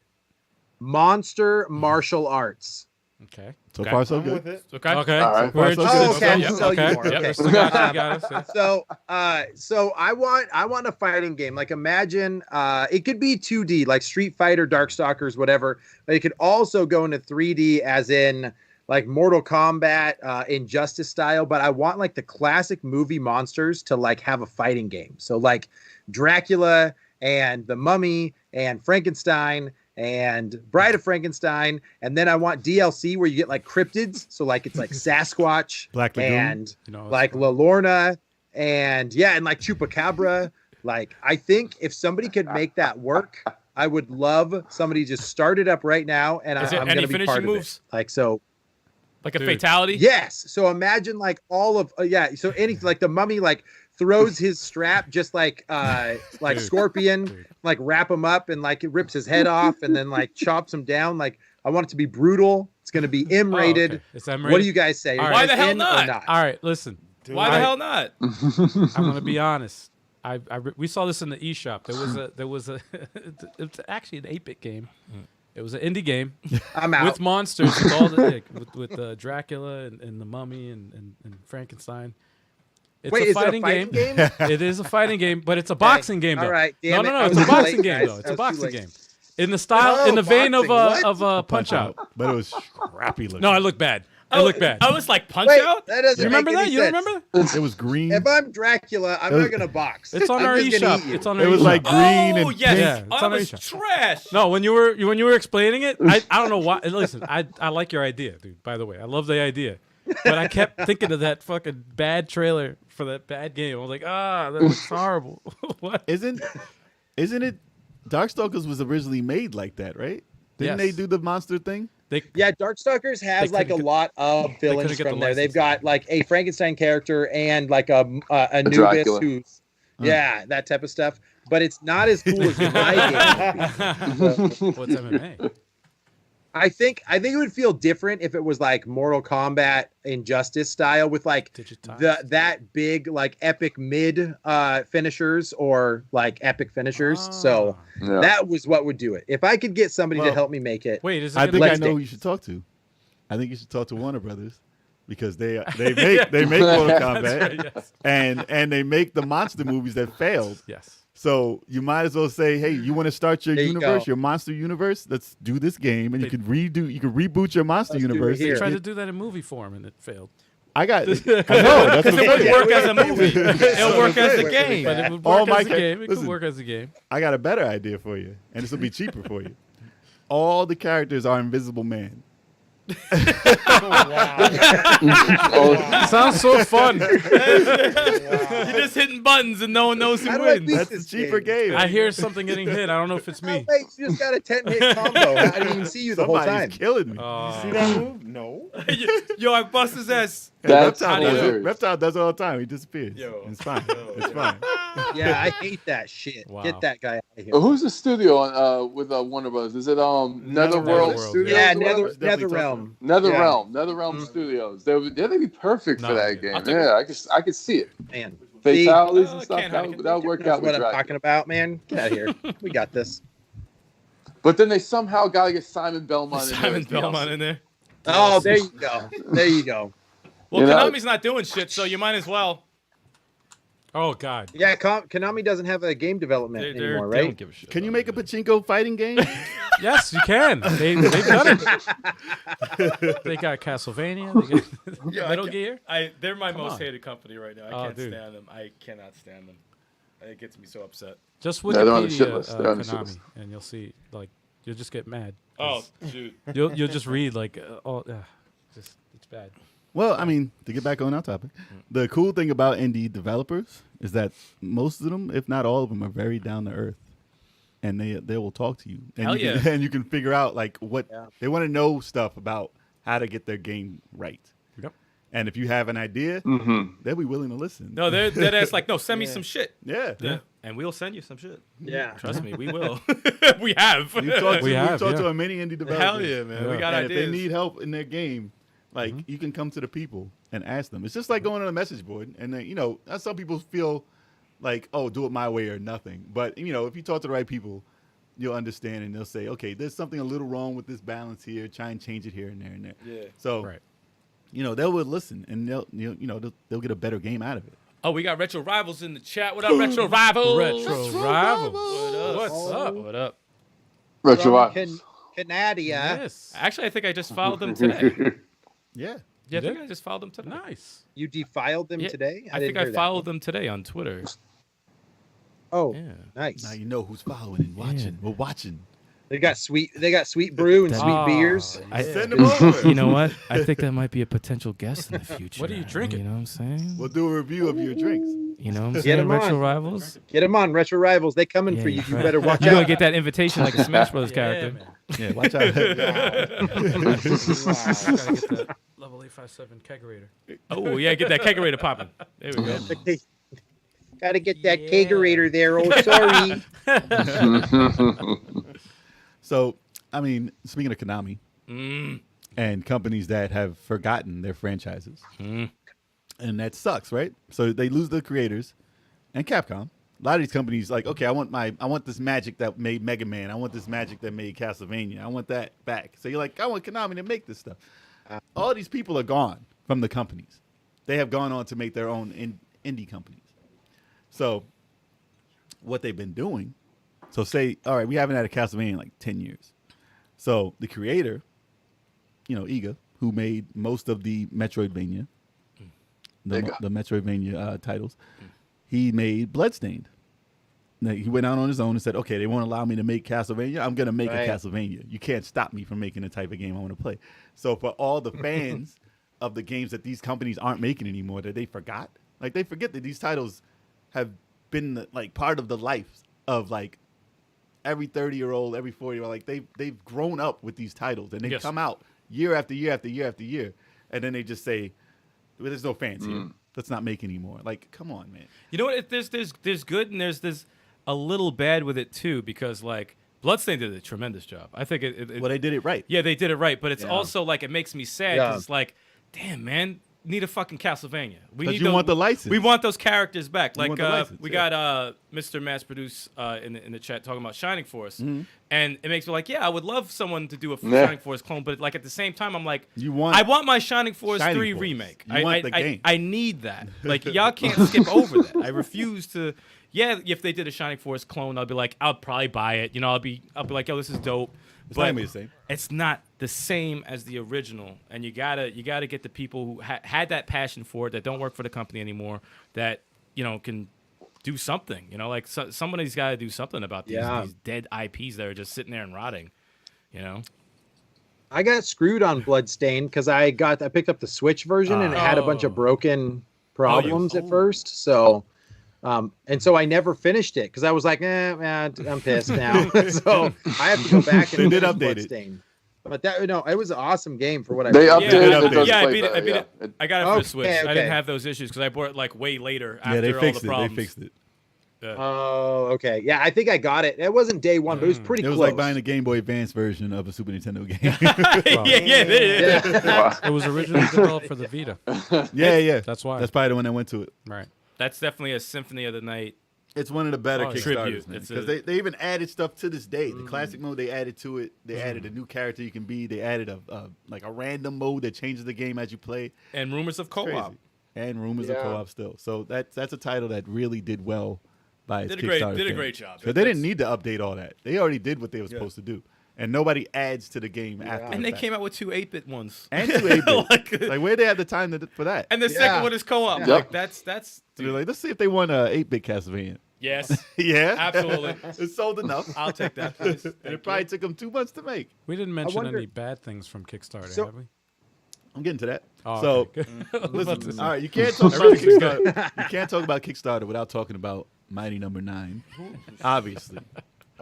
Monster Martial Arts. Okay. So Okay. far, so I'm good. with it. Okay. Okay. All right. We're Oh, interested. okay, I Yep, can tell you okay. more. Yep, Okay. we still got us, yeah. So I want a fighting game. Like imagine it could be 2D, like Street Fighter, Darkstalkers, whatever. But it could also go into 3D, as in like Mortal Kombat, Injustice style. But I want like the classic movie monsters to like have a fighting game. So like Dracula and the Mummy and Frankenstein and Bride of Frankenstein, and then I want DLC where you get like cryptids. So like it's like Sasquatch Black Lagoon. and You know, like La Lorna and and like Chupacabra. Like I think if somebody could make that work, I would love somebody to just start it up right now, and Is I'm it going any to be finishing part moves? of it. Like so, Like a Dude. fatality? yes. So imagine like all of so anything like the Mummy like throws his strap just like Dude. Scorpion, Dude. like wrap him up and like it rips his head off and then like chops him down. Like I want it to be brutal. It's going to be M rated. Oh, okay. It's M-rated? What do you guys say? All Are right. you Why guys the hell in or not? All right, listen. Why the I- hell not? I'm gonna be honest. We saw this in the eShop. There was a it's actually an 8-bit game. It was an indie game I'm out. with monsters, with all the with Dracula and the Mummy and Frankenstein. It's Wait, a is it a fighting fighting game. game? It is a fighting game, but it's a boxing game though. All right, damn no, it. I it's was a too boxing late, game guys. though. It's I a was too boxing late. game. In the style, Oh, in the vein of boxing, what? Punch Out. But it was crappy looking. No, it looked bad. It looked bad. I was like, Punch Wait, Out? that doesn't You remember make that? any You don't sense. remember? It was green. If I'm Dracula, I'm It was- not gonna box. It's on our I'm just gonna eShop. eat you. It's on our It was eShop. like green Oh, and yes. pink. Yeah, it's I on our was eShop. trash. No, when you were explaining it, I don't know why. Listen, I like your idea, dude. By the way, I love the idea, but I kept thinking of that fucking bad trailer for that bad game. I was like, that looks horrible. What? Isn't it? Darkstalkers was originally made like that, right? Didn't Yes. they do the monster thing? They Darkstalkers They has like a couldn't get- lot of couldn't villains get the from there. They've license. got like a Frankenstein character and like a Anubis Dracula. who's that type of stuff. But it's not as cool as my game. What's MMA? I think it would feel different if it was like Mortal Kombat Injustice style with like Digitized. that big like epic mid finishers or like epic finishers. Ah. So Yeah. that was what would do it. If I could get somebody to Well, help me make it. Wait, is it I gonna think I Let's know do- who you should talk to. I think you should talk to Warner Brothers because they make Mortal Kombat right, yes. and they make the monster movies that failed. Yes. So you might as well say, hey, you want to start your There you universe, go. your monster universe? Let's do this game, and you can reboot your monster Let's do it universe. here. They tried to do that in movie form and it failed. I got, I know that's what It I'm would saying. work as a movie. It'll work as a Wait, game. But it would All work my as a ca- game. It listen. could work as a game. I got a better idea for you, and this will be cheaper for you. All the characters are Invisible Man. Oh, Sounds so fun. You're just hitting buttons and no one knows who How do I wins. beat That's this the cheaper game. I hear something getting hit. I don't know if it's Oh, me. wait, you just got a 10-hit combo. I didn't even see you the whole Somebody's time. killing me. See that move? No. Yo, I bust his ass. That's Reptile does it. hilarious. Reptile does it all the time. He disappears. Yo. It's fine. It's fine. Yeah, I hate that shit. Wow. Get that guy out of here. Who's the studio with Warner Brothers? Is it Netherworld Netherworld, Studios? Yeah, or whatever? NetherRealm. NetherRealm Studios. They'd be perfect for No, that yeah. game. Yeah, I could see it. Man, see, Fatalities Oh, and I stuff. can't- That would work that's out with what I'm Dracula. talking about, man. Get out of here. We got this. But then they somehow got to get Simon Belmont in there. Simon as DLC. Belmont in there. Oh, there you go. There you go. Well, You know- Konami's not doing shit, so you might as well. Oh God. Yeah, Konami doesn't have a game development anymore, They don't right? give a shit. Can you about make a it. pachinko fighting game? Yes, you can. They've done it. They got Castlevania. They got Yo, Metal Gear. They're my most on. hated company right now. I Oh, can't dude. stand them. I cannot stand them. It gets me so upset. Just Yeah, they're on the shit Wikipedia list. They're on the shit Konami, list. and you'll see. Like, you'll just get mad. Oh, dude. You'll just read like, just it's bad. Well, I mean, to get back on our topic, the cool thing about indie developers is that most of them, if not all of them, are very down to earth, and they will talk to you. And Hell you can, yeah. and you can figure out like what Yeah. they want to know stuff about how to get their game right. Yep. And if you have an idea, Mm-hmm. they'll be willing to listen. No, they're that's like, no, send me some shit. Yeah. Yeah. And we'll send you some shit. Yeah. Trust me, we will. We have. We've talked, We to, have, we've talked yeah. to many indie developers. Hell yeah, man. We Yeah. got And ideas. if they need help in their game, like you can come to the people and ask them. It's just like going on a message board, and then some people feel like, oh, do it my way or nothing. But if you talk to the right people, you'll understand, and they'll say, okay, there's something a little wrong with this balance here. Try and change it here and there and there. Yeah. So, Right. they will listen, and they'll get a better game out of it. Oh, we got Retro Rivals in the chat. What up, Retro Rivals? Retro Rivals. What up? What's up? What up? Retro From Rivals. Canada. Yes. Actually, I think I just followed them today. Yeah. Yeah, I did? think I just followed them today. Nice. You defiled them Yeah, today? I think I followed them today on Twitter. Oh, Yeah. nice. Now you know who's following and watching. We're watching. They got sweet brew and sweet Ah, beers. I, Send them over. you know what? I think that might be a potential guest in the future. What are you drinking? You know what I'm saying? We'll do a review of your drinks. You know what I'm Get saying? 'em Retro on. Rivals. Get them on, Retro Rivals. They coming for you. that's You right. better watch You're gonna out. get that invitation like a Smash Brothers character. man. Yeah, watch out. Gotta get that level 857 kegerator. Oh yeah, get that kegerator popping. There we go. Got to get that kegerator there. Oh, sorry. So, I mean, speaking of Konami Mm. and companies that have forgotten their franchises, Mm. and that sucks, right? So they lose the creators, and Capcom. A lot of these companies like, okay, I want this magic that made Mega Man. I want this magic that made Castlevania. I want that back. So you're like, I want Konami to make this stuff. All these people are gone from the companies. They have gone on to make their own indie companies. So what they've been doing, so say, all right, we haven't had a Castlevania in like 10 years. So the creator, Iga, who made most of the Metroidvania, the Metroidvania titles, he made Bloodstained. Now, he went out on his own and said, okay, they won't allow me to make Castlevania. I'm going to make Right. a Castlevania. You can't stop me from making the type of game I want to play. So for all the fans of the games that these companies aren't making anymore, that they forgot, like they forget that these titles have been like part of the life of like every 30-year-old, every 40-year-old. Like they've grown up with these titles, and they Yes. come out year after year after year after year, and then they just say, well, there's no fans here. Let's not make anymore. Like, come on, man. You know what? There's good and there's a little bad with it too, because like Bloodstained did a tremendous job. I think it Well, they did it right. yeah, they did it right, but it's Yeah. also like it makes me sad Yeah. because it's like, damn man, need a fucking Castlevania. We 'Cause need you want the license. We want those characters back. You Like want the license, we yeah. got Mr. Mass Produce in the chat talking about Shining Force, Mm-hmm. and it makes me like, yeah, I would love someone to do a Yeah. Shining Force clone, but like at the same time, I'm like, You want I want my Shining Force Shining 3 Force. remake. You I, want I, the I- game. I need that. Like y'all can't skip over that. I refuse to. Yeah, if they did a Shining Force clone, I'll be like, I'll probably buy it. You know, I'll be like, yo, this is dope. It's not gonna be the same. It's not the same as the original, and you gotta get the people who had that passion for it, that don't work for the company anymore, that can do something. Like somebody's got to do something about these dead IPs that are just sitting there and rotting. I got screwed on Bloodstained because I picked up the Switch version and it had a bunch of broken problems at first. So, and so I never finished it because I was like, man, I'm pissed now. So I have to go back and They did finish update it. Bloodstained. But it was an awesome game for what I They played. updated Yeah, it. It does I play beat it. better, yeah. I got it for the Switch. I okay. didn't have those issues because I bought it like way later after Yeah, they all fixed the it. problems. They fixed it. Oh, okay. Yeah, I think I got it. It wasn't day one, but it was pretty It was close. like buying a Game Boy Advance version of a Super Nintendo game. yeah. It was originally developed for the Vita. yeah. That's why. That's probably the one that went to it. Right. That's definitely a Symphony of the Night. It's one of the better Oh, yeah. Tribute. Kickstarters, man. It's Because they even added stuff to this day. The classic mode they added to it. They added a new character you can be. They added a random mode that changes the game as you play. And rumors of co-op. Crazy. And rumors of Yeah. co-op still. So that's a title that really did well by its Did a great- Kickstarter did a thing. great job. So they didn't need to update all that. They already did what they were supposed to do. And nobody adds to the game after. And the they fact. came out with 2 8-bit ones. And 2 8-bit. Like- like where they had the time for that? And the second one is co-op. Yep. Like that's So they're like, let's see if they want a 8-bit Castlevania. yes. Yeah, Absolutely. It's sold enough. I'll take that, please. And it probably took them 2 months to make. We didn't mention wonder- any bad things from Kickstarter, So- have we? I'm getting to that. Oh, so okay, good. listen, all right, you can't talk about Kickstarter. You can't talk about Kickstarter without talking about Mighty Number 9, obviously.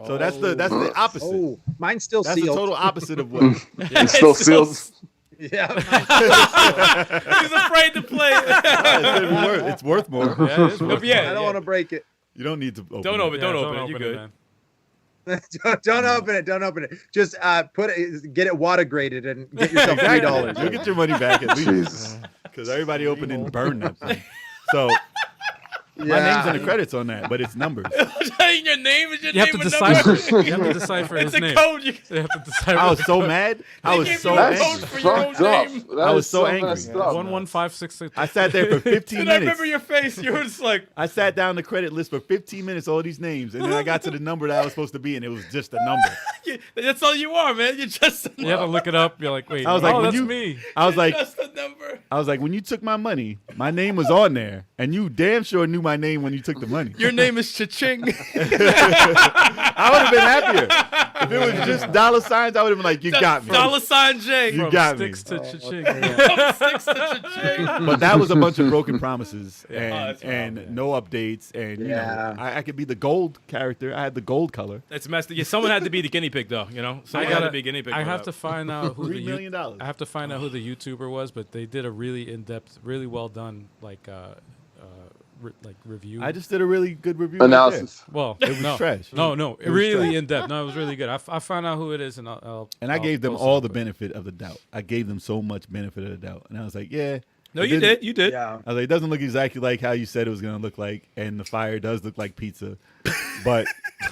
So that's the opposite. Oh, mine's still That's the sealed. total opposite of what. It still seals. Yeah. He's afraid to play. It's worth more. Yeah, it is worth Yeah, it. I don't want to break it. You don't need to open Don't it. open. Yeah, Don't open it. You good? man. Don't open it. Don't open it. Just get it water graded and get yourself $3. You'll get your money back at least. Jesus. Because everybody opened and burned that thing. So my name's in the credits on that, but it's numbers. Your name is your You have name to with decipher. numbers. You have to decipher It's his a name. code. You You have to decipher. I was the so code. mad. I They was gave so you a That's code angry. for your own fucked up. name. That I is was so angry. messed up. 11566. I sat there for 15 Dude, I minutes. remember your face. You were just like, I sat down the credit list for 15 minutes, all these names, and then I got to the number that I was supposed to be, and it was just a number. that's all you are, man. You're just a You have to look it up. You're like, wait. I was like, oh, when that's you- me. I was like, just a number. when you took my money, my name was on there, and you damn sure knew my name when you took the money. Your name is Cha-Ching. I would have been happier. If it was just dollar signs, I would have been like, you got me. Dollar sign J. You From got me. sticks to cha-ching. Sticks to Cha-Ching. But that was a bunch of broken promises Oh, and, that's wild, and no updates. And, you Yeah. know, I could be the gold character. I had the gold color. It's messed up. Yeah, someone had to be the guinea pig, though. You know, someone had to be guinea pig. I for have that. to find out who $3 the million. I have to find out who the YouTuber was, but they did a really in-depth, really well done, review. I just did a really good review. right Analysis. well, It was no, trash. No, It was really trash. in depth. No, it was really good. I found out who it is, and I'll And I I'll gave them post it all up, the but- benefit of the doubt. I gave them so much benefit of the doubt. And I was like, yeah. No, it you didn't- did. You did. Yeah. I was like, it doesn't look exactly like how you said it was going to look like. And the fire does look like pizza. But,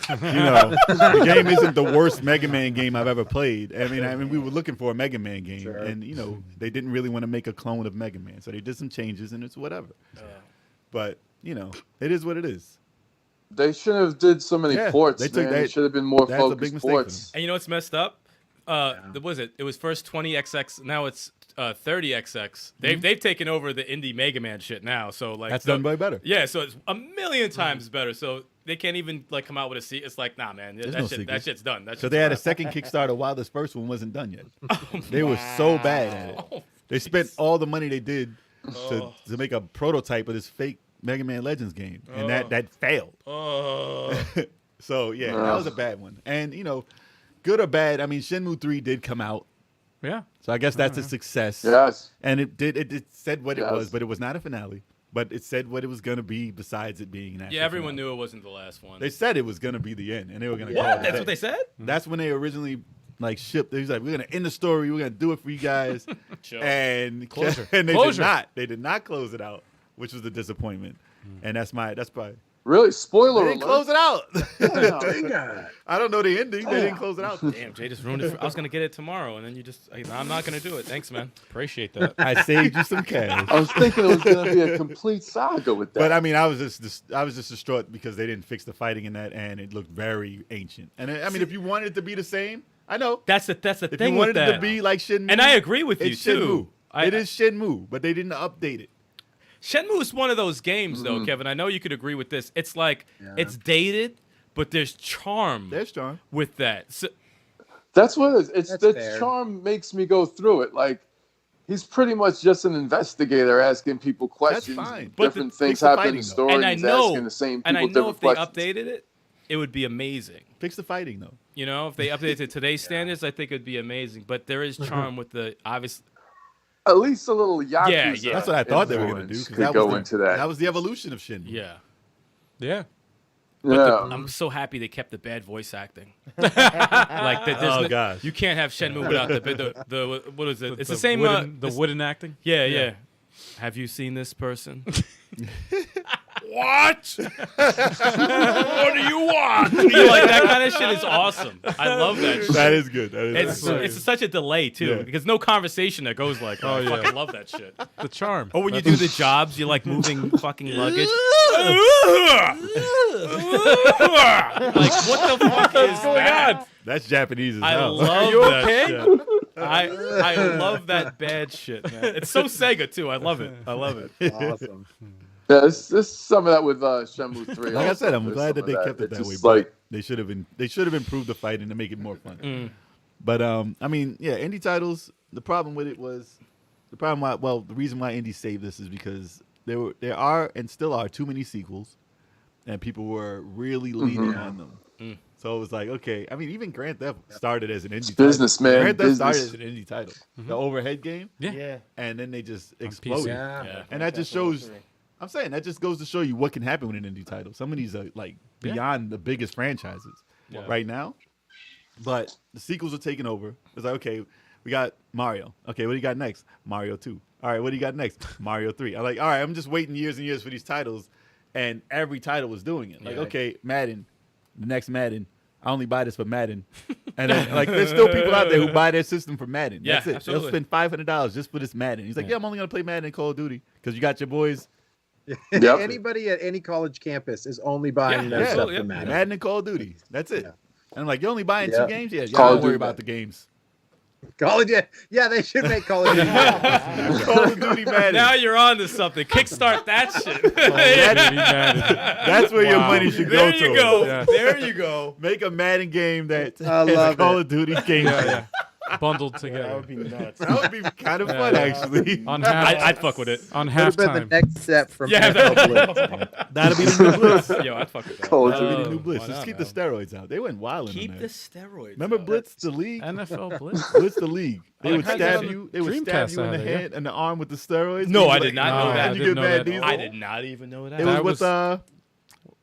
you know, the game isn't the worst Mega Man game I've ever played. I mean, we were looking for a Mega Man game. Sure. And, you know, they didn't really want to make a clone of Mega Man. So they did some changes, and it's whatever. But, you know, it is what it is. They shouldn't have did so many Yeah, ports, they took man. that- It should have been more that's a big focused mistake for ports. And you know what's messed up? What was it? It was first 20XX. Now it's 30XX. They've taken over the indie Mega Man shit now. So like That's done by better. Yeah, so it's a million times better. So they can't even like come out with a sequel. It's like, nah, man, There's that no shit, that sequels. shit's done. That So shit's they had a done. second Kickstarter while this first one wasn't done yet. They were so bad at it. They spent all the money they did to make a prototype of this fake Mega Man Legends game, and that failed. So yeah, that was a bad one. And you know, good or bad, I mean, Shenmue 3 did come out, Yeah. so I guess that's a success. Yes. And it said what it Yes. was, but it was not a finale. but it said what it was gonna be besides it being an actual Yeah, everyone finale. knew it wasn't the last one. They said it was gonna be the end, and they were gonna. What? That's what they said? That's when they originally shipped. They was like, we're gonna end the story. We're gonna do it for you guys, Chill. and Closure. and they Closure. did not. They did not close it out, which was the disappointment. And that's probably. Really? Spoiler They didn't alert. close it out. God. I don't know the ending. They didn't close it out. Damn, Jay just ruined it. I was gonna get it tomorrow, and then you just. I'm not gonna do it. Thanks, man. Appreciate that. I saved you some cash. I was thinking it was going to be a complete saga with that. But I mean, I was just distraught because they didn't fix the fighting in that, and it looked very ancient. And I mean, if you wanted it to be the same, I know. That's the If thing you with wanted that. it to be like Shenmue, And I agree with you it's too. Shenmue. It is Shenmue, but they didn't update it. Shenmue is one of those games, though, Kevin. I know you could agree with this. It's like it's dated, but there's charm There's charm. with that. So, That's what it is. It's That's the fair. charm makes me go through it. Like he's pretty much just an investigator asking people questions. fine. But Different fix things the happen in fighting, the though. story. and I he's know, asking the same and people I know if they different questions. updated it, it would be amazing. Fix the fighting though. You know, if they updated it to today's standards, I think it would be amazing. But there is charm with the obvious. At least a little Yakuza. Yeah. That's what I thought they were going to do. influence 'cause could that go was into that. That was the evolution of Shenmue. Yeah. Yeah. Yeah. I'm so happy they kept the bad voice acting. Like that. Oh, gosh. You can't have Shenmue without the what is it? It's the same. Wooden, the this- wooden acting. Yeah. Have you seen this person? What? What do you want? You like that kind of shit is awesome. I love that shit. That is good. That is It's such a delay too, Yeah. because no conversation that goes like, oh, I yeah. fucking love that shit. The charm. Or when you do the jobs, you're like moving fucking luggage. Like what the fuck is going on? That's Japanese as I hell. love you that okay? shit. I love that bad shit, man. It's so Sega too. I love it. I love it. Awesome. Yeah, there's some of that with Shenmue 3. Like I also. said, I'm There's glad that some they of kept it It's that way. just But like they should have improved the fighting to make it more fun. Mm. But I mean, yeah, indie titles. The problem with it was the reason why indie saved this is because there are and still are too many sequels, and people were really leaning on them. Mm. So it was like, okay, I mean, even Grand Theft started as an indie business, title. man, Grand Theft started business. as an indie title, the overhead game, Yeah. and then they just PC. exploded. Yeah. Yeah. And that just shows. I'm saying that just goes to show you what can happen with an indie title. Some of these are like Yeah. beyond the biggest franchises Yeah. right now. But the sequels are taking over. It's like, okay, we got Mario. Okay, what do you got next? Mario 2. All right, what do you got next? Mario 3. I'm like, all right, I'm just waiting years and years for these titles, and every title was doing it. Like, Yeah. okay, Madden, the next Madden. I only buy this for Madden. And then, like, there's still people out there who buy their system for Madden. Yeah, That's it. absolutely. They'll spend $500 just for this Madden. He's like, yeah, I'm only going to play Madden and Call of Duty because you got your boys. Yep. Anybody at any college campus is only buying Yeah, their yeah, stuff absolutely, from yeah. Madden. Madden and Call of Duty. That's it. Yeah. And I'm like, you're only buying Yeah. two games? Yeah, Call don't of worry Duty. about the games. Call of Duty. Yeah, they should make Call of Duty. Call of Duty Madden. Now you're on to something. Kickstart that shit. That's where your money should go There to. you go. Yeah. There you go. Make a Madden game that I has love a Call it. of Duty game. Yeah. Bundled That together. would be nuts. That would be kind of fun, Yeah. actually. On half, I'd fuck with it. on Would have been the halftime. next step from Yeah. NFL Blitz, man. That'll be the new Blitz. Yo, I'd fuck with that. Call of That'll be Duty. the new Blitz. Why Just not, keep man? the steroids out. They went wild Keep in the that. steroids. Remember out. Blitz the League? NFL Blitz. Blitz the League. They Oh, would they had stab that on you. the They would stab Dreamcast you in the out there, head and the arm with the steroids. No, You'd I be did not know No, that. I And you didn't get know Mad that. Diesel. I did not even know that. It was That with was-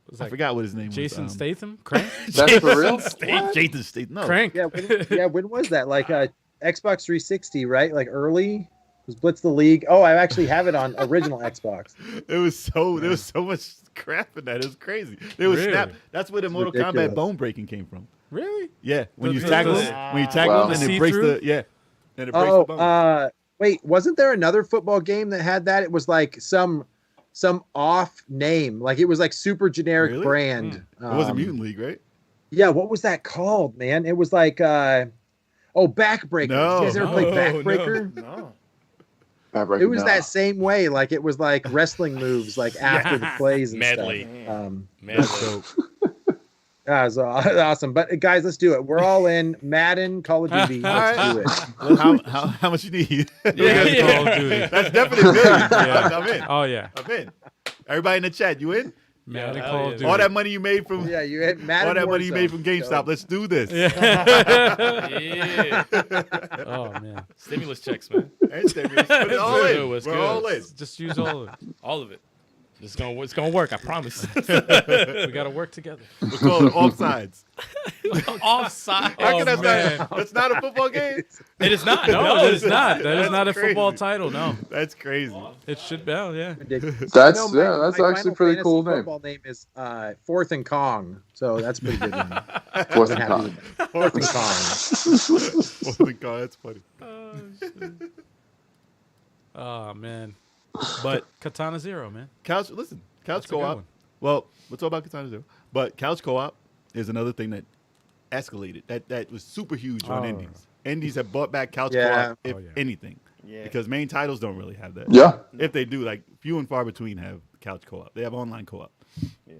Was I that forgot what his name Jason was. Statham? Crank? That's for real? Jason Statham. No. Crank. When was that? Like Xbox 360, right? Like early? Was Blitz the League? Oh, I actually have it on original Xbox. There was so much crap in that. It was crazy. They would Really? snap. That's where the Mortal ridiculous. Kombat bone breaking came from. Really? Yeah, when you The- tackle the- him, when you tackle Wow. him and The it breaks see-through? the and it breaks the bone. Oh, wait, wasn't there another football game that had that? It was like some off name, like it was like super generic Really? brand. It wasn't Mutant League, right? Yeah, what was that called, man? It was like Backbreaker. No. You guys ever play No, Backbreaker? No. It was that same way, like it was like wrestling moves, like after the plays and Medley. stuff. Man, So That was awesome. But guys, let's do it. We're all in. Madden, Call of Duty. Let's do it. how much you need? Yeah, Call of Duty. That's definitely a million. Yeah. I'm in. Oh, yeah. I'm in. Everybody in the chat, you in? Madden hell Call yeah. of Duty. All that money you made from Yeah, you had Madden. all that money you made from Warzone. GameStop. Let's do this. yeah. Oh, man. Stimulus checks, man. And Stevie, let's put it all in. It was We're good. all in. Just use all of it. All of it. It's gonna work. I promise. We got to work together. We call it offsides. Offside. How can man. that's not a football game? It is not. No, it is not. That is That's not a football crazy. title. No, That's crazy. it should be. Oh, yeah. Ridiculous. That's No, that's my actually Final a pretty Fantasy cool name. Football name is Fourth and Kong, so that's a pretty good name. Fourth I'm and happy Kong. with that. Fourth and Kong. Oh my god, that's funny. Oh man. But Katana Zero, man. Couch That's a good co-op. one. Well, we'll talk about Katana Zero. But couch co-op is another thing that escalated. That was super huge on Oh. indies. Indies have bought back couch Yeah. co-op, if Oh, yeah. anything. Yeah. Because main titles don't really have that. Yeah. If they do, like few and far between have couch co-op. They have online co-op. Yeah.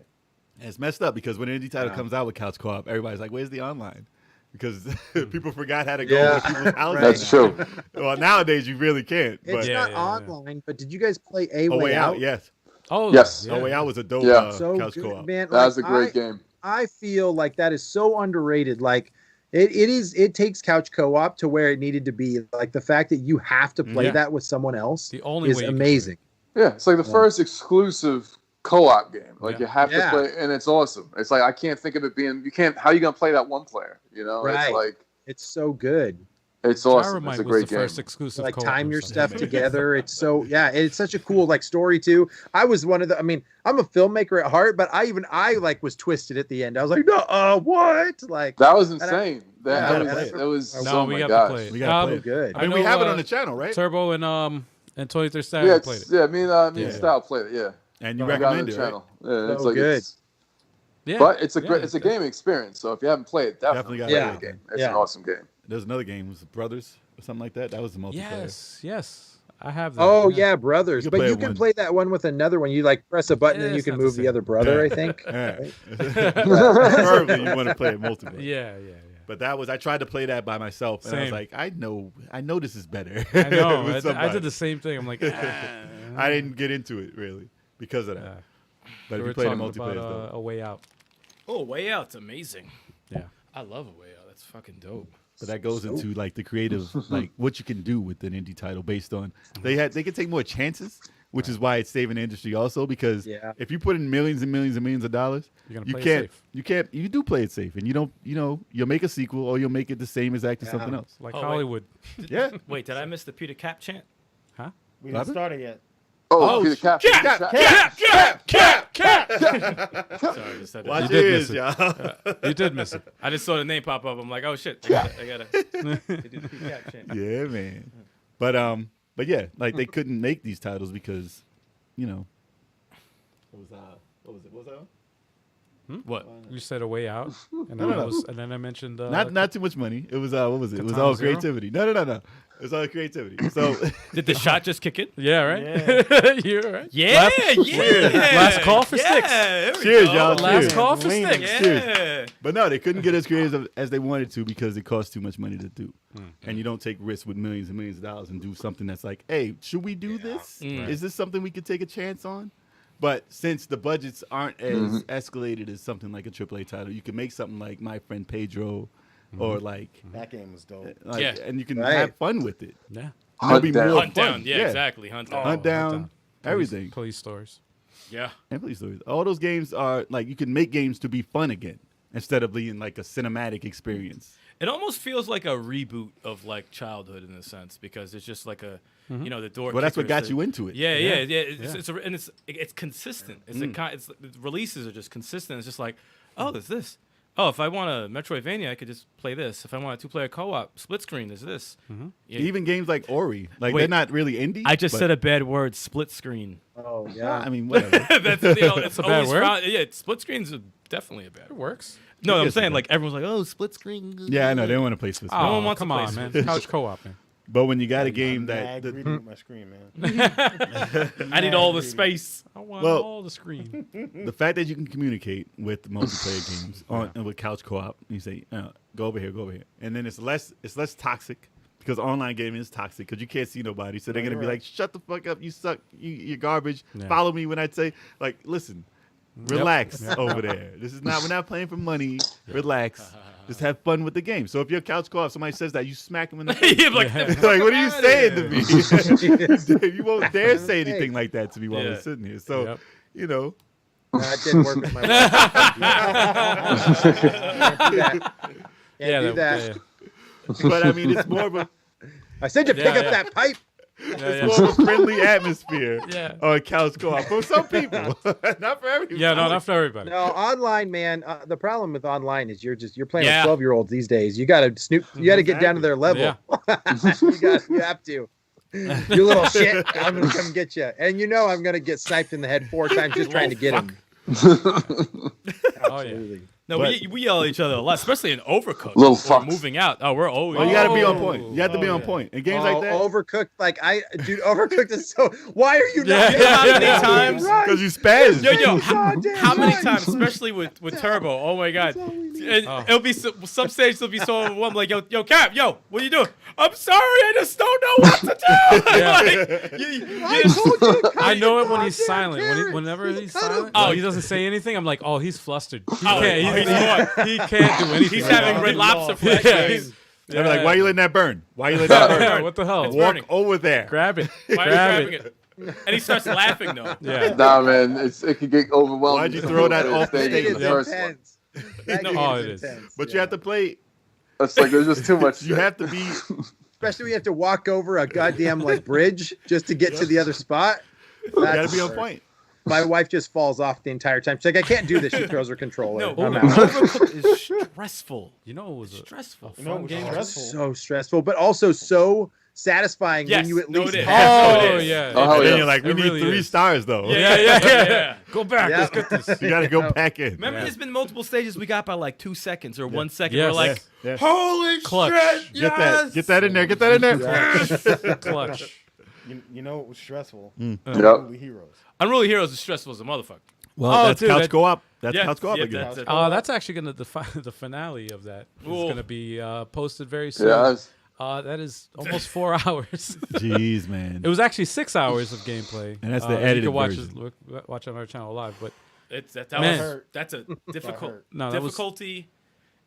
And it's messed up because when an indie title Yeah. comes out with couch co-op, everybody's like, "Where's the online?" Because people forgot how to go Yeah. to people's houses. That's true. Well, nowadays you really can't. It's But Yeah, not yeah, yeah. online, but did you guys play A A Way Out? yes. Oh, Yes. yeah. A Way Out was a dope Yeah. So couch good, co-op. man. That was a Like, great game. I feel like that is so underrated. Like it takes couch co-op to where it needed to be. Like the fact that you have to play Yeah. that with someone else The only is way you can amazing. Yeah, it's like the first exclusive co-op game. Like Yeah. you have to Yeah. play, and it's awesome. It's like I can't think of it being. You can't. How are you gonna play that one player? You know, Right. it's like It's so good. it's awesome. Gyromite It's a was great the game. first exclusive Like co-op time or your something. stuff together. It's so it's such a cool like story too. I was one of the. I mean, I'm a filmmaker at heart, but I like was twisted at the end. I was like, no, what? Like That was I- insane. Yeah, That was. No, oh we my got gosh. to play it. We gotta play so good. I mean, I we know, have it on the channel, right? Turbo and 23 Stadia Yeah, played it. yeah. Me and Yeah. Style played it. Yeah, And you we got it on recommend the it, right? channel. Yeah, it's So like good. Yeah. but it's a Yeah, great. It's a gaming experience. So if you haven't played, it, definitely Definitely play gotta the play it. game. It's Yeah. an awesome game. There's another game, was it Brothers or something like that. That was the multiplayer. Yes. I have that. Oh yeah, brothers. You can But play you it can one. play that one with another one. You like press a button Yeah, and you it's can not the move the same. other brother. Yeah. I think. Yeah. Right? Preferably you want to play it multiplayer. Yeah. But that was I tried to play that by myself, and I was Same. like, I know this is better. I know. with I somebody. did the same thing. I'm like, I didn't get into it really because of that. Yeah. But We if were you play the talking multiplayer, about it's dope. A Way Out. Oh, Way Out's amazing. Yeah. I love A Way Out. That's fucking dope. But that goes into like the creative, like what you can do with an indie title based on they can take more chances, which is why it's saving the industry also because Yeah. if you put in millions and millions and millions of dollars, You're gonna you play it can't safe. you do play it safe and you don't you'll make a sequel or you'll make it the same exact as something else. Like Oh, wait. Hollywood. Yeah. Wait, did I miss the Peter Cap chant? Huh? We didn't Robert? start it yet. Oh, Peter Cap. Cap, Cap. Sorry, I just said that. Watch You did ears, miss it. y'all. You did miss it. I just saw the name pop up. I'm like, oh shit, I gotta do the Peter Cap chant. Yeah, man. But yeah, like they couldn't make these titles because, what was it? What was that? What? You said A Way Out, and then I mentioned Not too much money. It was what was it? It was Katana all Zero? creativity. No. It was all creativity. So Did the shot just kick in? Yeah, right. You're right. Yeah, Cheers. Last call for sticks. there we Cheers, go. y'all. Last Cheers. call for Lean. sticks. Yeah. But no, they couldn't get as creative as they wanted to because it cost too much money to do. And you don't take risks with millions and millions of dollars and do something that's like, hey, should we do this? Is this something we could take a chance on? But since the budgets aren't as escalated as something like a AAA title, you can make something like My Friend Pedro or like, That game was dope. Yeah. and you can Right. have fun with it. Yeah. And it'll be Down. more Hunt fun. down. Yeah, exactly. Hunt down. Hunt down, Down. everything. Police stories. Yeah. And police stories. All those games are like you can make games to be fun again instead of being like a cinematic experience. It almost feels like a reboot of like childhood in a sense because it's just like a, the door. Well, that's what kickers got to- you into it. Yeah. Yeah. It's consistent. It's the releases are just consistent. It's just like, oh, there's this. Oh, if I want a Metroidvania, I could just play this. If I want a 2-player co-op split screen, there's this. Yeah. Even games like Ori, like Wait. they're not really indie. I just but- said a bad word, split screen. Oh Yeah, yeah. I mean, whatever. That's it's a bad always word? yeah, split screens are definitely a bad It word. works. No, I'm Yes, saying it like everyone's like, oh, split screen. Yeah, I know they don't want to play Swiss. Oh, one wants to come play on, Switch. man. Couch co-op, man. But when you got a game that Mad the- greedy with my screen, man. I need all the space. I want Well- all the screen. the fact that you can communicate with multiplayer games and with couch co-op, you say, go over here, and then it's less toxic because online gaming is toxic because you can't see nobody, so they're No, gonna be you're like, shut the fuck up, you suck, you're garbage. Yeah. Follow me when I say, like, listen, relax over there. We're not playing for money. Relax. Just have fun with the game. So if you're couch co-op, somebody says that, you smack them in the face. Yeah, like, Like, what are you saying to me? Jeez. You won't dare say anything like that to me while Yeah. we're sitting here. So, Yep. you know. That didn't work with my wife. Can't do that. Can't do that. But I mean, it's more of a I said to pick up that pipe. it's more of a friendly atmosphere Yeah. on couch co-op for some people, not for everybody. Yeah, no, not for everybody. No, online, man. The problem with online is you're playing Yeah. with 12-year-olds these days. You got to snoop. You got to get down to their level. Yeah. You have to. You little shit. I'm gonna come get you, and you know I'm gonna get sniped in the head 4 times just trying to get him. Oh yeah. No, But- we yell at each other a lot, especially in Overcooked. Little Or fucks. moving out. Oh, we're always. Well, you got to be on Oh. point. You have to be on point in games Oh, like that Overcooked, dude, Overcooked is so. Why are you not? Yeah. How many times? because you spaz. Yo, Goddamn how many right. times, especially with Turbo? Oh my God! And Oh. it'll be some stage. It'll be so overwhelmed. Like, yo, Cap, yo, what are you doing? I'm sorry, I just don't know what to do. Yeah. Like, I told you, I know it when he's goddamn silent. Karen. Whenever he's Son of silent, a- he doesn't say anything. I'm like, oh, he's flustered. He Oh, can't. He can't do anything. He's right having now. red lobster Yeah, flashbacks. he's- They're like, why you letting that burn? Why you letting that burn? Yeah, what the hell? It's Walk burning. over there. Grab it. Why are you Grab grabbing it? And he starts laughing though. Yeah. Nah, man, it could get overwhelming. Why'd you throw that off the That stage? game It's is Yeah. First one. intense. That No, game oh, is it is. intense. But you yeah. have to play. It's like there's just too much. You shit. have to be. Especially when you have to walk over a goddamn bridge just to get to the other spot. You got That's to be on hard. point. My wife just falls off the entire time. She's like, I can't do this. She throws her controller. No, I'm out. Overcooked is stressful. You know, it was a Stressful. You know, it was game. stressful. So stressful, but also so satisfying Yes, when you at no, least it is. have Oh it is. yeah. Oh, And then yeah. you're like, we It need really 3 is. stars though. Yeah. Go back. Yeah. Let's get this. You got to go back in. Remember, there's been multiple stages we got by like 2 seconds or 1 second. Yes. We're like, Yes. holy Clutch. shit, Get that. Get that in there. Get that in there. Clutch. You know it was stressful. Yep. Unruly Heroes. Unruly Heroes is stressful as a motherfucker. Well, Oh, that's dude, couch that- co-op. That's Yeah, couch co-op yeah, again. That's actually going to define the finale of that. It's Ooh. going to be posted very soon. Yeah, it's- That is almost 4 hours. Jeez, man. It was actually 6 hours of gameplay. And that's the You edited can watch version. watch on our channel live, but Man. Man. That's a difficult. hurt. No, that was- difficulty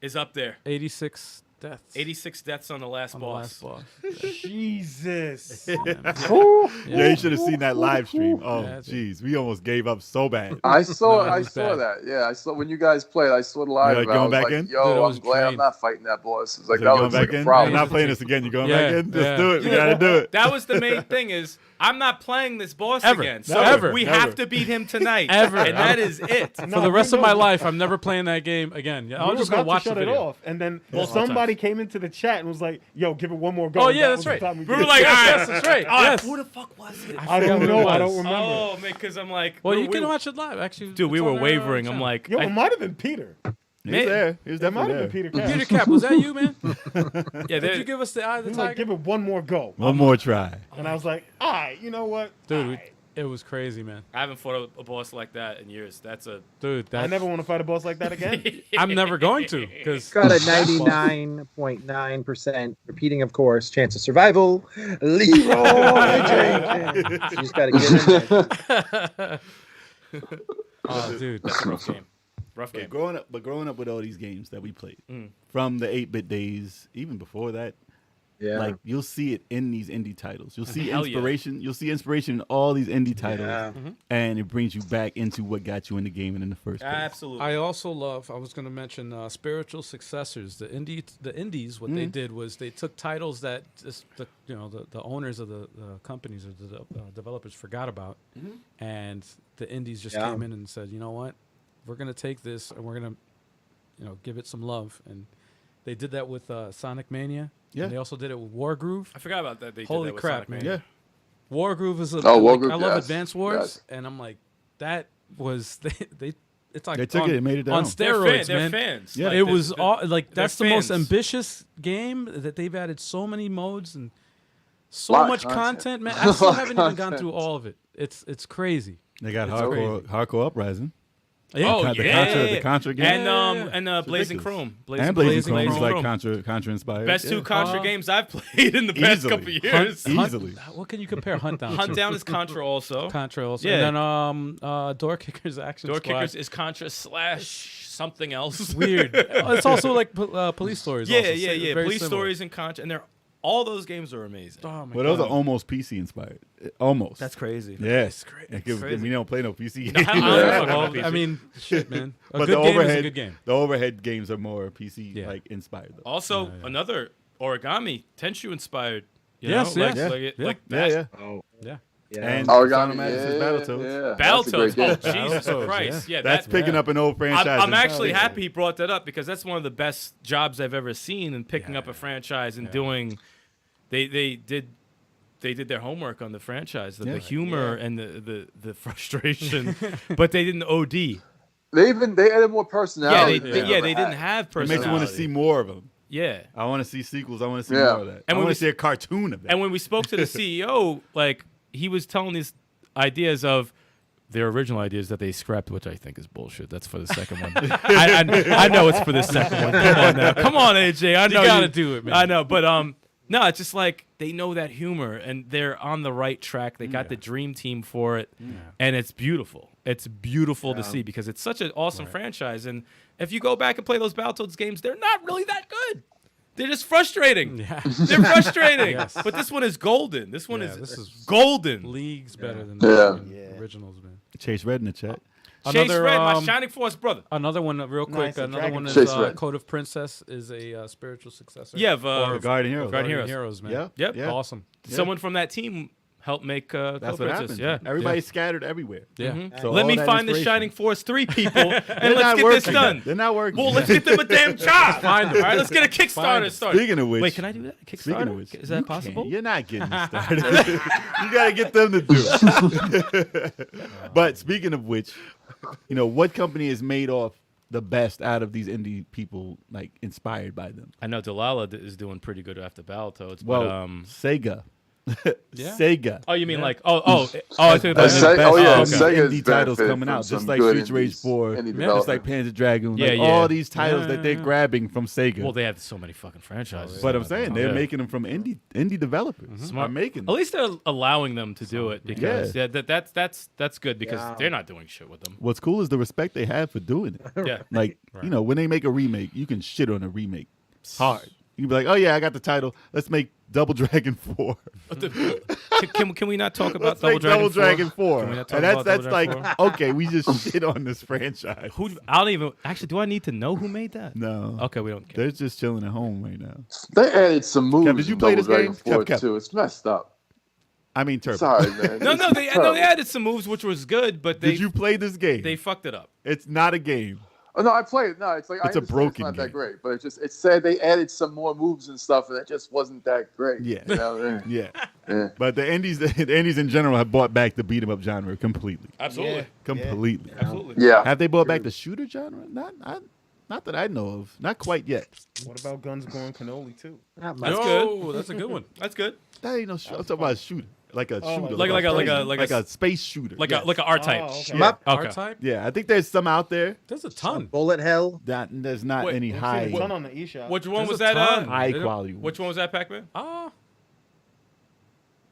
is up there. 86 deaths 86 deaths on the last on the boss. last boss. Jesus. Yeah, you should have seen that live stream. Oh, Yeah, dude. jeez, we almost gave up so bad. I saw No, it I was saw bad. that. Yeah, I saw when you guys played. I saw the live. You're like, event. I going was back like, in? Yo, Dude, it I'm was glad I'm drained. not fighting that boss. It's like So that you looks going like back a in? problem. We're not playing this again. You going Yeah, back in? Just yeah. do it. We gotta do it. That was the main thing is I'm not playing this boss Ever. again. So Never. we Never. have to beat him tonight. Ever. And that is it. For the rest of my life, I'm never playing that game again. Yeah, We I'm were just going about to watch the shut it video. off, and then Multiple somebody came into the chat and was like, "Yo, give it one more go." Oh, And yeah, that that's was the right. time We did were it. like, Yes, all yes, right. that's right. Oh, Yes. who the fuck was it? I don't forgot know. who it I don't was. remember. Oh, man, because I'm like, Well, you we can were- watch it live, actually. Dude, we It's were on our wavering. I'm channel. like, Yo, it might have been Peter. He was there. He was That might definitely have been there. Peter Cash. Peter Cap, was that you, man? yeah, Did you give us the eye of the He was like, tiger? give it one more go. One more try. And I was like, all right, you know what? Dude, All right. it was crazy, man. I haven't fought a boss like that in years. That's a Dude, I that's, never want to fight a boss like that again. I'm never going to because Got a 99.9% repeating, of course, chance of survival. Leroy Jenkins. You just got to get in there. Oh, dude. that's a rough game. Rough But game. growing up with all these games that we played Mm. from the 8-bit days, even before that, Yeah. like you'll see it in these indie titles. You'll see Hell yeah. inspiration. You'll see inspiration in all these indie titles, Yeah. and it brings you back into what got you in the game in the first place. Absolutely. I also love. I was going to mention spiritual successors. The indies. What they did was they took titles that just the owners of the companies or the developers forgot about, and the indies just Yeah. came in and said, you know what, we're going to take this and we're going to, give it some love. And they did that with Sonic Mania. Yeah. And they also did it with Wargroove. I forgot about that. They Holy did that with crap, Sonic man. Mania. Yeah. Wargroove is a. Oh, like, Wargroove, I love yes, Advance Wars, yes. and I'm like, that was they. It's like They took on, it and made it on their own. steroids, They're man. fans. Yeah. Like, It they're- was they're- all like they're that's the most fans. ambitious game that they've added so many modes and so Lot of much content. content, man. I still Lot of haven't even gone content. through all of it. It's crazy. They got It's hardcore uprising. Yeah. Oh, the yeah. the Contra game. And Blazing ridiculous. Chrome. And Blazing Chrome is Blazing like Chrome. Contra inspired. Best yeah. two Contra Uh, games I've played in the past Easily. couple of years. Easily. What can you compare Hunt Down? Hunt to? Down is Contra also. Contra also. Yeah. And then Door Kickers Action Door Squad. Kickers is Contra / something else. Weird. It's also like police stories. Yeah, also. yeah, yeah. Very Police similar. stories and Contra, and they're All those games are amazing. Oh my Well, those God. are almost PC inspired. Almost. That's crazy. Yes. crazy. We don't play no PC No, games. I don't Yeah, fuck well, with I PC. mean, shit, man. A But good the game is a overhead, good game. the overhead games are more PC Yeah. like inspired. Though. Also, Yeah. another origami Tenshu inspired. You Yes, know? yes. Like, like, Yeah. like Yeah, that. yeah. Oh, Yeah. yeah. And Origami, Final Madness is Battletoads. yeah. Battletoads. That's a great Oh, game. Jesus Battletoads, Christ. Yeah, That's that, picking up an old franchise. I'm and actually stuff. happy you brought that up because that's one of the best jobs I've ever seen in picking up a franchise and doing. They did their homework on the franchise, the humor and the frustration, but they didn't OD. They added more personality. They didn't have It personality. makes you want to see more of them. Yeah. I want to see sequels. I want to see Yeah. more of that. And I when want we to see a cartoon of that. And when we spoke to the CEO, like he was telling these ideas of their original ideas that they scrapped, which I think is bullshit. That's for the second one. I know it's for the second one. Come on now. Come on, AJ. I know You gotta do it, man. I know, but no, it's just like they know that humor and they're on the right track. They got the dream team for it, and it's beautiful. It's beautiful to see because it's such an awesome franchise. And if you go back and play those Battletoads games, they're not really that good. They're just frustrating. Yeah. They're frustrating. Yes. But this one is golden. This one Yeah, is this is golden. leagues better than Yeah. the originals, man. Chase Red in the chat. Chase Another, Red, my um, Shining Force brother. Another one, real quick. Nice, a Another dragon. one is Chase Red. Code of Princess is a spiritual successor. Yeah, Or Guardian Heroes. Guardian Heroes. man. Yeah. Yep. Yeah. Awesome. Someone from that team helped make That's what Princess. happens. Yeah. Everybody's scattered everywhere. Yeah. Mhm. So Let all me that find the inspiration. Shining Force 3 people and They're let's not get working. this done. They're not working. Well, let's get them a damn job. Find them. All right, let's get a Kickstarter started. Speaking of which, Wait, can I do that? Speaking Kickstarter? of which, Is that you possible? can't. You're not getting me started. You got to get them to do it. But speaking of which, you know, what company has made off the best out of these indie people, like inspired by them? I know Delilah is doing pretty good after Battletoads, Well, but Sega. Yeah. Sega. oh, you mean like I think That's that's Sega- oh, yeah, Best Sega's indie titles benefited coming from out, just some like good Streets Rage indies, 4, indie just like development. Panzer Dragoon, Yeah, like yeah. all these titles Yeah, that they're yeah. grabbing from Sega. well, they have so many fucking franchises. But I'm saying they're Yeah. making them from indie developers. Smart. Are making At them. least they're allowing them to do it because that's good because Yeah. they're not doing shit with them. What's cool is the respect they have for doing it. Yeah. Like, you know, when they make a remake, you can shit on a remake hard. You can be like, oh yeah, I got the title. Let's make Double Dragon 4. Can we not talk about Let's Double make Dragon Double 4? Dragon 4. Can we not talk And about that's Double Dragon like, 4? okay, we just shit on this franchise. Who? I don't even actually. Do I need to know who made that? No. Okay, we don't care. They're just chilling at home right now. They added some moves. Kev, did you in play Double this game? Dragon 4 Kev. too. It's messed up. I mean, Turbo. Sorry, man. No, It's they terrible. added some moves which was good, but they Did you play this game? they fucked it up. It's not a game. Oh, no, I played it. No, it's like It's I a understand broken it's not game. that great, but it said they added some more moves and stuff, and it just wasn't that great. Yeah. You know? Yeah. Yeah. But the indies in general have brought back the beat 'em up genre completely. Absolutely, Completely. absolutely. Yeah. Have they brought back the shooter genre? Not that I know of. Not quite yet. What about Guns Going Cannoli too? Not much. That's Oh, good. that's a good one. That's good. That ain't no shooter. I'm talking about a shooter. Like a shooter. like a space shooter. Like Yes. a R type. Oh, okay. Shmup. Okay. R-Type? Yeah, I think there's some out there There's a ton. Bullet hell. that there's not Wait, any I've seen high a ton on the eShop. Which one There's was a that? ton. high They don't- quality. Which one was that, Pac-Man? Ah,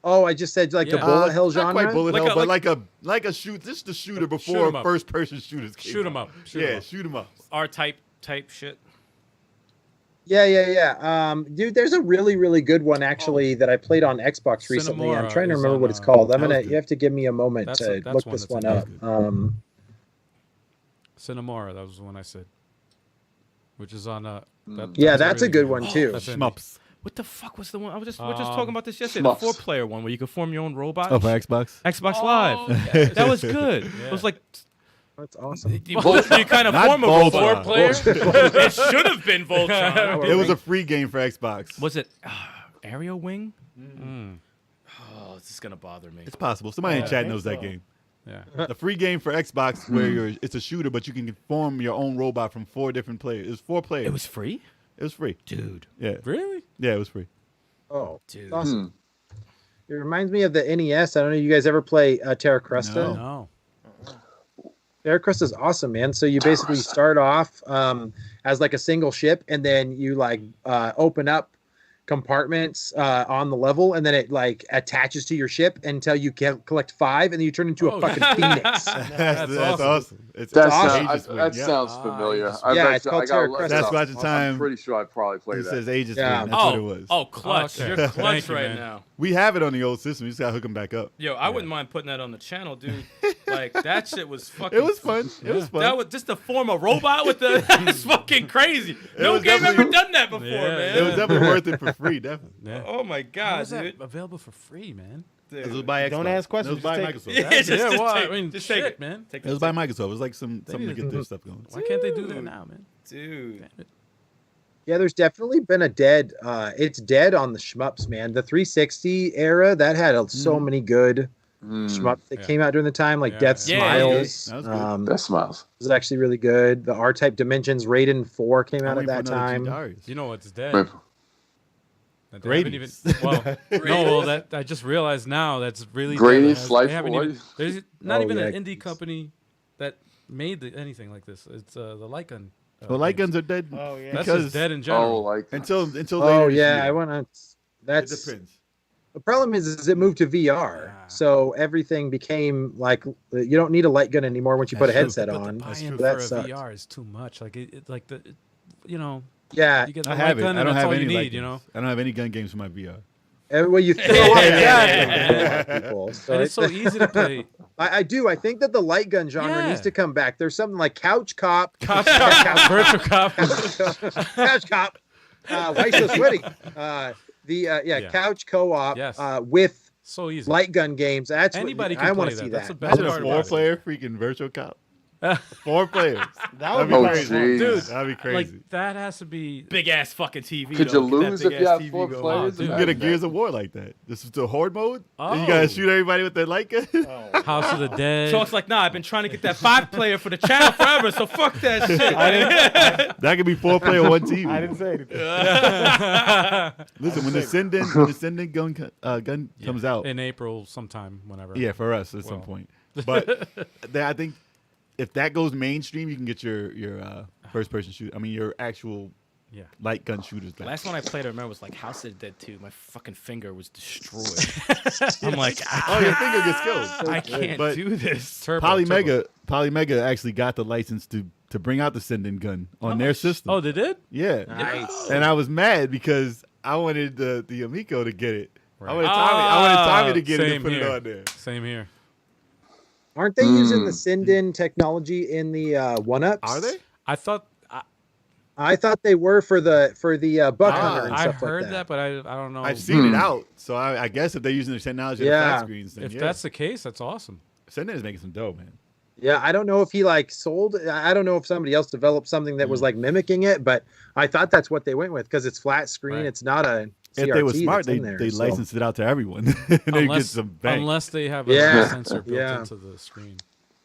Oh, I just said like the Yeah. bullet hell Not genre. quite bullet Like hell, a- but like a shoot. This is the shooter Shoot before 'em up. first person shooters came shoot 'em out. up. Shoot 'em Yeah, up. shoot 'em up. R type shit. Yeah. Dude, there's a really good one actually that I played on Xbox recently. I'm Cinemora trying to is remember on, what it's called. that was good. You have to give me a moment That's to a- that's look one this that's one a- up. Cinemora, that was the one I said. Which is on Yeah, that's a really good one too. That's indie. Shmups. What the fuck was the one? We're just talking about this yesterday. Schmucks. The 4-player one where you could form your own robot. Oh, for Xbox. Xbox Live. yes. That was good. It was like That's awesome. you kind of Not form a Voltron. robot. Player? It should have been Voltron. It was a free game for Xbox. Was it Aerial Wing? Mm. Oh, this is gonna bother me. It's possible. Somebody in I chat think knows that so. game. Yeah. The free game for Xbox where it's a shooter, but you can form your own robot from 4 different players. It was 4 players. It was free, It was free. dude. Yeah. Really? Yeah, it was free. Oh, Dude. awesome. It reminds me of the NES. I don't know. You guys ever play Terra Cresta? No. No. Terra Cresta is awesome, man. So you basically start off as like a single ship, and then you like open up compartments on the level, and then it like attaches to your ship until you can collect 5, and then you turn into a fucking phoenix. That's awesome. It's awesome. Aegis Wing, That yeah. sounds familiar. Yeah, it's called Terra look Cresta. it That's up. about the time. I'm pretty sure I probably played It that. says Aegis Yeah. Wing. That's what it was. Oh, clutch. Okay. You're Thank clutch you, right man. now. We have it on the old system. We just gotta hook them back up. Yo, I wouldn't mind putting that on the channel, dude. Like, that shit was fucking... It was fun. It was fun. That was just to form a robot with the... That's fucking crazy. No was game definitely- ever done that before, Yeah, man. It was definitely worth it for free, definitely. Yeah. Oh, my How God, is that dude. available for free, man? It was by Xbox. Don't ask questions, It was by just take Microsoft. Yeah, just well, take, I mean, just shit, take it, man. Take It was by Microsoft. It was like something to get their stuff going. Why can't they do that now, man? Dude. Damn it. Yeah, there's definitely been a dead. It's dead on the shmups, man. The 360 era that had so many good shmups that came out during the time, like Yeah, Death yeah. Smiles. That was good. That smiles. Was actually really good. The R-Type Dimensions Raiden 4 came I'm out at waiting for that another time. $2. You know what's dead? Right. That they haven't even, Grady's. well, no, well, that I just realized now that's really dead. Grady's They Life haven't Away? even, there's not Oh, even an yeah. indie company that made anything like this. It's the Light Gun. Well, light games. guns are dead. Oh, yeah. That's because just dead in Oh, general. like until later. Oh this yeah, year. I want to. It That's depends. the problem is it moved to VR, Yeah. so everything became like you don't need a light gun anymore once you put a That's true. headset But the on. buy-in So for that a sucks. VR is too much. Like like the, you know, Yeah, you get the I light have it. gun I and don't that's have all any you light need. You know, guns. I don't have any gun games for my VR. well, you throw up exactly. People. So and it's so easy to play. I do. I think that the light gun genre Yeah. needs to come back. There's something like Couch Cop, Virtual Cop. Couch Cop. Why so sweaty? Yeah. Couch co-op Yes. with So easy. light gun games. That's Anybody what, can I want play to see that. That's that. the best Imagine a part about it. 4-player freaking virtual cop. 4 players. That would That'd be be Oh, crazy. jeez. Dude, That'd be crazy. Like that has to be. Big ass fucking TV. Could though. you Get that lose if big you ass have TV 4 going. players? dude. you get a Gears of War like that. This is the horde mode. And you Oh. gotta shoot everybody with that light gun. House of the Dead. So it's like, nah, I've been trying to get that 5-player for the channel forever, so fuck that shit. That could be 4-player, 1 TV. I didn't say anything. Listen, when the Sending gun comes out, in April, sometime, whenever. yeah, for us at some point. But I think if that goes mainstream, you can get your first person shoot. I mean, your actual Yeah. light gun shooters back. Last one I played, I remember, was like House of the Dead 2. My fucking finger was destroyed. I'm like, Oh, your finger gets killed. I can't But do this. Turbo. Polymega actually got the license to bring out the Sending gun on their system. Oh, they did? Yeah. Nice. And I was mad because I wanted the Amico to get it. Right. I wanted Tommy to get it Same and put here. it on there. Same here. Aren't they using the Sindin technology in the 1-ups? Are they? I thought I thought they were for the Buck Ah, Hunter and I stuff heard like that, but I don't know. I've seen it out, so I guess if they're using their technology on Yeah. flat screens, then If yeah. that's the case, that's awesome. Sending is making some dough, man. Yeah, I don't know if he like sold. I don't know if somebody else developed something that was like mimicking it, but I thought that's what they went with because it's flat screen. Right. It's not a CRT If they were smart, that's in there, they so- licensed it out to everyone. And they get Unless, some bang. unless they have Yeah. a sensor built Yeah. into the screen.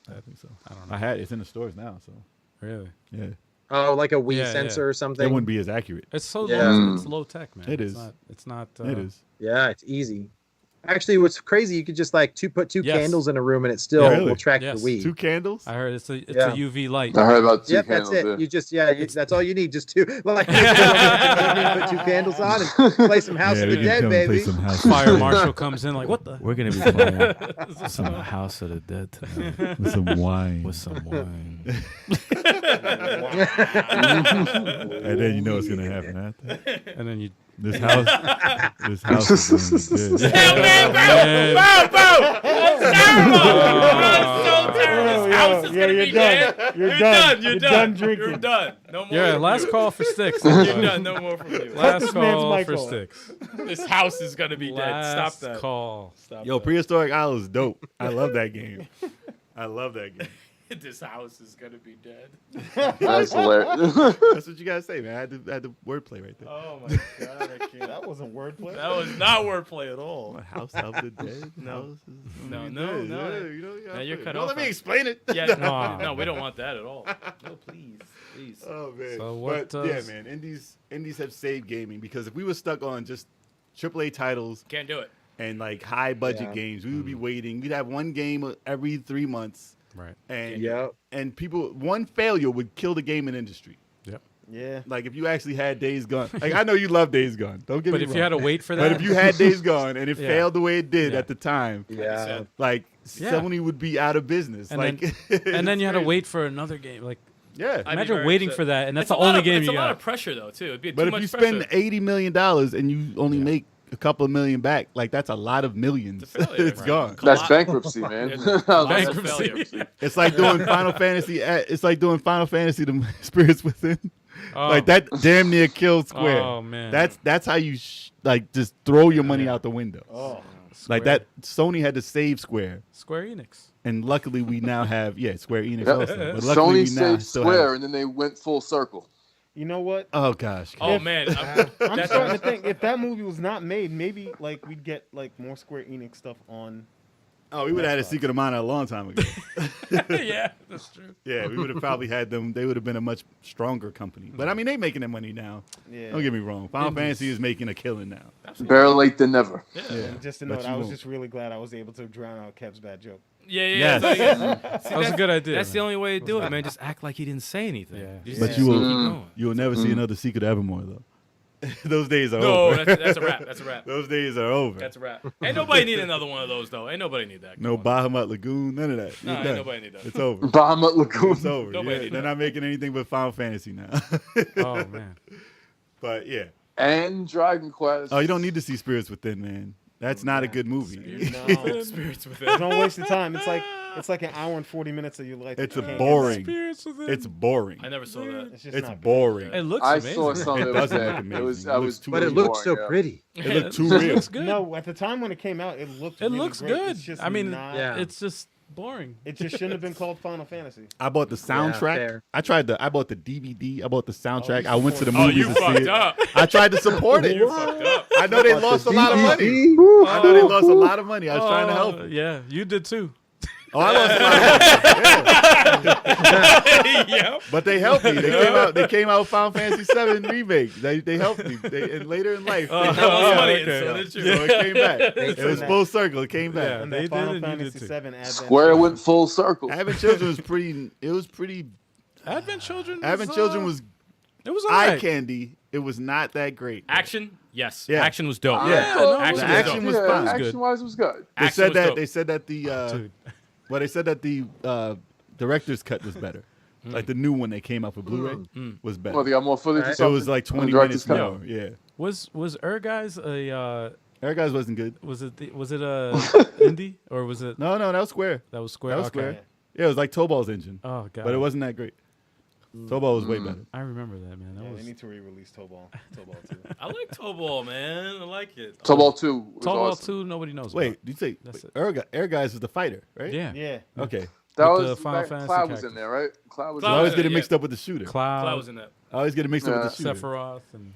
I think so. I don't know. I had it's in the stores now, so Really. yeah, Oh, like a Wii Yeah, sensor yeah. or it something. wouldn't be as accurate. It's so Yeah. low. It's low tech, man. It It's is. Not, it's not. It is. Yeah, it's easy. Actually, what's crazy, you could just like put two Yes. candles in a room and it still Yeah, really? will track Yes. the Wii. 2 candles. I heard it's a Yeah. UV light. I heard about 2 Yep, candles. that's it. yeah. You just that's all you need. Just two, like put 2 candles on and play some House of the Dead, baby. Fire marshal comes in like, what the? We're going to be playing some House of the Dead tonight with some wine, with some wine. and then you know what's gonna happen after. And then you. This house is gonna be dead. Yeah, you're done. You're done. You're done drinking. You're done. No more. Yeah, from last you. call for sticks. You're done. No more from you. Last this man's call mic for on. sticks. This house is gonna be dead. Stop Last that. call. Stop Yo, that. Prehistoric Isle is dope. I love that game. I love that game. This house is gonna be dead. That's hilarious. That's what you gotta say, man. I had the wordplay right there. Oh my god, I can't. That wasn't wordplay. That was not wordplay at all. House of the Dead. No. House is No, gonna be no, dead. no. Yeah, you know, Now you're cut Don't off let me on- explain it. Yeah, No. no, we don't want that at all. No, please, please. Oh man. So what but yeah, does- man. Indies have saved gaming because if we were stuck on just AAA titles Can't do it. and like high budget Yeah. games, we would be waiting. We'd have one game every 3 months, Right. and Yep. and one failure would kill the gaming industry. Yep. Yeah. Like if you actually had Days Gone, like I know you love Days Gone. Don't get But me if wrong. you had to wait for that, But if you had Days Gone and it Yeah. failed the way it did Yeah. at the time, Yeah. like Yeah. Sony would be out of business. And like, and then you had to crazy. wait for another game. Like Yeah. I'd be imagine very waiting upset. for that, and that's It's the a lot only of- game It's you a lot got. of pressure though too. It'd be But too if much you pressure. spend $80 million and you only make a couple of million back, like that's a lot of millions. It's a failure, It's right. gone. That's Colo- bankruptcy, man. Yeah, That's Bankruptcy. failure. It's like doing Final Fantasy. It's like doing Final Fantasy: The Spirits Within. Oh. Like that damn near killed Square. Oh, man. That's how you like just throw your money out the window. Oh. Like Square- that. Sony had to save Square, Square Enix. and luckily we now have Square Enix Yep. also. But luckily Sony we now saved still Square, have. and then they went full circle. You know what? Oh gosh. Oh man, I'm that's starting to think if that movie was not made, maybe like we'd get like more Square Enix stuff on. Oh, we would have had a Secret of Mana a long time ago. Yeah, that's true. Yeah, we would have probably had them. They would have been a much stronger company. But I mean, they making their money now. Yeah. Don't get me wrong. Final Fantasy is making a killing now. Better late than never. Yeah. And just to But note, you I was won't. just really glad I was able to drown out Kev's bad joke. yeah. Yes. So, yeah. See, That was a good idea. That's the man. only way to do it, man. Just act like he didn't say anything. Yeah. Just But keep you will. going. You will never see another Secret of Evermore though. Those days are No, over. that's a wrap. That's a wrap. Those days are over. That's a wrap. Ain't nobody need another one of those though. Ain't nobody need that. No Come on. Bahamut Lagoon, none of that. Nah, It's ain't done. nobody need that. It's over. Bahamut Lagoon. It's over. Nobody Yeah, need they're that. not making anything but Final Fantasy now. Oh man. But yeah. And Dragon Quest. Oh, you don't need to see Spirits Within, man. That's not a good movie. No, Spirits within. don't waste your time. It's like an hour and 40 minutes of your life. It's that you can't boring. Spirits within. It's boring. I never saw that. It's just It's not good. boring. It looks I amazing. saw some It that was doesn't look bad. amazing. It was. It I looks was. too But it really looks so boring, yeah. pretty. It looked too It real. looks good. No, at the time when it came out, it looked. It really looks great. good. It's just I mean, not, Yeah. it's just boring. it just shouldn't have been called Final Fantasy. I bought the soundtrack. fair. I bought the DVD. I bought the soundtrack. you I went to the Oh, movies you to see fucked it. up. I tried to support it. You fucked up. I know they lost a lot of money. DVD? I know they lost a lot of money. I was trying to help. Oh, yeah, you did too. Oh, I lost a lot of money. Yeah. Yep. But they helped me. They came out with Final Fantasy VII remake. They helped me. And later in life, they That helped was me funny. out. And so did you. So it came back. It was that. full circle. It came back. Yeah. And They that Final did and you Fantasy did too. 7 Advent. Square went full circle. Having children was pretty. It was pretty. Advent Children. Having children was It was eye alright. candy. It was not that great. Action, yes. Yeah. Action was dope. Yeah. no, Action the was action dope. was yeah, fun. action wise was good. They Action said was that. dope. They said that the. Dude. Well, they said that the director's cut was better. Like the new one that came out for Blu-ray was better. Well, they got more footage. or Right. It something? was like On the 20 director's minutes cut? more. Yeah. Was Guys a Air Guys wasn't good. was it a indie or was it No, that was Square. that was Square? That was Okay. Square. Yeah, it was like Tobal's engine, Oh god. but it wasn't that great. Tobal was way better. I remember that, man. That Yeah, was they need to re-release Tobal 2. I like Tobal, man. I like it. Tobal 2 was Tall awesome. 2 nobody knows. Wait, about. did you say That's it. Air Guys is the fighter, right? Yeah. Yeah. Okay. That With the was Final that Fantasy Cloud was characters. in there, right? Cloud was So I Cloud always was get in it it, mixed up with the shooter. Cloud, Cloud was in that. I always get it mixed up with the shooter. Sephiroth, and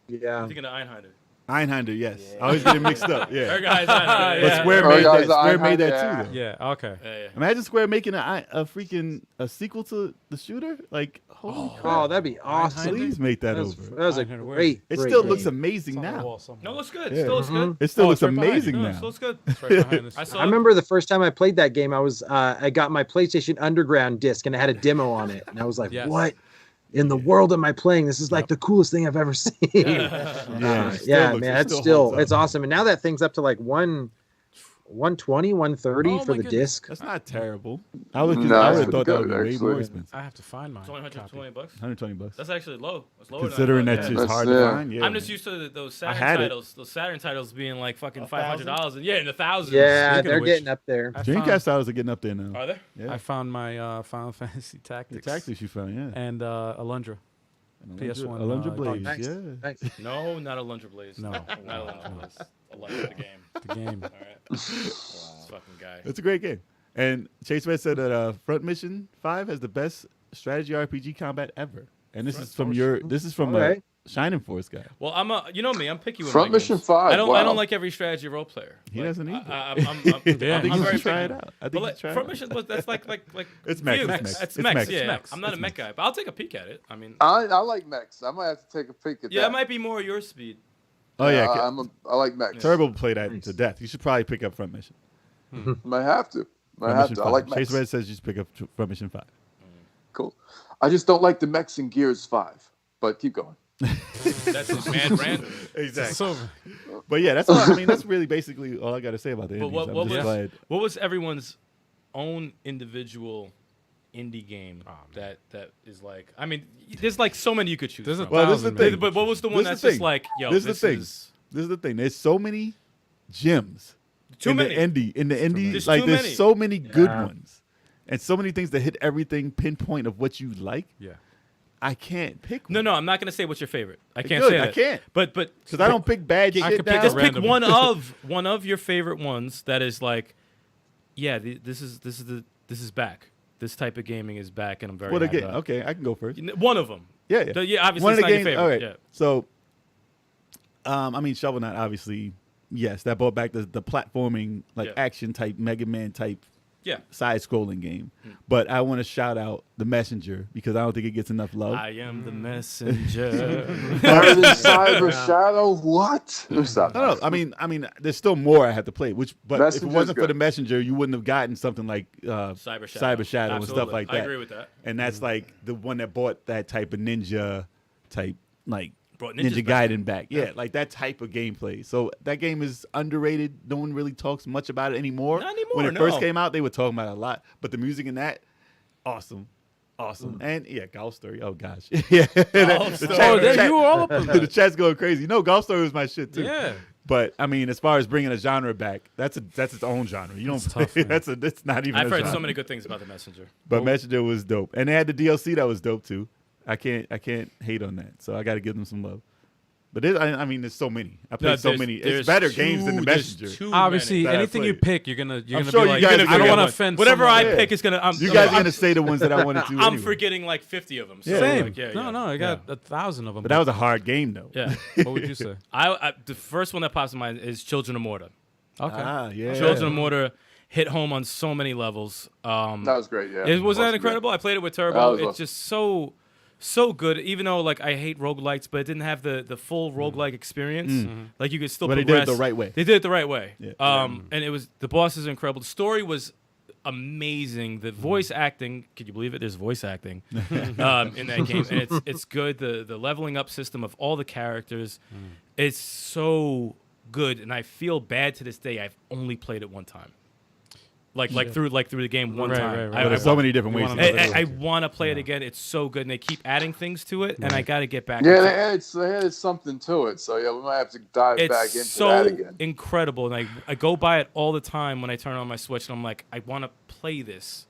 Yeah. I'm thinking of Einheider. Einhander, yes. Yeah. I always get it mixed up. Yeah. Her guys, Einheider. But Yeah. Square Air made Guys that. are Square made Einhander, that too, though. yeah, okay. Yeah. Imagine Square making a freaking sequel to the shooter. Like, holy crap! Oh, that'd be awesome. Please make that That was, over. that was a Einheider, where great. It great still game. looks amazing It's on the now. wall somewhere. No, it looks good. Yeah. Still looks good. It still Oh, looks it's right behind amazing No, it now. still looks good. It's right behind us. I saw I remember the first time I played that game, I got my PlayStation Underground disc and it had a demo on it, and I was like, Yes. "What in the world am I playing? This is like the coolest thing I've ever seen." Yeah, it still Yeah, looks- man, it that's still still holds up. it's awesome. And now that thing's up to like 120, 130 Oh, for my the goodness. disc. That's not terrible. I would No, have it's thought that would good, be way more actually. expensive. I have to find mine. It's only Copy. $120. $120. That's actually low. It's lower Considering than I that's thought. just That's- hard to yeah. find. Yeah. I'm just used to those Saturn had it. titles. Those Saturn titles being like fucking $1,000? $500 and in the thousands. Yeah, Speaking they're of which, getting up there. I Dreamcast found, titles are getting up there now. Are they? Yeah. I found my Final Fantasy The Tactics tactics you found, yeah. and Alundra. PS1, Alundra uh, Blaze, Nice. yeah. Nice. No, not a Lunger Blaze. No. Not a Lunger Blaze. Alundra the game. The game. All right. This fucking guy. It's a great game. And Chase Red said that Front Mission 5 has the best strategy RPG combat ever. And this is from Okay. Shining Force guy. Well, you know me, I'm picky with Front my Mission games. 5, I don't wow. like every strategy role player. He Like, doesn't either. I'm Yeah. I I'm think very you should picky. try it out. I But think you like, should try Front it out. Mission, that's like It's mech, views. it's mech. It's It's mechs, mechs, yeah. it's mechs, I'm not it's a mech guy, but I'll take a peek at it. I mean, I like mechs. I might have to take a peek at yeah, that. it might be more your speed. Oh, yeah. I like mechs. Turbo will play that to death. You should probably pick up Front Mission. Might have to. Front I Mission like 5. Chase mechs. Red says you should pick up Front Mission 5. Cool. I just don't like the mechs in Gears 5. But keep going. That's just mad random. Exactly. So, But yeah, that's all. I mean, that's really basically all I got to say about the But indies. I'm just glad. what was everyone's own individual indie game that is like? I mean, there's like so many you could choose. There's a from. Well, this is the thousand, thing. But what was the one This is that's the just thing. like, yo, This is the thing. is This is the thing. There's so many gems too in many. the indie. There's Like too there's many. so many good ones, and so many things that hit everything pinpoint of what you like. yeah. I can't pick. No, one. no, I'm not gonna say what's your favorite. I can't Good, say I that. can't. But Because I don't pick bad I shit could pick down. a just pick random one of your favorite ones that is like, yeah, this is back. This type of gaming is back, and I'm very What happy again? about it. Okay, I can go first. One of them. Yeah, Yeah, obviously One it's of not the your games. favorite. All right. Yeah. So, I mean, Shovel Knight, obviously, yes, that brought back the platforming, like Yeah. action type, Mega Man type, Yeah. side-scrolling game. But I want to shout out The Messenger because I don't think it gets enough love. I am the messenger. Better than Cyber Shadow? What? Stop. No. I mean, there's still more I have to play. But if it Messenger's wasn't for good. The Messenger, you wouldn't have gotten something like Cyber Shadow and stuff Absolutely. like that. I agree with that. And that's like the one that brought that type of ninja type, like Brought Ninja ninjas back. Gaiden back. Yeah, like that type of gameplay. So that game is underrated. No one really talks much about it anymore. Not anymore, When it no. first came out, they were talking about it a lot. But the music in that, awesome. And yeah, Golf Story. Oh gosh. Yeah. Golf Story. Oh, then you were all up in The that. chat's going crazy. No, Golf Story was my shit too. Yeah. But I mean, as far as bringing a genre back, that's its own genre. You don't It's play. tough, man. That's not even. I've a heard genre. so many good things about the messenger. But Messenger was dope, and they had the DLC that was dope too. I can't hate on that. So I got to give them some love. But I mean, there's so many. I played so many. It's better games than the Messenger. Obviously, that I anything you played. pick, you're gonna sure be you like, guys I are don't gonna want to get offend. Whatever someone. I pick is gonna. You guys are gonna say the ones that I wanted to. I'm anyway. forgetting like 50 of them. So Yeah. Same. Like, yeah, No, I got 1,000 of them. But that was a hard game though. Yeah. What would you say? The first one that pops in mind is Children of Mortar. Okay. Yeah. Children of Mortar hit home on so many levels. That was great, yeah. Was that Awesome, incredible? I played it with That Turbo. was It's awesome. just so good. Even though like I hate roguelikes, but it didn't have the full roguelike experience. Like you could still But they did it progress. the right way. They did it the right way. Yeah. And it was the bosses are incredible. The story was amazing. The voice acting, could you believe it? There's voice acting in that game, and it's good. The leveling up system of all the characters, it's so good. And I feel bad to this day. I've only played it one time. Like through the game one Right, time. right. But there's so many different You ways. wanna to know play the- I want to play it again. It's so good, and they keep adding things to it, and I got to get back. Yeah, into they added something to it. So, yeah, we might have to dive it's back into so that again. incredible, and I go by it all the time when I turn on my Switch, and I'm like, I want to play this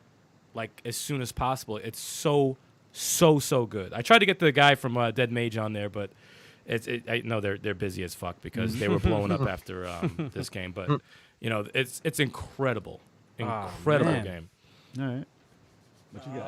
like as soon as possible. It's so good. I tried to get the guy from Dead Mage on there, but I know they're busy as fuck because they were blowing up after this game. But you know, it's incredible. Incredible man. game. All right.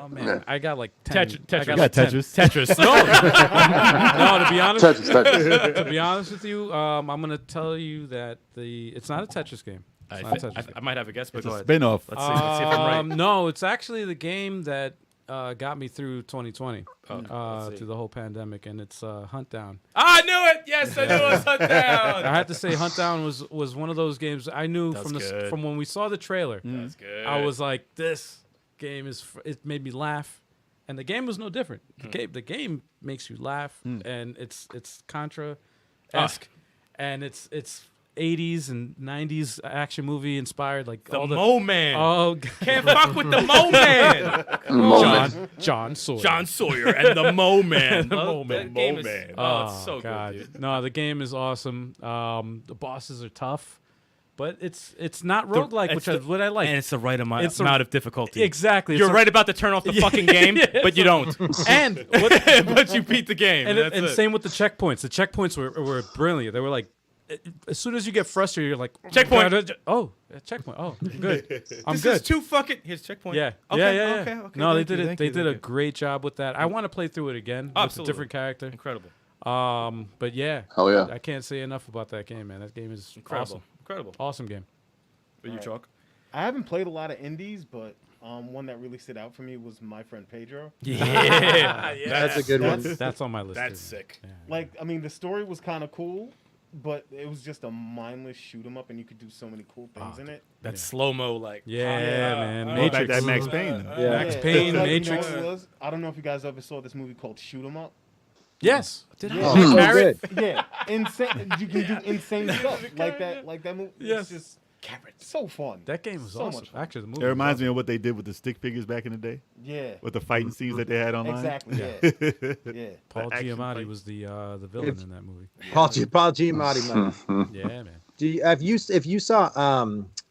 Oh man, I got like 10. Tetris. I got You like got 10. Tetris. Tetris. No, to be honest, Tetris. to be honest with you, I'm gonna tell you that it's not a Tetris game. It's not a Tetris game. I might have a guess, but It's go a ahead. spin-off. Let's see if I'm right. No, it's actually the game that got me through 2020, let's see. through the whole pandemic, and it's Hunt Down. I knew it. Yes, I knew it was Hunt Down. I had to say Hunt Down was one of those games I knew That's from good. from when we saw the trailer. That's good. I was like, this game it made me laugh, and the game was no different. The game makes you laugh, and it's Contra-esque, and it's 80s and 90s action movie inspired, like the all the Mo Man. oh Can't fuck with the Mo Man. John Sawyer. John Sawyer and the Mo Man. The Oh, Mo that Man. game Mo is- Man. Oh, it's so God. good, dude. No, the game is awesome. The bosses are tough, but it's not roguelike, which is what I like. And it's the right amount It's a- of difficulty. Exactly. You're It's a- right about to turn off the fucking game, but you don't. And But you beat the game. and, That's and it. same with the checkpoints. The checkpoints were brilliant. They were like, as soon as you get frustrated, you're like, Checkpoint. Oh, a checkpoint. Oh, good. I'm This good. is too fucking. Here's checkpoint. Yeah. Okay, Yeah. Okay. No, they thank you, did it. thank They you, did thank a you. great job with that. I want to play through it again with a Absolutely. different character. Incredible. But yeah, Oh, yeah. I can't say enough about that game, man. That game is Incredible. awesome. Incredible. Awesome game. Are you chalk? I haven't played a lot of indies, but one that really stood out for me was My Friend Pedro. Yeah. That's a good one. That's on my list. That's too. sick. Like, I mean, the story was kind of cool, but it was just a mindless shoot 'em up, and you could do so many cool things in it. That slow-mo, like... Yeah, man. Going back Matrix. that Max Payne. Yeah. Max Payne, You know Matrix. what it was? I don't know if you guys ever saw this movie called Shoot 'em Up. Yes. Did Yeah. I? Oh, Carrot? good. Yeah, insane. You can do insane stuff like that. Like that movie. Yes. It's just so fun. That game was So awesome. much fun. Actually, the movie. It was reminds me awesome. of what they did with the stick figures back in the day, Yeah. with the fighting scenes that they had online. Exactly. Yeah. Yeah. Paul action Giamatti fight. was the villain It's- in that movie. Paul Giamatti. Man. Yeah, man. If you saw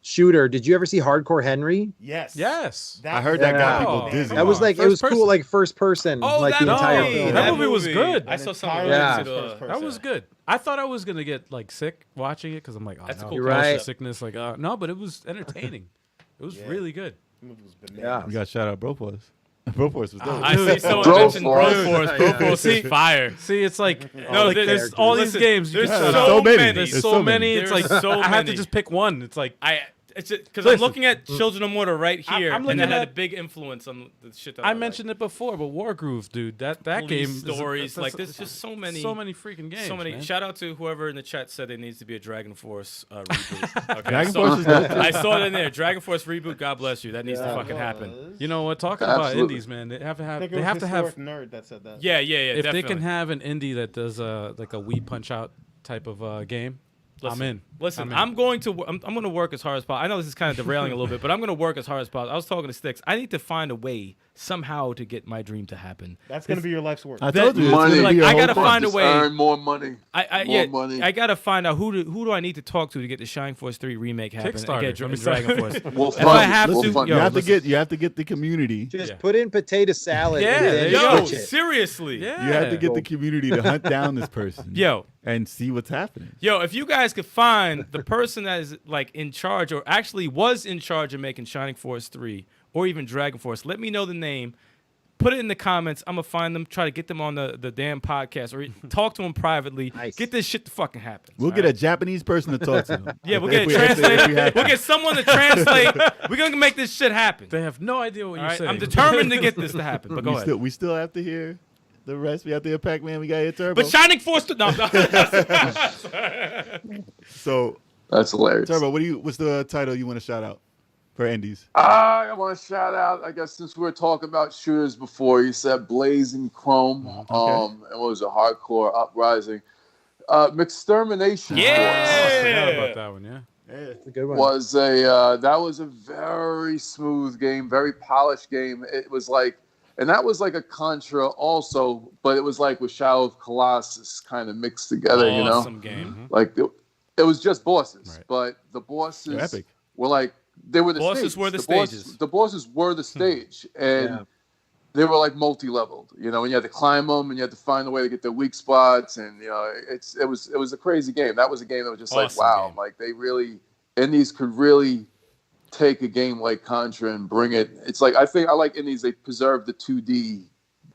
Shooter, did you ever see Hardcore Henry? Yes. Yes. That- I heard that got people Oh. dizzy. That was like it First was person. cool, like first person, Oh, like that the entire movie. film. That movie was good. I saw some Entirely Yeah. related to first person. That was good. I thought I was gonna get like sick watching it because I'm like, oh, That's a no, cool You're motion right. sickness. Like, no, but it was entertaining. It was Yeah. really good. The movie was bananas. Yeah. We got shout out Broforce. Broforce was dope. I see someone Bro mentioned Force. Broforce. Broforce is fire. See, it's like No, like, there's- there's all these listen, games. You there's can- so many. There's There's so so many. many. It's There's like so I have to many. just pick one. It's like It's because Listen. I'm looking at Children of Mortar right here, I'm and it looking had at- a big influence on the shit that I like. mentioned it before, but Wargroove, dude, that game Police is- stories, that's- like there's just so many freaking games. So many. man. Shout out to whoever in the chat said there needs to be a Dragon Force reboot. Okay, Dragon so- Force is dope, too. I saw it in there. Dragon Force reboot. God bless you. That needs to Yeah. fucking happen. You know what? Talking about Absolutely. indies, man, they have to I have. think it They was have to have. Historic Nerd that said that. Yeah. If definitely. they can have an indie that does like a Wii Punch Out type of game, I'm in. Listen, I'm in. going to work as hard as possible. I know this is kind of derailing a little bit, but I'm going to work as hard as possible. I was talking to Sticks. I need to find a way somehow to get my dream to happen. That's gonna be your life's work. I told you, it's Money. gonna Like, be your I whole gotta thing. find a Just way. earn more money. Yeah, money. I gotta find out who do I need to talk to get the Shining Force 3 remake happen. And Kickstarter. get Let me Dragon Force. We'll If fund I it. have We'll to, fund yo, it. You have to get the community. Just Yeah. put in potato salad. Yeah, and there then you yo, switch it. seriously, Yeah. You have to get the community to hunt down this person. yo. And see what's happening. Yo, if you guys could find the person that is like in charge or actually was in charge of making Shining Force 3 or even Dragon Force, let me know the name. Put it in the comments. I'm gonna find them, try to get them on the damn podcast or talk to them privately. Nice. Get this shit to fucking happen. We'll get a Japanese person to talk to them. Yeah, we'll If get we- a if we translator. have We'll to. get someone to translate. We're gonna make this shit happen. They have no idea what All you're right, saying. I'm determined to get this to happen. But go ahead. We still have to hear the rest. We have to hear Pac-Man. We got to hear Turbo. But Shining Force, no, So, That's hilarious. Turbo, what's the title you want to shout out for indies? I want to shout out, I guess, since we were talking about shooters before, you said Blazing Chrome, and what was it, Hardcore Uprising. McStermination I Yeah. forgot about that one. Yeah. It's a good one. was that was a very smooth game, very polished game. It was like, and that was like a Contra also, but it was like with Shadow of Colossus kind of mixed together, you know? Awesome game. Like it was just bosses, Right. but the bosses They're epic. were like, they were the Bosses stage. were the bosses- stages. the bosses were the stage, and Yeah. they were like multi-leveled, you know, and you had to climb them, and you had to find a way to get their weak spots, and you know, it was a crazy game. That was a game that was just like, Awesome wow, game. like they really, indies could really take a game like Contra and bring it. It's like I like indies, they preserve the 2D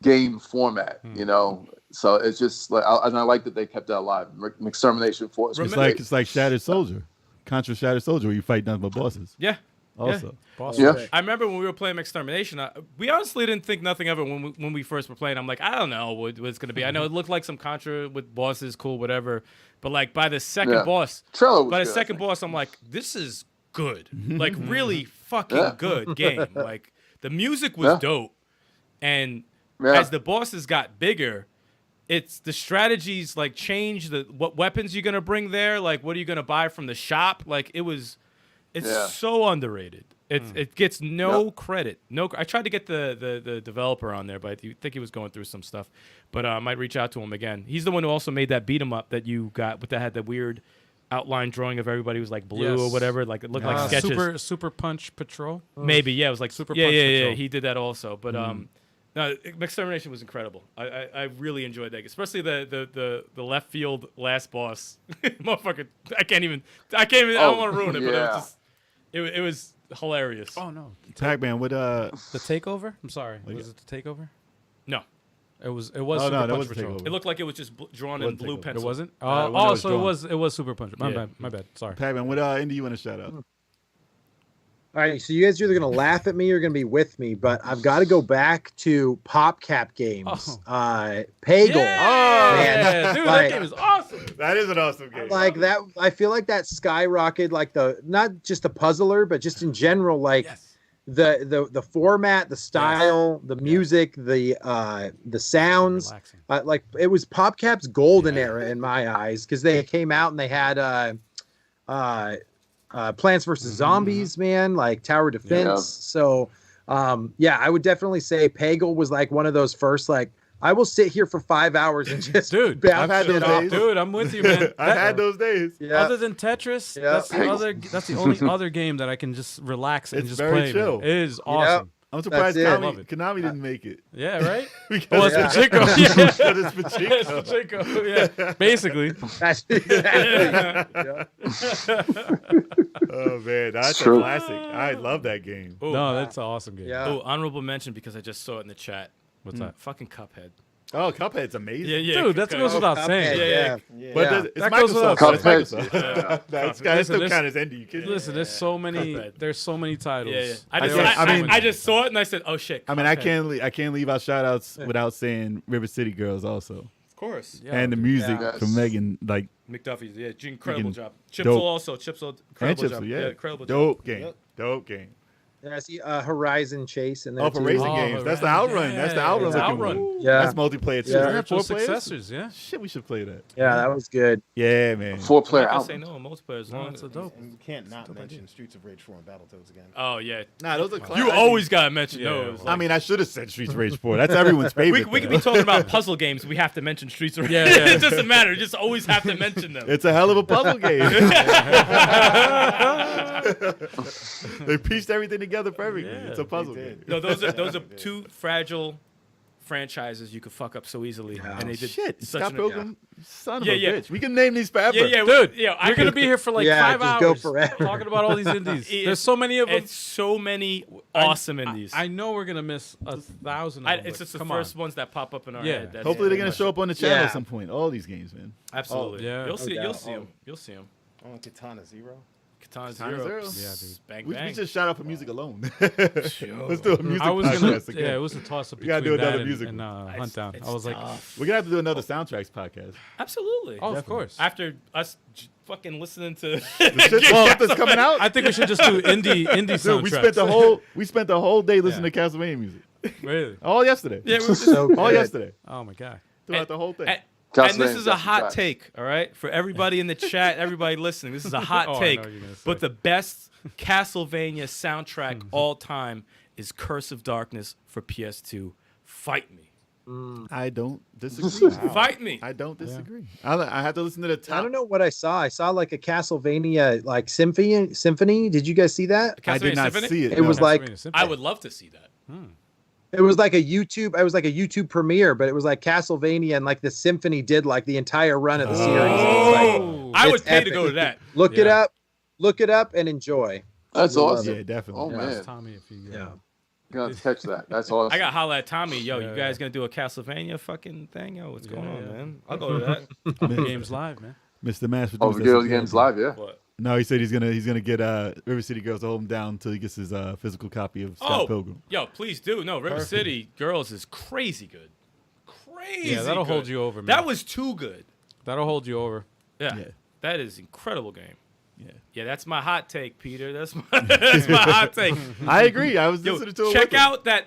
game format, you know. So it's just like, and I like that they kept that alive. McStermination Force. It's like Shattered Soldier, Contra Shattered Soldier, where you fight nothing but bosses. Yeah. Also, Boss Yeah. Rush. I remember when we were playing Extermination, we honestly didn't think nothing of it when we first were playing. I'm like, I don't know what it's going to be. I know it looked like some Contra with bosses, cool, whatever. But like by the second Yeah. boss, Trailer was by the good, I second think. boss, I'm like, this is good. Like really fucking good game. Like the music was Yeah. dope. And Yeah. as the bosses got bigger, it's the strategies like change what weapons you're gonna bring there, like what are you gonna buy from the shop? Like it's Yeah. so underrated. It gets no credit. I tried to get the developer on there, but I think he was going through some stuff. But I might reach out to him again. He's the one who also made that beat 'em up that you got, but that had the weird outline drawing of everybody was like blue or Yes. whatever. Like it looked like sketches. Super Punch Patrol. Maybe, yeah, it was like Super Yeah, Punch yeah, yeah. Patrol. He did that also, but no, Extermination was incredible. I really enjoyed that, especially the left field last boss, motherfucker. I can't even. I don't want to ruin it, but yeah. it was hilarious. Oh no, Pac-Man, what the Takeover. I'm sorry, was it the Takeover? No, It was. Super no, that Punch was the Patrol. Takeover. it looked like it was just drawn in Wasn't blue Takeover. pencil. It wasn't. the one that was So drawn. it was Super Punch. My Yeah. bad. My bad. Sorry. Pac-Man, what indie you want to shout out? All right, so you guys are either gonna laugh at me or gonna be with me, but I've got to go back to PopCap games. Oh. Pagel. Yeah, man. dude, Like- that game is awesome. awesome. That is an awesome game. Like that, I feel like that skyrocketed, like the not just the puzzler, but just in general, like Yes. the format, the style, the music, the sounds. Relaxing. Like it was PopCap's golden era in my eyes because they came out and they had Plants vs Zombies, man, like Tower Defense. Yeah. So yeah, I would definitely say Peggle was like one of those first, like, I will sit here for 5 hours and just Dude, bounce I've had shit those off. days. Dude, I'm with you, man. I've had those days. Yeah. Other than Tetris, Yeah. that's the only other game that I can just relax and It's just very play. chill. Man. It is awesome. I'm surprised That's it. I love it. Konami didn't make it. Yeah, right? Because Well, it's Yeah. Pachinko. Yeah. because it's Pachinko. It's Pachinko, yeah. Basically. That's exactly. Oh man, that's a True. classic. I love that game. Ooh, No, that's an awesome game. Yeah. ooh, honorable mention because I just saw it in the chat. What's that? Fucking Cuphead. Oh, Cuphead's amazing. Yeah, yeah. Dude, that Cuphead. goes without saying. Yeah. Yeah. But Yeah. it's That goes without Microsoft. saying. It's Microsoft. That's Listen, still this- kind of indie. You kidding? Listen, there's so many. Cuphead. There's so many titles. Yeah, yeah. I I just saw it and I said, "Oh shit!" I mean, I Cuphead. can't leave out shout outs without saying River City Girls also, Of course. Yeah, and the dude. music Yes. from Megan, like McDuffie's, yeah, incredible Freaking job. Chipsel dope. also, Chipsel, and incredible Chips, job. yeah, incredible dope job. game, Yep. dope game. And I see Horizon Chase in there Oh, for too. racing Oh, games, that's the right. Outrun. That's the Yeah, Outrun. it's looking Outrun. one. Yeah. That's multiplayer too. Yeah. Isn't that Spiritual 4 players? successors, yeah. Shit, we should play that. Yeah, that was good. Yeah, man. 4-player I say album. no, multiplayer is long. It's a dope. And you can't not mention Streets of Rage 4 and Battletoads again. Oh yeah, Nah, those are classic. you always gotta mention Yeah, those. I mean, I should have said Streets of Rage 4. That's everyone's favorite. we could though. be talking about puzzle games. We have to mention Streets of Rage. Yeah, yeah. It doesn't matter. You just always have to mention them. It's a hell of a puzzle game. They pieced everything together perfectly. Yeah, It's a puzzle they game. did. No, those are two fragile franchises you could fuck up so easily, and they did Shit, such Scott an Pilgrim, son of Yeah, a yeah. bitch. We can name these forever. yeah, yeah, Dude, yeah. You're gonna be here for like Yeah, 5 just go hours forever. talking about all these indies. It- There's so many of them. It's so many awesome indies. I know we're gonna miss 1,000. Of them, It's but just the come first on. ones that pop up in our Yeah. head. That's Hopefully they're pretty gonna much show it. up on the channel Yeah. at some point. All these games, man. Absolutely. yeah. You'll see. No You'll doubt. see them. You'll see them. Oh, Katana Zero. Katana Katana Zero. Zero. Yeah, dude. Bang We bang. just shout out for music alone. Let's do a music I was gonna. podcast again. Yeah, it was a toss up We gotta between do another that music and one. Hunt Down. I was like, We're gonna have to do another soundtracks podcast. Absolutely. oh, of course. After us fucking listening to. The shit stuff that's coming out. I think we should just do indie soundtracks. Dude, we spent the whole day listening to Castlevania music. Really? All yesterday. yeah, we were just, So All good. yesterday. Oh my god. Throughout the whole thing. and this Castlevania, is a that's hot facts. take, all right, for everybody in the chat, everybody listening. This is a hot Oh, I know take. what you're gonna say. But the best Castlevania soundtrack all time is "Curse of Darkness" for PS2. Fight me. I don't disagree. Fight me. I don't disagree. I have to listen to the top. I don't know what I saw. I saw like a Castlevania like symphony. Did you guys see that? I did Castlevania not Symphony? see it. It was like- Castlevania Symphony. I would love to see that. It was like a YouTube. It was like a YouTube premiere, but it was like Castlevania and like the symphony did like the entire run of the series. And it's like, Oh. I would It's pay to epic. go to that. look it up, and enjoy. That's We love awesome. Yeah, definitely. Oh, Yeah, man. ask Tommy if you. Yeah. You're going to catch that. That's awesome. I got to holla at Tommy. Yo, Yeah, you guys yeah. gonna do a Castlevania fucking thing? Yo, what's going on, yeah. man? I'll go to that. Games live, man. Mr. Mass Oh, producer. Video Games Live, yeah. What? No, he said he's gonna get River City Girls to hold him down until he gets his physical copy of Scott Oh, Pilgrim. yo, please do. No, River City Girls is crazy good. Crazy. Yeah, that'll good. hold you over, man. That was too good. That'll hold you over. Yeah, Yeah. that is incredible game. Yeah. Yeah, that's my hot take, Peter. That's my hot take. I agree. I was Yo, listening to it. check with him. out that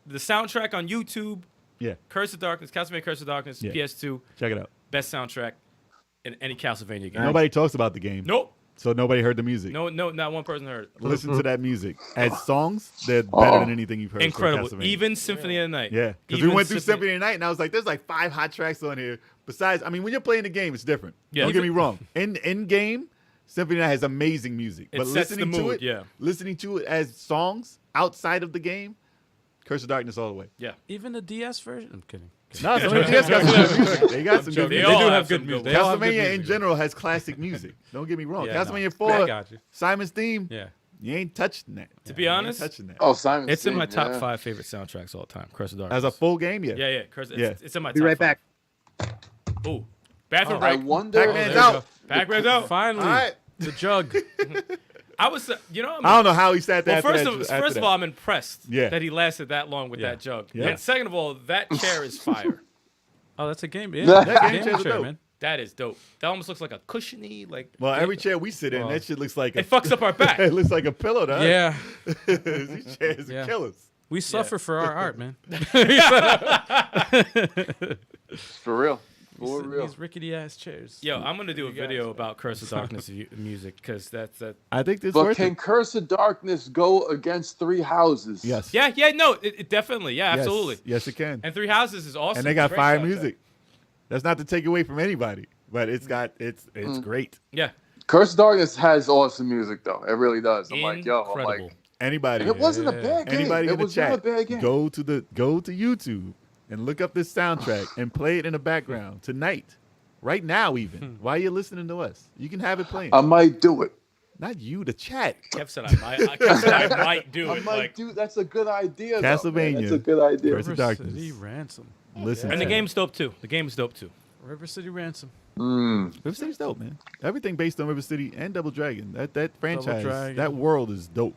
the soundtrack on YouTube. Yeah, Curse of Darkness, Castlevania Curse of Darkness, Yeah. PS2, check it out. best soundtrack in any Castlevania game. Nobody talks about the game. Nope. So nobody heard the music. No, not one person heard it. Listen to that music. As songs, they're better Oh. than anything you've heard. from Incredible. Castlevania. Even Symphony of the Night. Yeah, because we went through Symphony of the Night, and I was like, "There's like 5 hot tracks on here." Besides, I mean, when you're playing the game, it's different. Yeah. Don't get me wrong. In game, Symphony of the Night has amazing music, It but sets listening the to mood, it, yeah. listening to it as songs outside of the game, Curse of Darkness all the way. Yeah. Even the DS version. I'm kidding. No, some of the DS got some good music. They got some good They music. all do have have good some music. good They all have good Castlevania in music. general has classic music. Don't get me wrong. Yeah, no. Castlevania I 4, got you. Simon's theme, Yeah. you ain't touching that. To be You ain't honest, touching that. Oh, Simon. It's in my Singh, top yeah. 5 favorite soundtracks all time. Curse of Darkness. As a full game, yeah. Yeah. Curse. Yeah. It's in my Be top right back. 5. Ooh. Bathroom I break. wonder. Pac-Man's there you out. Pac-Man's out. Finally, All right. the jug. I was, you know, I don't know how he sat there. well, after first that. of all, I'm impressed Yeah. that he lasted that long with Yeah. that jug. Yeah. And second of all, that chair is fire. Oh, that's a game. Yeah, Yeah. that's a Game game chairs are chair, dope. man. That is dope. That almost looks like a cushiony, like. Well, every chair we sit in, Well, that shit looks like It fucks up our back. it looks like a pillow to us. Yeah, These chairs Yeah. are killers. we suffer for our art, man. For real. For real. These rickety ass chairs. Yo, I'm gonna do a video about Curse of Darkness music because that's that. I think it's But worth can it. Curse of Darkness go against Three Houses? Yes. Yeah, no, it definitely, yeah, Yes. absolutely. Yes, it can. And Three Houses is awesome. And they got Great fire soundtrack. music. That's not to take away from anybody, but it's great. Yeah, Curse of Darkness has awesome music, though. It really does. I'm like, yo, I'm incredible. like, Anybody, it wasn't a bad game. anybody it in the was not a chat, bad game. go to YouTube and look up this soundtrack and play it in the background tonight, right now, even while you're listening to us. You can have it playing. I might do it. Not you, the chat. Kev said I might do I it. might Like, do. That's a good idea. though, man. Castlevania. That's a good idea. Curse of River Darkness. City Ransom. Listen, and the to game's dope too. River City Ransom. River City's dope, man. Everything based on River City and Double Dragon. That franchise, Dragon. that world is dope.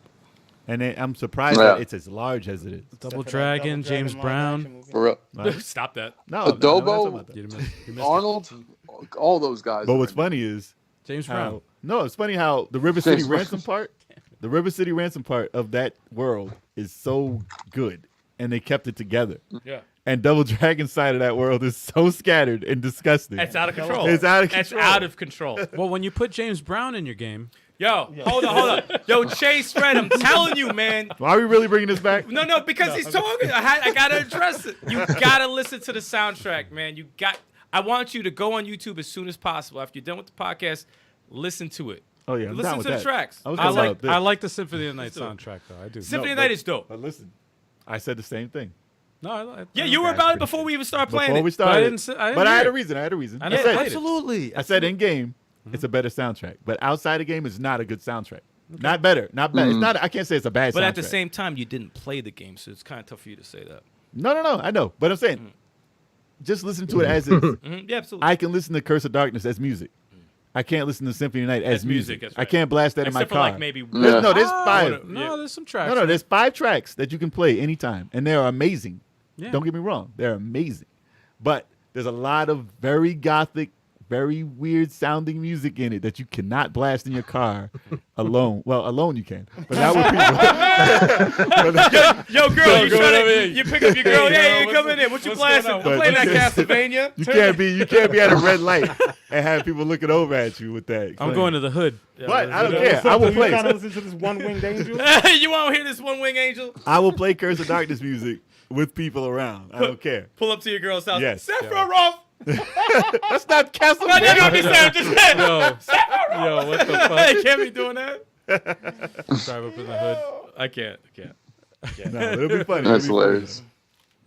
And I'm surprised Yeah. that it's as large as it is. Double Except for that Dragon, Double James live Brown. action movie. For real. Right? Stop that. No, no, Adobo, no, I'm not talking about that. You missed it. Arnold, all those guys. But are what's in there. funny is James Brown. how it's funny how the River City James Brown. Ransom part, the River City Ransom part of that world is so good, and they kept it together. Yeah, And Double Dragon side of that world is so scattered and disgusting. it's out of control. It's out of It's control. out of control. Well, when you put James Brown in your game, Yo, hold on. Yo, Chase Fred, I'm telling you, man. Why are we really bringing this back? No, because he's talking. I gotta address it. You gotta listen to the soundtrack, man. I want you to go on YouTube as soon as possible. After you're done with the podcast, listen to it. Oh yeah, I'm Listen down with to the that. tracks. I was I talking like about this. I like the Symphony of the Night soundtrack though. I do. Symphony of the but- Night is dope. But listen, I said the same thing. No, I Yeah, you were That's about it pretty before good. we even started playing Before we it. started, didn't say- I didn't but I hear had a it. reason. I had a reason. I I didn't said, play it. Absolutely. I said in game, it's a better soundtrack, but outside the game, it's not a good soundtrack. Not better, not bad. It's not. I can't say it's a bad. But soundtrack. at the same time, you didn't play the game, so it's kind of tough for you to say that. no, I know, but I'm saying, just listen to it as is. Yeah, absolutely. I can listen to Curse of Darkness as music. I can't listen to Symphony of the Night as As music, music. that's I right. can't blast that in my Except for car. like maybe There's five. No, there's some tracks. No, there's 5 tracks that you can play anytime, and they are amazing. Yeah. Don't get me wrong, they're amazing. But there's a lot of very gothic, very weird sounding music in it that you cannot blast in your car alone. Well, alone you can, but not with people. Yo, girl, you go trying over to here. you pick up your girl? Hey, you what's coming in? What you blasting? I'm going playing that on? Castlevania. You can't be at a red light and have people looking over at you with that. I'm going to the hood. But I don't So care. I will you play. kind of listen to this one-winged angel. You want to hear this One Wing Angel? I will play Curse of Darkness music with people around. I don't care. Pull up to your girl's house. Yes. Sephiroth. That's not No, Castlevania. no, I'm just saying. Yo, what the fuck? Hey, can't be doing that. Drive up in the hood. I can't. No, it'll be funny. That's It'll be funny. hilarious.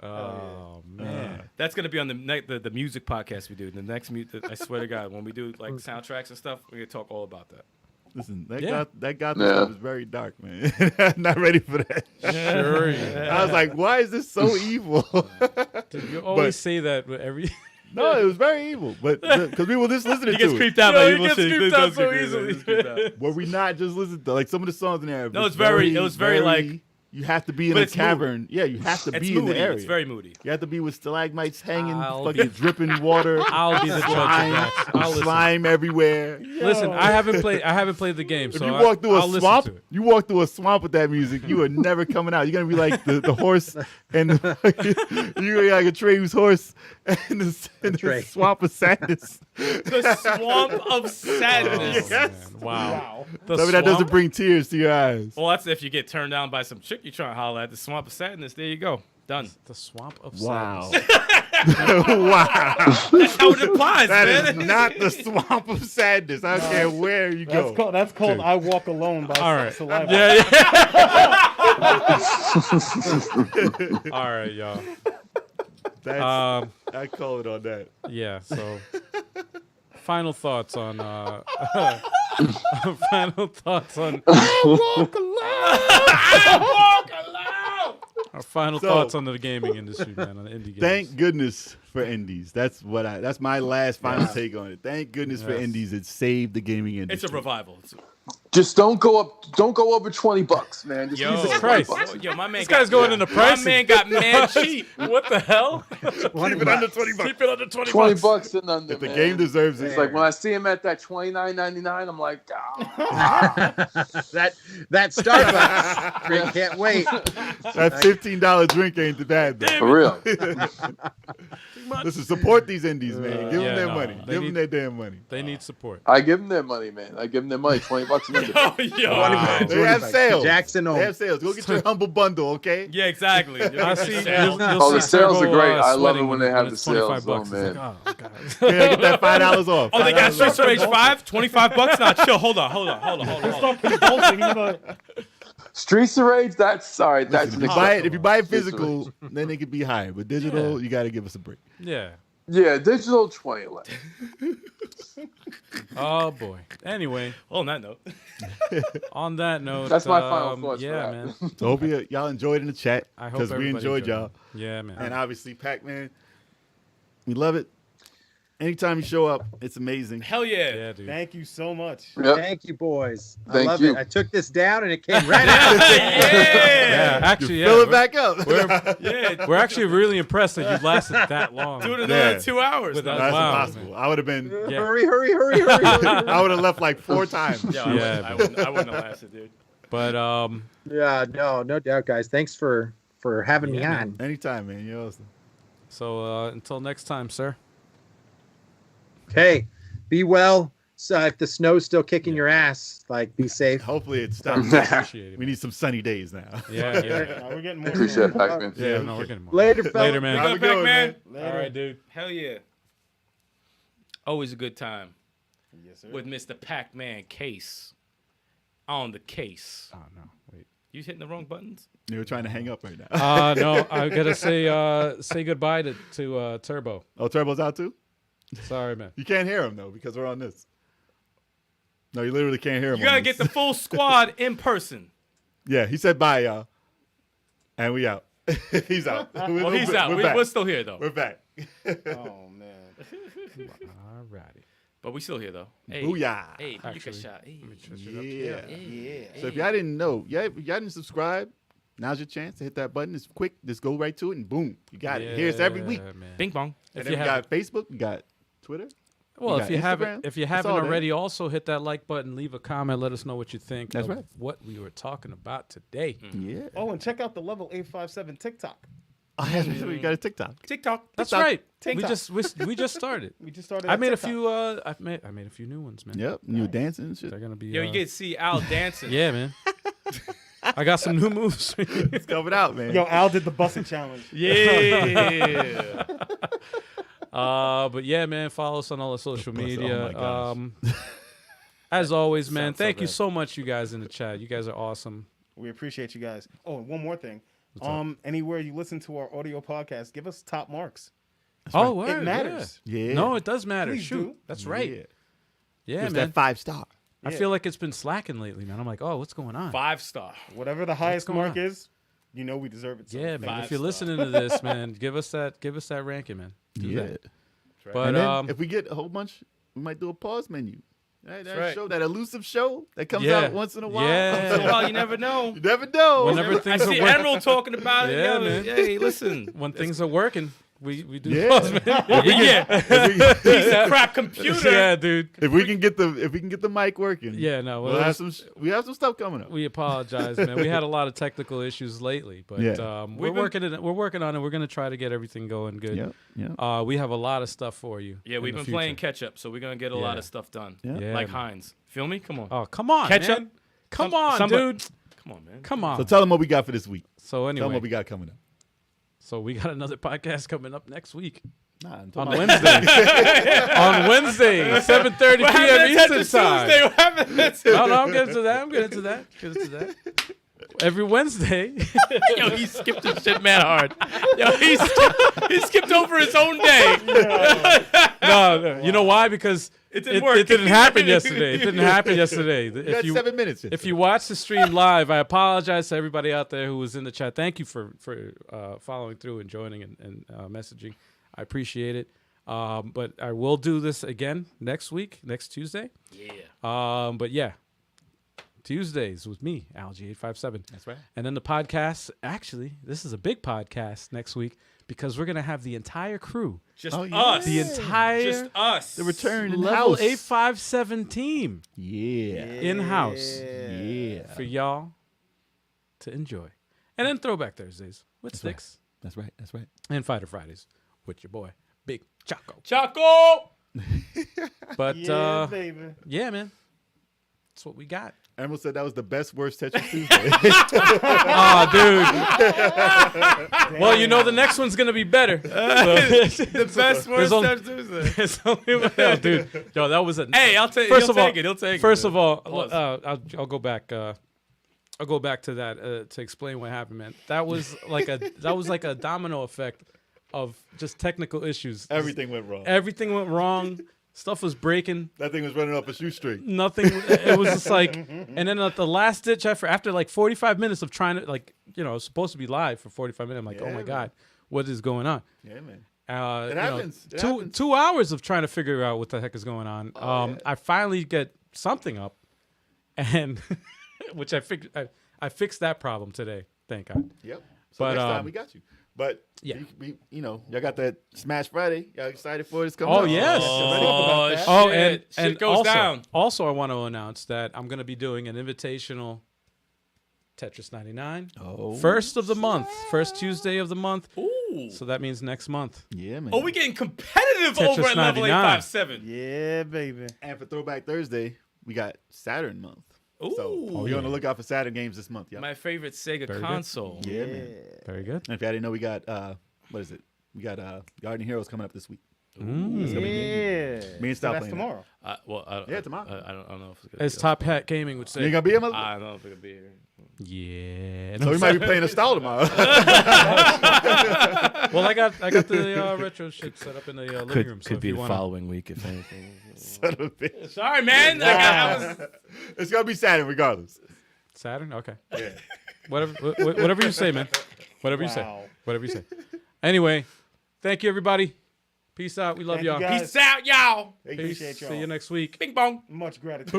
Oh man. That's gonna be on the music podcast we do. The next I swear to God, when we do like soundtracks and stuff, we're gonna talk all about that. Listen, Yeah. that goth Yeah. stuff is very dark, man. Not ready for that. Sure. Yeah. I was like, why is this so evil? Dude, you always say that with every. No, it was very evil. But because we were just listening He to gets it. creeped out Yo, by he evil gets shit. creeped He out does so get easily. creeped out. Were we not just listening to like some of the songs in there? No, was it was very like. you have to be in But a it's cavern. Yeah, you have to It's be in moody. the area. It's very moody. You have to be with stalagmites hanging, I'll fucking be- dripping water. I'll be the judge of that. I'll listen. slime everywhere. Listen, I haven't played the game, If so you walk through I'll a listen swamp, to it. you walk through a swamp with that music, you are never coming out. You're gonna be like the horse, and you're gonna be like a Trey's horse, and the Trey. swamp of sadness. The swamp of sadness. Oh, Yes. man. Wow. Wow. The Something that doesn't swamp? bring tears to your eyes. Well, that's if you get turned down by some chick you're trying to holler at. The swamp of sadness. There you go. Done. The swamp of Wow. sadness. Wow. That's how it implies, That man. is not the swamp of sadness. I don't care where you go. That's called "I Walk Alone" by All right. Saliva. Yeah. All right, y'all. That's, I call it on that. Yeah. So, final thoughts on. Final thoughts on. Our final So- thoughts on the gaming industry, man, on the indie games. Thank goodness for indies. That's my last final take on it. Thank goodness for Yes. indies. It saved the gaming industry. It's a revival. Just don't go over $20, man. Just Yo, keep it Christ. $20. Yo, my man. This guy's going into My pricing. man got mad cheap. What the hell? Keep it under $20. Keep it under 20 $20 bucks. and under. If the man. game deserves It's it. like when I see him at that $29.99, I'm like, ah. that Starbucks drink can't wait. That $15 drink ain't bad, though. For real. Listen, support these indies, man. Give Yeah, them their no, money. they Give need- them their damn money. They need support. I give them their money, man. I give them their money. $20 and under. Oh, yo. Wow. They have sales. Jackson They have sales. Go get your humble bundle, okay? Yeah, exactly. I see. Sales. Oh, the see sales are Turbo, great. I love sweating it when they have it's the sales, 25 bucks. oh, It's man. like, oh, God. Yeah, get that $5 off. Oh, they got $5 Streets of Rage 5? $25? Nah, chill. Hold on. Streets of Rage, that's sorry. That's If an you buy it, exception. if you buy it Streets of physical, then it could be higher. But digital, you got to give us a break. Yeah. Yeah, digital 20 left. Oh, boy. Anyway, On that note. on that note. That's my final thoughts for Yeah, that. man. So hope y'all enjoyed in the chat I hope because we everybody enjoyed y'all. it. Yeah, man. And obviously, Pac-Man, we love it. Anytime you show up, it's amazing. Hell yeah. Yeah, dude. Thank you so much. Yep. Thank you, boys. I Thank love you. it. I took this down and it came right out. Yeah, actually, yeah. Fill it back up. We're actually really impressed that you lasted that long. Do it another Yeah. 2 hours. Without- That's Wow, impossible. I would have been. Yeah. Hurry. I would have left like 4 times. Yeah, Yeah, I wouldn't have lasted, dude. But Yeah, no doubt, guys. Thanks for having me Yeah, on. Anytime, man. You're awesome. so until next time, sir. Hey, be well. So if the snow's still kicking your ass, like be safe. Hopefully it stops. Appreciate it. We need some sunny days now. Yeah, yeah. We're getting more. Appreciate it, Pac-Man. Yeah, no, we're getting more. Later, fella. Later, man. Have a Good good one, man. man. All right, dude. Hell yeah. Always a good time Yes, sir. with Mr. Pacmancase on the case. Oh no, wait. You hitting the wrong buttons? You were trying to hang up right now. No, I gotta say goodbye to Turbo. Oh, Turbo's out too? Sorry, man. You can't hear him, though, because we're on this. No, you literally can't hear him. You gotta on get this. the full squad in person. Yeah, he said bye, y'all. And we out. He's out. Well, he's out. We're back. We're still here, though. We're back. Oh man. All righty. But we still here, though. Hey, Booyah. hey, you Actually, can shot. Hey, Yeah. hey. So if y'all didn't know, if y'all didn't subscribe, now's your chance to hit that button. It's quick. Just go right to it and boom. You got it. Here's every week. Man. Bing bong. If And then you we got Facebook, we got Twitter. Well, You if you got haven't, Instagram. if you It's haven't all there. already, also hit that like button, leave a comment, let us know what you think That's of right. what we were talking about today. Yeah. Oh, and check out the level 857 TikTok. Oh, we got a TikTok. TikTok. That's TikTok. right. TikTok. We just started. We just started. I a made a TikTok. few. I made a few new ones, man. Yep. And you were dancing and shit. They're gonna be. Yo, you get to see Al dancing. Yeah, man. I got some new moves. It's coming out, man. Yo, Al did the busting challenge. Yeah. But yeah, man, follow us on all the social media. Oh my gosh. As always, man, Sounds so thank you bad. so much, you guys in the chat. You guys are awesome. We appreciate you guys. Oh, and one more thing. Anywhere you listen to our audio podcast, give us top marks. Oh, It word, matters. Yeah. Yeah. No, it does matter. Please Shoot, do. that's right. Yeah. Yeah, Give us man. that 5-star. I Yeah. feel like it's been slacking lately, man. I'm like, oh, what's going on? 5-star. Whatever the highest going mark on? is, you know we deserve it. So Yeah, thank man. you. If you're 5-star. listening to this, man, give us that ranking, man. Do Yeah. that. But And then if we get a whole bunch, we might do a pause menu. That right. show, that elusive show that comes Yeah. out once in a while. Yeah. Well, you never know. You never know. Whenever I things are see working, Emerald talking about it. Yeah, Yo, man. Hey, listen. when things are working, we do Yeah. pause, man. Yeah. Piece of crap computer. Yeah, dude. If we can get the mic working, Yeah, no. we'll have some stuff coming up. We apologize, man. We had a lot of technical issues lately, but Yeah. we're working on it. We're gonna try to get everything going good. Yeah. We have a lot of stuff for you. Yeah, we've in the been playing future. catch up, so we're gonna get a lot Yeah. of stuff done. Yeah. Yeah, Like man. Heinz. Feel me? Come on. Oh, come on, Catch man. up. Come on, somebody- dude. Come on, man. Come on. So tell them what we got for this week. So Tell them anyway, what we got coming up. so we got another podcast coming up next week Nah, I'm on talking about- Wednesday. On Wednesday, 7:30 What p.m. happened to Eastern time. Tuesday? What happened to No, I'm getting to that. Every Wednesday. Yo, he skipped his shit mad hard. Yo, he skipped over his own day. No, you know why? Because It didn't work. It didn't happen yesterday. It didn't happen yesterday. You got 7 minutes. If you watch the stream live, I apologize to everybody out there who was in the chat. Thank you for following through and joining and messaging. I appreciate it. But I will do this again next week, next Tuesday. Yeah. But yeah, Tuesdays with me, Algie857. That's right. And then the podcast, actually, this is a big podcast next week because we're going to have the entire crew. Just Oh, yeah. us. The entire Just us. The return in Level house. 857 team Yeah. in-house Yeah. for y'all to enjoy. And then Throwback Thursdays with That's right. Sticks That's right. That's right. and Fighter Fridays with your boy, Big Choco. Choco. But, Yeah, baby. yeah, man. That's what we got. Emerald said that was the best worst Tetris Tuesday. Oh, dude. Well, you know the next one's going to be better. The best There's worst only- Steps Tuesday. It's only one- oh, dude. Yo, that was a... Hey, I'll take. First He'll of all, take it. He'll take it. First of all, Pause. I'll go back. I'll go back to that to explain what happened, man. That was like a domino effect of just technical issues. Everything went wrong. Everything went wrong. Stuff was breaking. That thing was running off a shoestring. Nothing. It was just like, and then at the last ditch effort, after like 45 minutes of trying to, like, you know, it was supposed to be live for 45 minutes. I'm like, Yeah, oh my man. God, what is going on? Yeah, man. It happens. It two happens. 2 hours of trying to figure out what the heck is going on. Yeah. I finally get something up, and which I fixed that problem today. Thank God. Yep. So But, next time we got you. But yeah. y'all got that Smash Friday. Y'all excited for it? It's coming Oh, up. yes. Oh, Ready? shit. Oh, and Shit goes also, down. Also, I want to announce that I'm going to be doing an invitational Tetris 99. Oh. First of the month. First Tuesday of the month. Ooh. So that means next month. Yeah, man. Oh, we getting competitive Tetris over at level 99. 857. Yeah, baby. And for Throwback Thursday, we got Saturn month. Ooh. So be on the lookout for Saturn games this month. Y'all. My favorite Sega Very good. console. Yeah, man. Very good. And if y'all didn't know, we got what is it? We got Guardian Heroes coming up this week. Mm. Yeah. Me and So Style that's playing tomorrow. Well, I don't, Yeah, tomorrow. I don't know if it's gonna As be Top Hat Gaming would You say. ain't gonna be here, mother? I don't know if it's gonna be here. Yeah. So we might be playing a style tomorrow. Well, I got the retro shit set up in the living room. So if you wanna, following week, if anything. Son of a bitch. Sorry, man. I was, It's gonna be Saturn regardless. Saturn? Okay. Yeah. Whatever you say, man. Whatever you say. Wow. Whatever you say. Anyway, thank you, everybody. Peace out. We love Thank you, y'all. guys. peace out, y'all. Peace. Appreciate y'all. See you next week. Bing bong. Much gratitude.